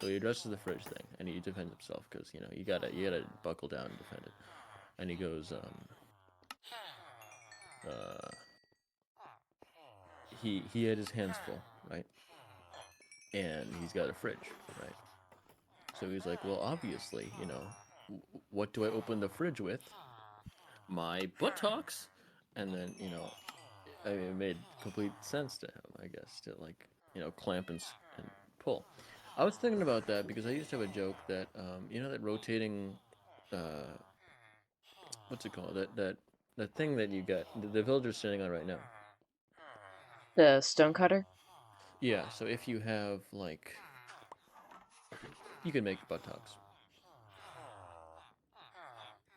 So he addresses the fridge thing, and he defends himself because you gotta buckle down and defend it. And he goes, uh, he had his hands full, right? And he's got a fridge, right? So he's like, well, obviously, what do I open the fridge with? My buttocks. And then, I mean, it made complete sense to him, I guess, to like, clamp and pull. I was thinking about that because I used to have a joke that, that rotating, uh, what's it called? That thing that you got, the villager's standing on right now. The stonecutter? Yeah, so if you have like, you can make buttocks.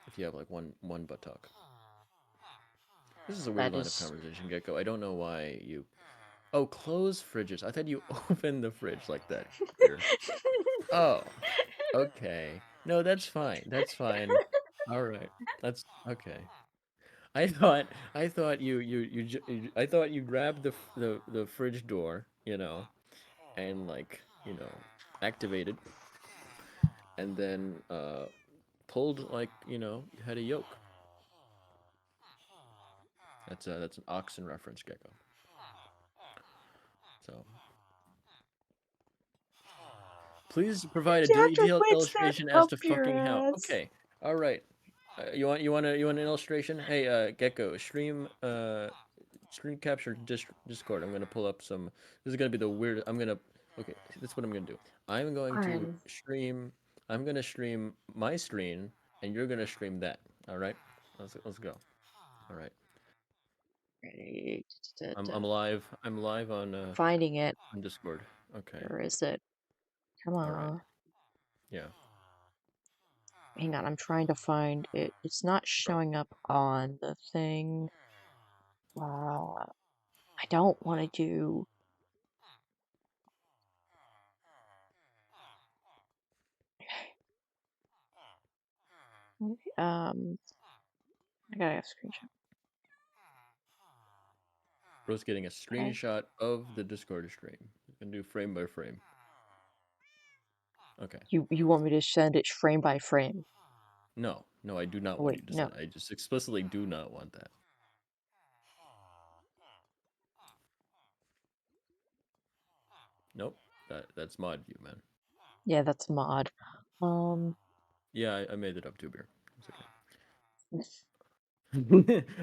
If you have like one buttock. This is a weird That line of is. conversation, Gecko. I don't know why you. Oh, close fridges. I thought you opened the fridge like that. Beer. Oh, okay. No, that's fine. That's fine. All right. That's okay. I thought I thought you grabbed the fridge door, and like, activated, and then pulled like, you had a yoke. That's an oxen reference, Gecko. So please provide a Doctor detailed wakes that illustration as up to your fucking how. ass. Okay, all right. You want an illustration? Hey, Gecko, screen capture Discord. I'm gonna pull up some. This is gonna be the weird. Okay, that's what I'm gonna do. I'm going to I'm stream. I'm gonna stream my screen, and you're gonna stream that. All right. Let's go. All right. ready. I'm live. I'm live Finding it. on Discord. Okay. Where is it? Come All right. on. Yeah. Hang on, I'm trying to find it. It's not Bro. showing up on the thing. I don't want to do. Um, I gotta have a screenshot. Bro's getting a Okay. screenshot of the Discord stream. You can do frame by frame. Okay. You want me to send it frame by frame? No, no, I do not Oh, want wait, you to no. send. I just explicitly do not want that. Nope. That's mod view, man. Yeah, that's mod. Um, Yeah, I made it up too, beer. It's okay.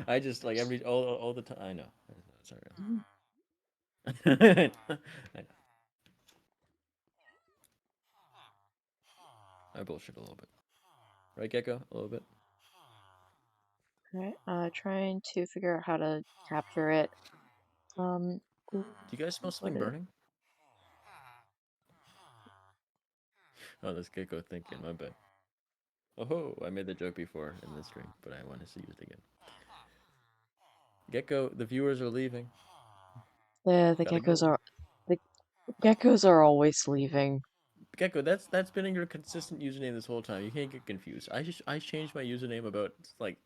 I just like all the time. I know. Sorry. I know. I bullshit a little bit. Right, Gecko? A little bit. okay, trying to figure out how to capture it. Ooh, Do you guys smell what something is? burning? Oh, that's Gecko thinking. My bad. Oh, I made that joke before in this stream, but I want to see it again. Gecko, the viewers are leaving. The Gotta geckos go. are the geckos are always leaving. Gecko, that's been your consistent username this whole time. You can't get confused. I changed my username about like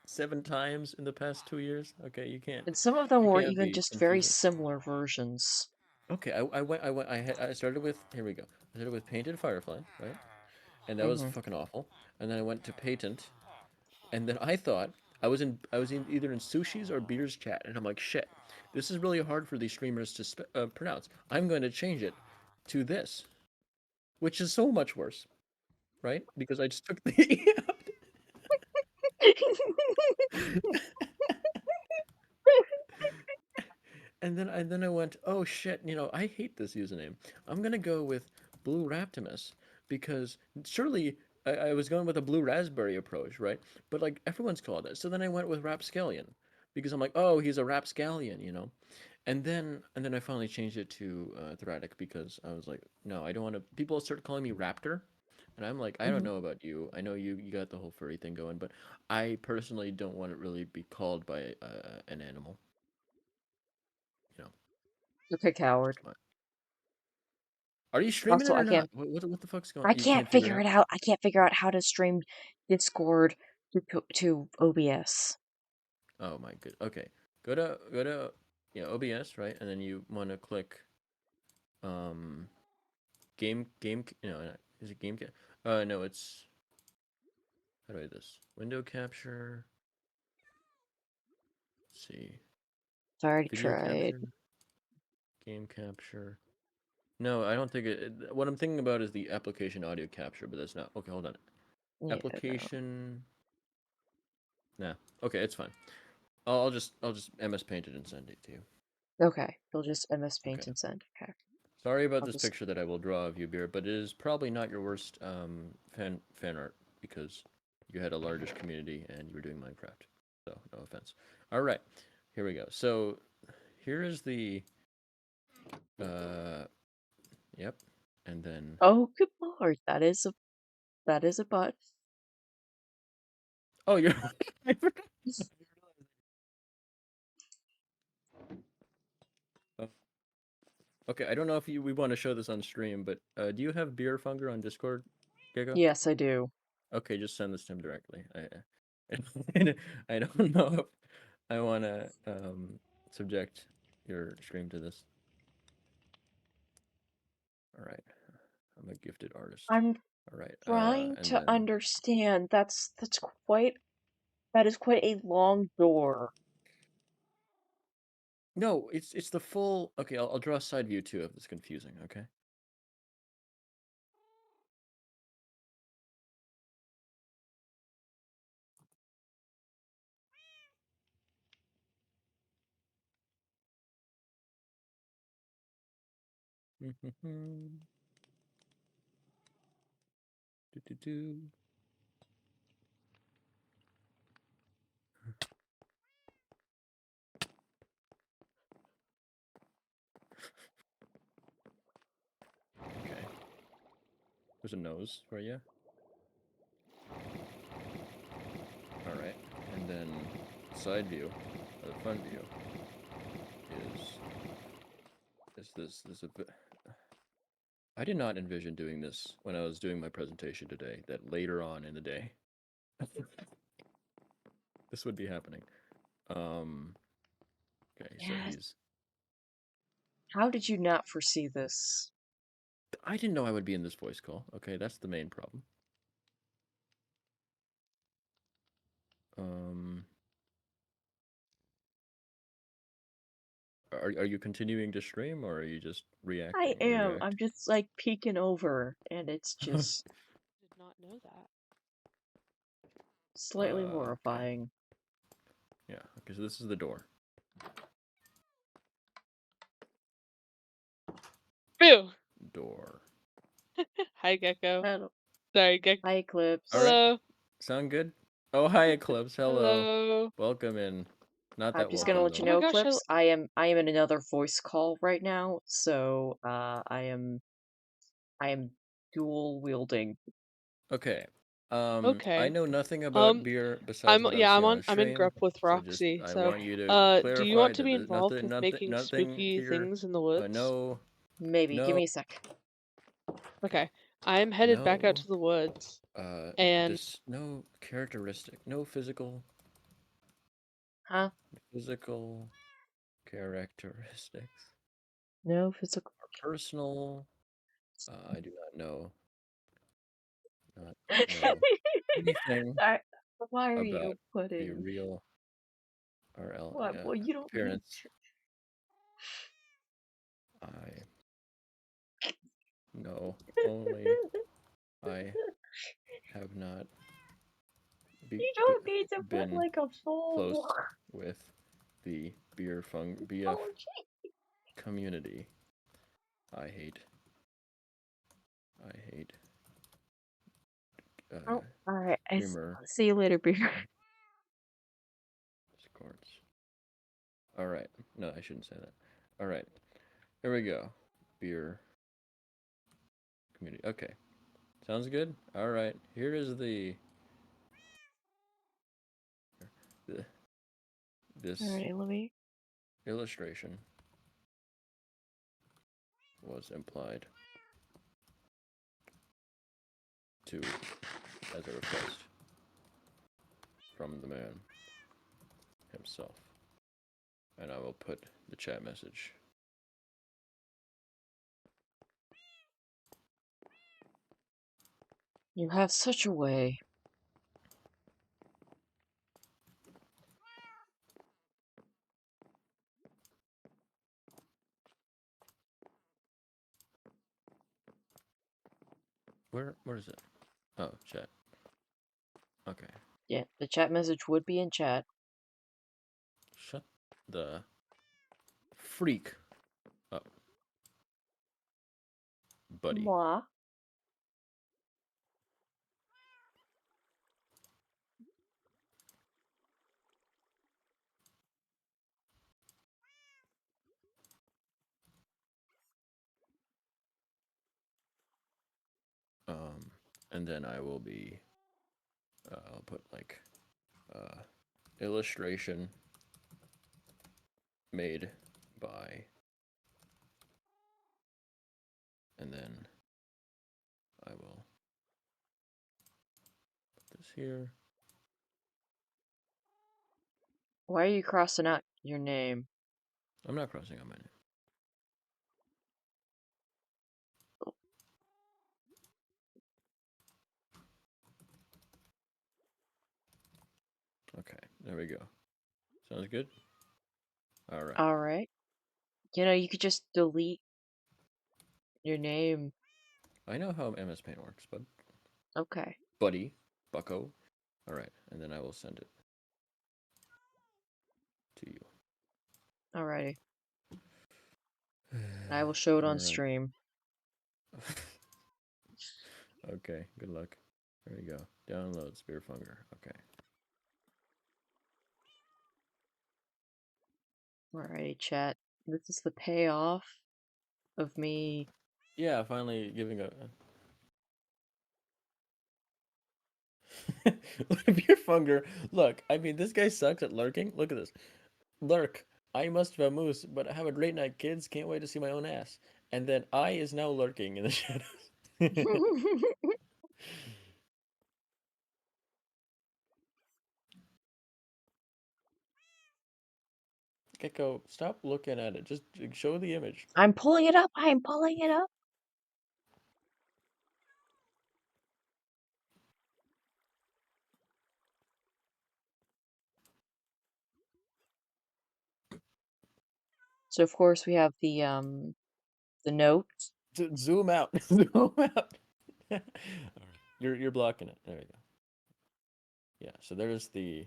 7 times in the past 2 years. Okay, And some of them you were can't even be just very confusing. similar versions. Okay, I started with, here we go. I started with Painted Firefly, right? And that was Hmm. fucking awful. And then I went to Patent, and then I thought I was either in Sushi's or Beer's chat, and I'm like, shit, this is really hard for these streamers to pronounce. I'm going to change it to this, which is so much worse, right? Because I just took the E out. And then I went, oh shit, I hate this username. I'm gonna go with Blue Raptimus because surely I was going with a blue raspberry approach, right? But like everyone's called it. So then I went with Rapscallion because I'm like, oh, he's a Rapscallion. And then I finally changed it to Thratic because I was like, no, I don't want to. People started calling me Raptor, and I'm like, I don't Hmm. know about you. I know you got the whole furry thing going, but I personally don't want to really be called by an animal. You know, Look a coward. just my. Are you streaming Also, it or not? What the fuck's going? I You can't can't figure it figure out. it out. I can't figure out how to stream Discord to OBS. Oh my good. Okay, go to yeah, OBS, right, and then you want to click um game. Is it game? No, it's, how do I do this? Window capture. Let's see, I already video tried. capture, game capture. No, I don't think what I'm thinking about is the application audio capture, but that's not. Okay, hold on. Yeah, no. Application. Nah. Okay, it's fine. I'll just MS Paint it and send it to you. Okay, you'll just MS Okay. Paint and send. Okay, Sorry about I'll this just. picture that I will draw of you, Beer, but it is probably not your worst fan art because you had a largish community and you were doing Minecraft. So no offense. All right. here we go. So here is the uh yep. And then Oh, good lord, that is a butt. oh you're I forgot. Oh, okay, I don't know if we want to show this on stream, but do you have beer funger on Discord, Gecko? Yes, I do. Okay, just send this to him directly. I don't know if I want to subject your stream to this. All right, I'm a gifted artist. I'm All right, trying and to then understand. That is quite a long door. no, it's the full. Okay, I'll draw a side view too if it's confusing. Okay. Do, do, do. Okay, there's a nose for you. All right, and then side view, or the front view is this a bit. I did not envision doing this when I was doing my presentation today, that later on in the day this would be happening. Okay, so Yes. he's. How did you not foresee this? I didn't know I would be in this voice call. Okay, that's the main problem. Um, are you continuing to stream or are you just I reacting? You am. react. I'm just like peeking over, and it's just Did not know that. slightly Okay. horrifying. Yeah. Okay, so this is the door. Boo! Door. Hi, Gecko. Hello. Sorry, Gecko. Hi, All Eclipse. right. Hello. Sound good? Oh, hi Eclipse. Hello. Hello. Welcome in. Not I'm that just gonna welcome let you Oh though. my know, gosh, Eclipse. I am in another voice call right now, so I am dual wielding. Okay. I okay. know nothing about Um, beer besides what I'm seeing on I'm in stream. Grupp with So just Roxy. I So, want you to do you clarify want to that be there's involved with making nothing spooky here. things in the woods? No, Maybe. Give no, me a sec. Okay. I'm headed back out no. to the woods, and This no characteristic, no Huh? physical characteristics. No physical. Personal. I do not know. Not know anything I, why are about you the putting? real RL What? Well, you don't need appearance. I know only I have not be, You be, don't need to put been like a full close with the BF emoji. community. I hate. I hate. Oh, all right. Streamer See you later, beer. discords. All right. No, I shouldn't say that. All right. Here we go. Beer community. Okay. Sounds good. All right. Here is the All this right, let me. illustration was implied to as a request from the man himself. And I will put the chat message. You have such a way. Where is it? Oh, chat. Okay. Yeah, the chat message would be in chat. Shut the freak up, buddy. Moi. And then I will be, I'll put like, illustration made by, and then I will put this here. Why are you crossing out your name? I'm not crossing out my name. Okay, there we go. Sounds good? Alright. Alright. You know, you could just delete your name. I know how MS Paint works, but Okay. buddy, bucko. Alright, and then I will send it to you. Alrighty. I will show it on Alright. stream. Okay, good luck. There you go. Download Spearfunger. Okay. Alrighty, chat. This is the payoff of me. Yeah, finally giving a Beerfunger. Look, I mean, this guy sucks at lurking. Look at this. Lurk. I must have a moose, but have a great night, kids. Can't wait to see my own ass. And then I is now lurking in the shadows. Gecko, stop looking at it. Just show the image. I'm pulling it up. I'm pulling it up. So of course we have the notes. Zoom out. Zoom out. You're blocking it. There you go. Yeah, so there's the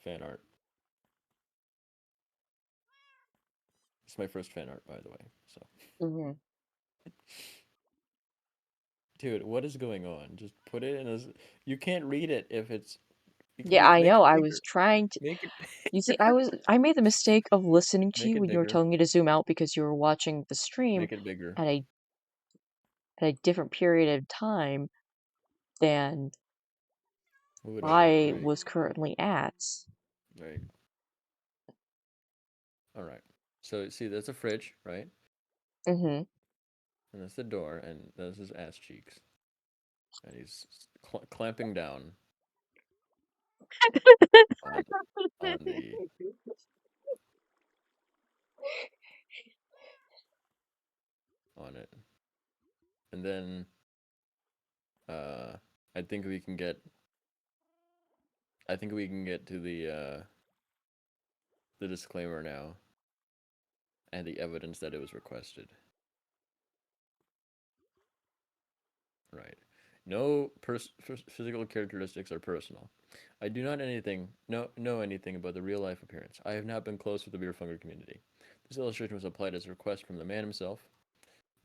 fan art. It's my first fan art, by the way. So, Mm-hmm. dude, what is going on? Just put it in a. You can't read it if it's. Yeah, I Make know. it I was bigger. trying to. Make it You see, bigger. I made the mistake of listening to Make you it when you were bigger. telling me to zoom out because you were watching the stream Make it bigger. at a different period of time than Whatever. I Right. was currently at. Right. All right. So see, there's a fridge, right? Mm-hmm. And that's the door, and that's his ass cheeks, and he's clamping down on the on it, and then uh, I think we can get. I think we can get to the disclaimer now, and the evidence that it was requested. Right. No physical characteristics are personal. I do not know anything about the real life appearance. I have not been close with the beer fungus community. This illustration was applied as a request from the man himself.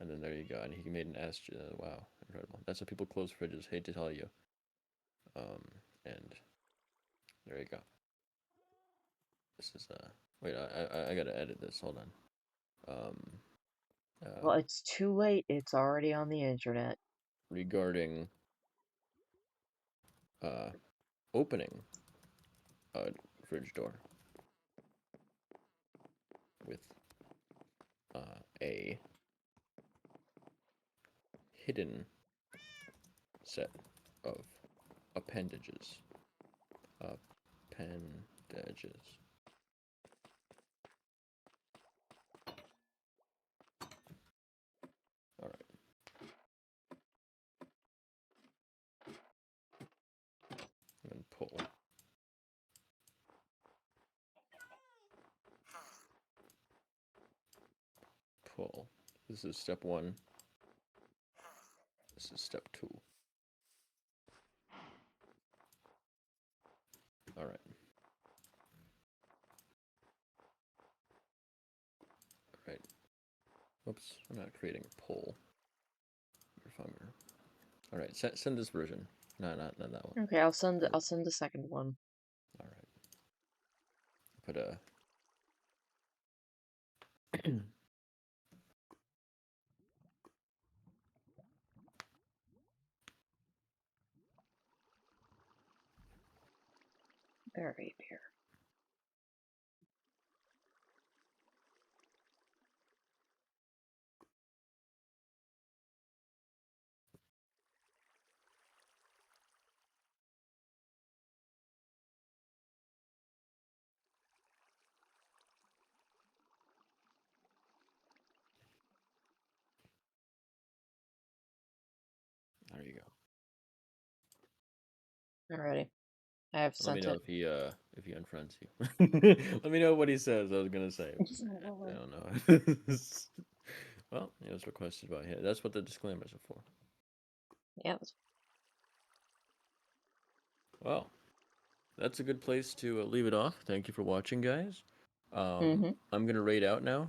And then there you go. And he made an ass. Wow, incredible. That's how people close fridges. Hate to tell you. And there you go. This is Wait, I gotta edit this. Hold on. Well, it's too late. It's already on the internet. Regarding opening a fridge door with a hidden set of appendages. Appendages. All right. And pull. Pull. This is step 1. This is step 2. All right. All right. Oops, I'm not creating a poll. Funger. All right, send this version. No, not that one. Okay, I'll send the second one. All right. Put a. Very beer. There you go. Alrighty. I have Let me sent know it. if he unfriends you. Let me know what he says. I was gonna say. I don't know. Well, it was requested by him. That's what the disclaimers are for. Yeah. Well, that's a good place to leave it off. Thank you for watching, guys. Mm-hmm. I'm gonna raid out now.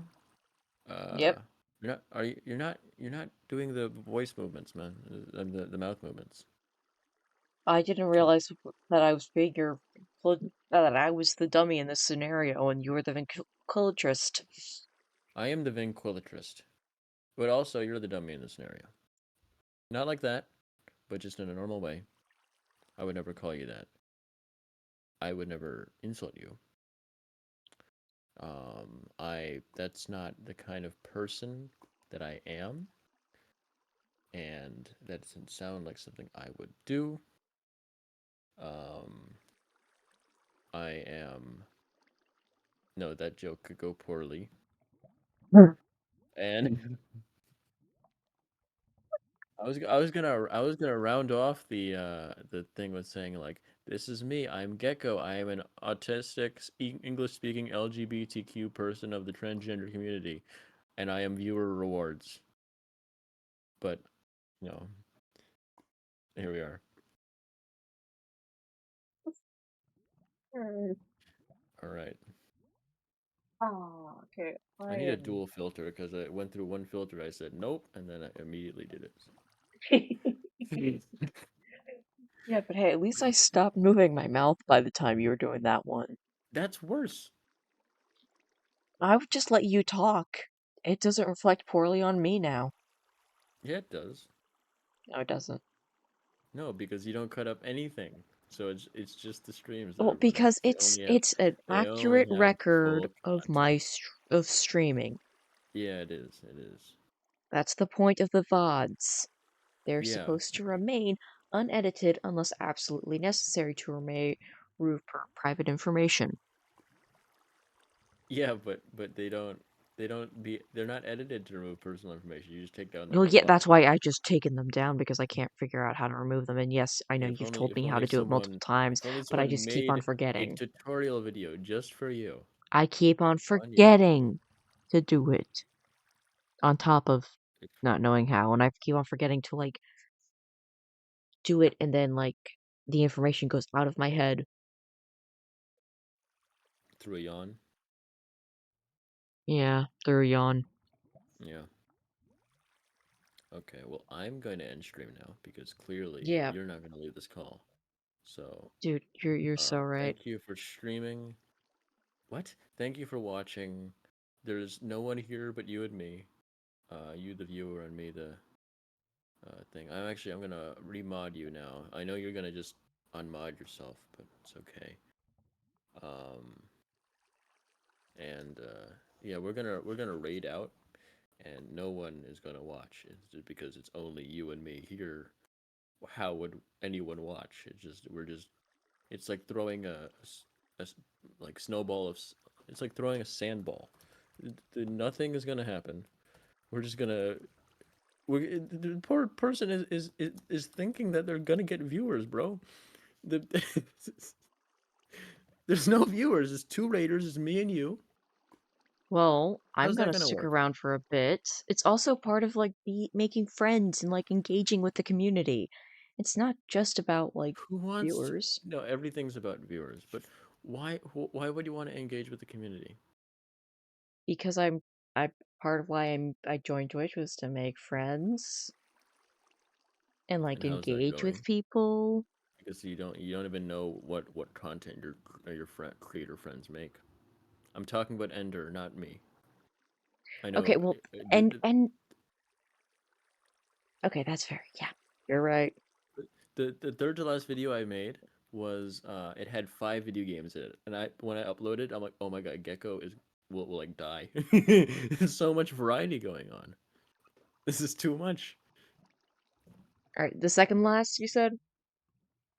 Yep. You're not doing the voice movements, man. The mouth movements. I didn't Oh, realize that I was being that I was the dummy in this scenario and you were the ventriloquist. I am the ventriloquist, but also you're the dummy in the scenario. Not like that, but just in a normal way. I would never call you that. I would never insult you. That's not the kind of person that I am, and that doesn't sound like something I would do. Um, I am. No, that joke could go poorly. And I was gonna round off the thing with saying like, this is me. I'm Gecko. I am an autistic English speaking LGBTQ person of the transgender community, and I am viewer rewards. But no, here we are. All right. Oh, okay. I I need a am. dual filter because I went through one filter. I said nope, and then I immediately did it. Yeah, but hey, at least I stopped moving my mouth by the time you were doing that one. That's worse. I would just let you talk. It doesn't reflect poorly on me now. Yeah, it does. No, it doesn't. No, because you don't cut up anything. So it's just the streams that Well, are running. because it's an They only accurate have record full of content. of streaming. Yeah, it is. It is. That's the point of the VODs. They're Yeah. supposed to remain unedited unless absolutely necessary to remove private information. Yeah, but they're not edited to remove personal information. You just take down the Well, whole yeah, that's file. why I just taken them down because I can't figure out how to remove them. And yes, I know you've told If me how only to do it multiple someone times, if only but I someone just keep on made a forgetting. tutorial video just for you I keep on on YouTube. forgetting to do it, on top of not knowing how, and I keep on forgetting to like do it, and then like the information goes out of my head. Through a yawn. Yeah, through a yawn. Yeah. Okay, well, I'm going to end stream now because clearly Yeah, you're not going to leave this call. So, dude, you're so right. thank you for streaming. What? Thank you for watching. There's no one here but you and me. You, the viewer, and me, the thing. I'm gonna remod you now. I know you're gonna just unmod yourself, but it's okay. Um, and yeah, we're gonna raid out, and no one is gonna watch. It's just because it's only you and me here. How would anyone watch? It's like throwing like snowball it's like throwing a sandball. Nothing is gonna happen. We're just gonna the poor person is thinking that they're gonna get viewers, bro. The there's no viewers. It's two raiders. It's me and you. Well, I'm How's that gonna gonna stick work? around for a bit. It's also part of like making friends and like engaging with the community. It's not just about like Who wants to? viewers, No, everything's about viewers. But why would you want to engage with the community? because I part of why I joined Twitch was to make friends and like And how's that engage with going? people. Because you don't even know what content your friend creator friends make. I'm talking about Ender, not me. I Okay, know well, and okay, that's fair. Yeah, you're right. the third to last video I made was it had 5 video games in it, and when I uploaded, I'm like, oh my god, Gecko will like die. There's so much variety going on. This is too much. All right, the second last you said?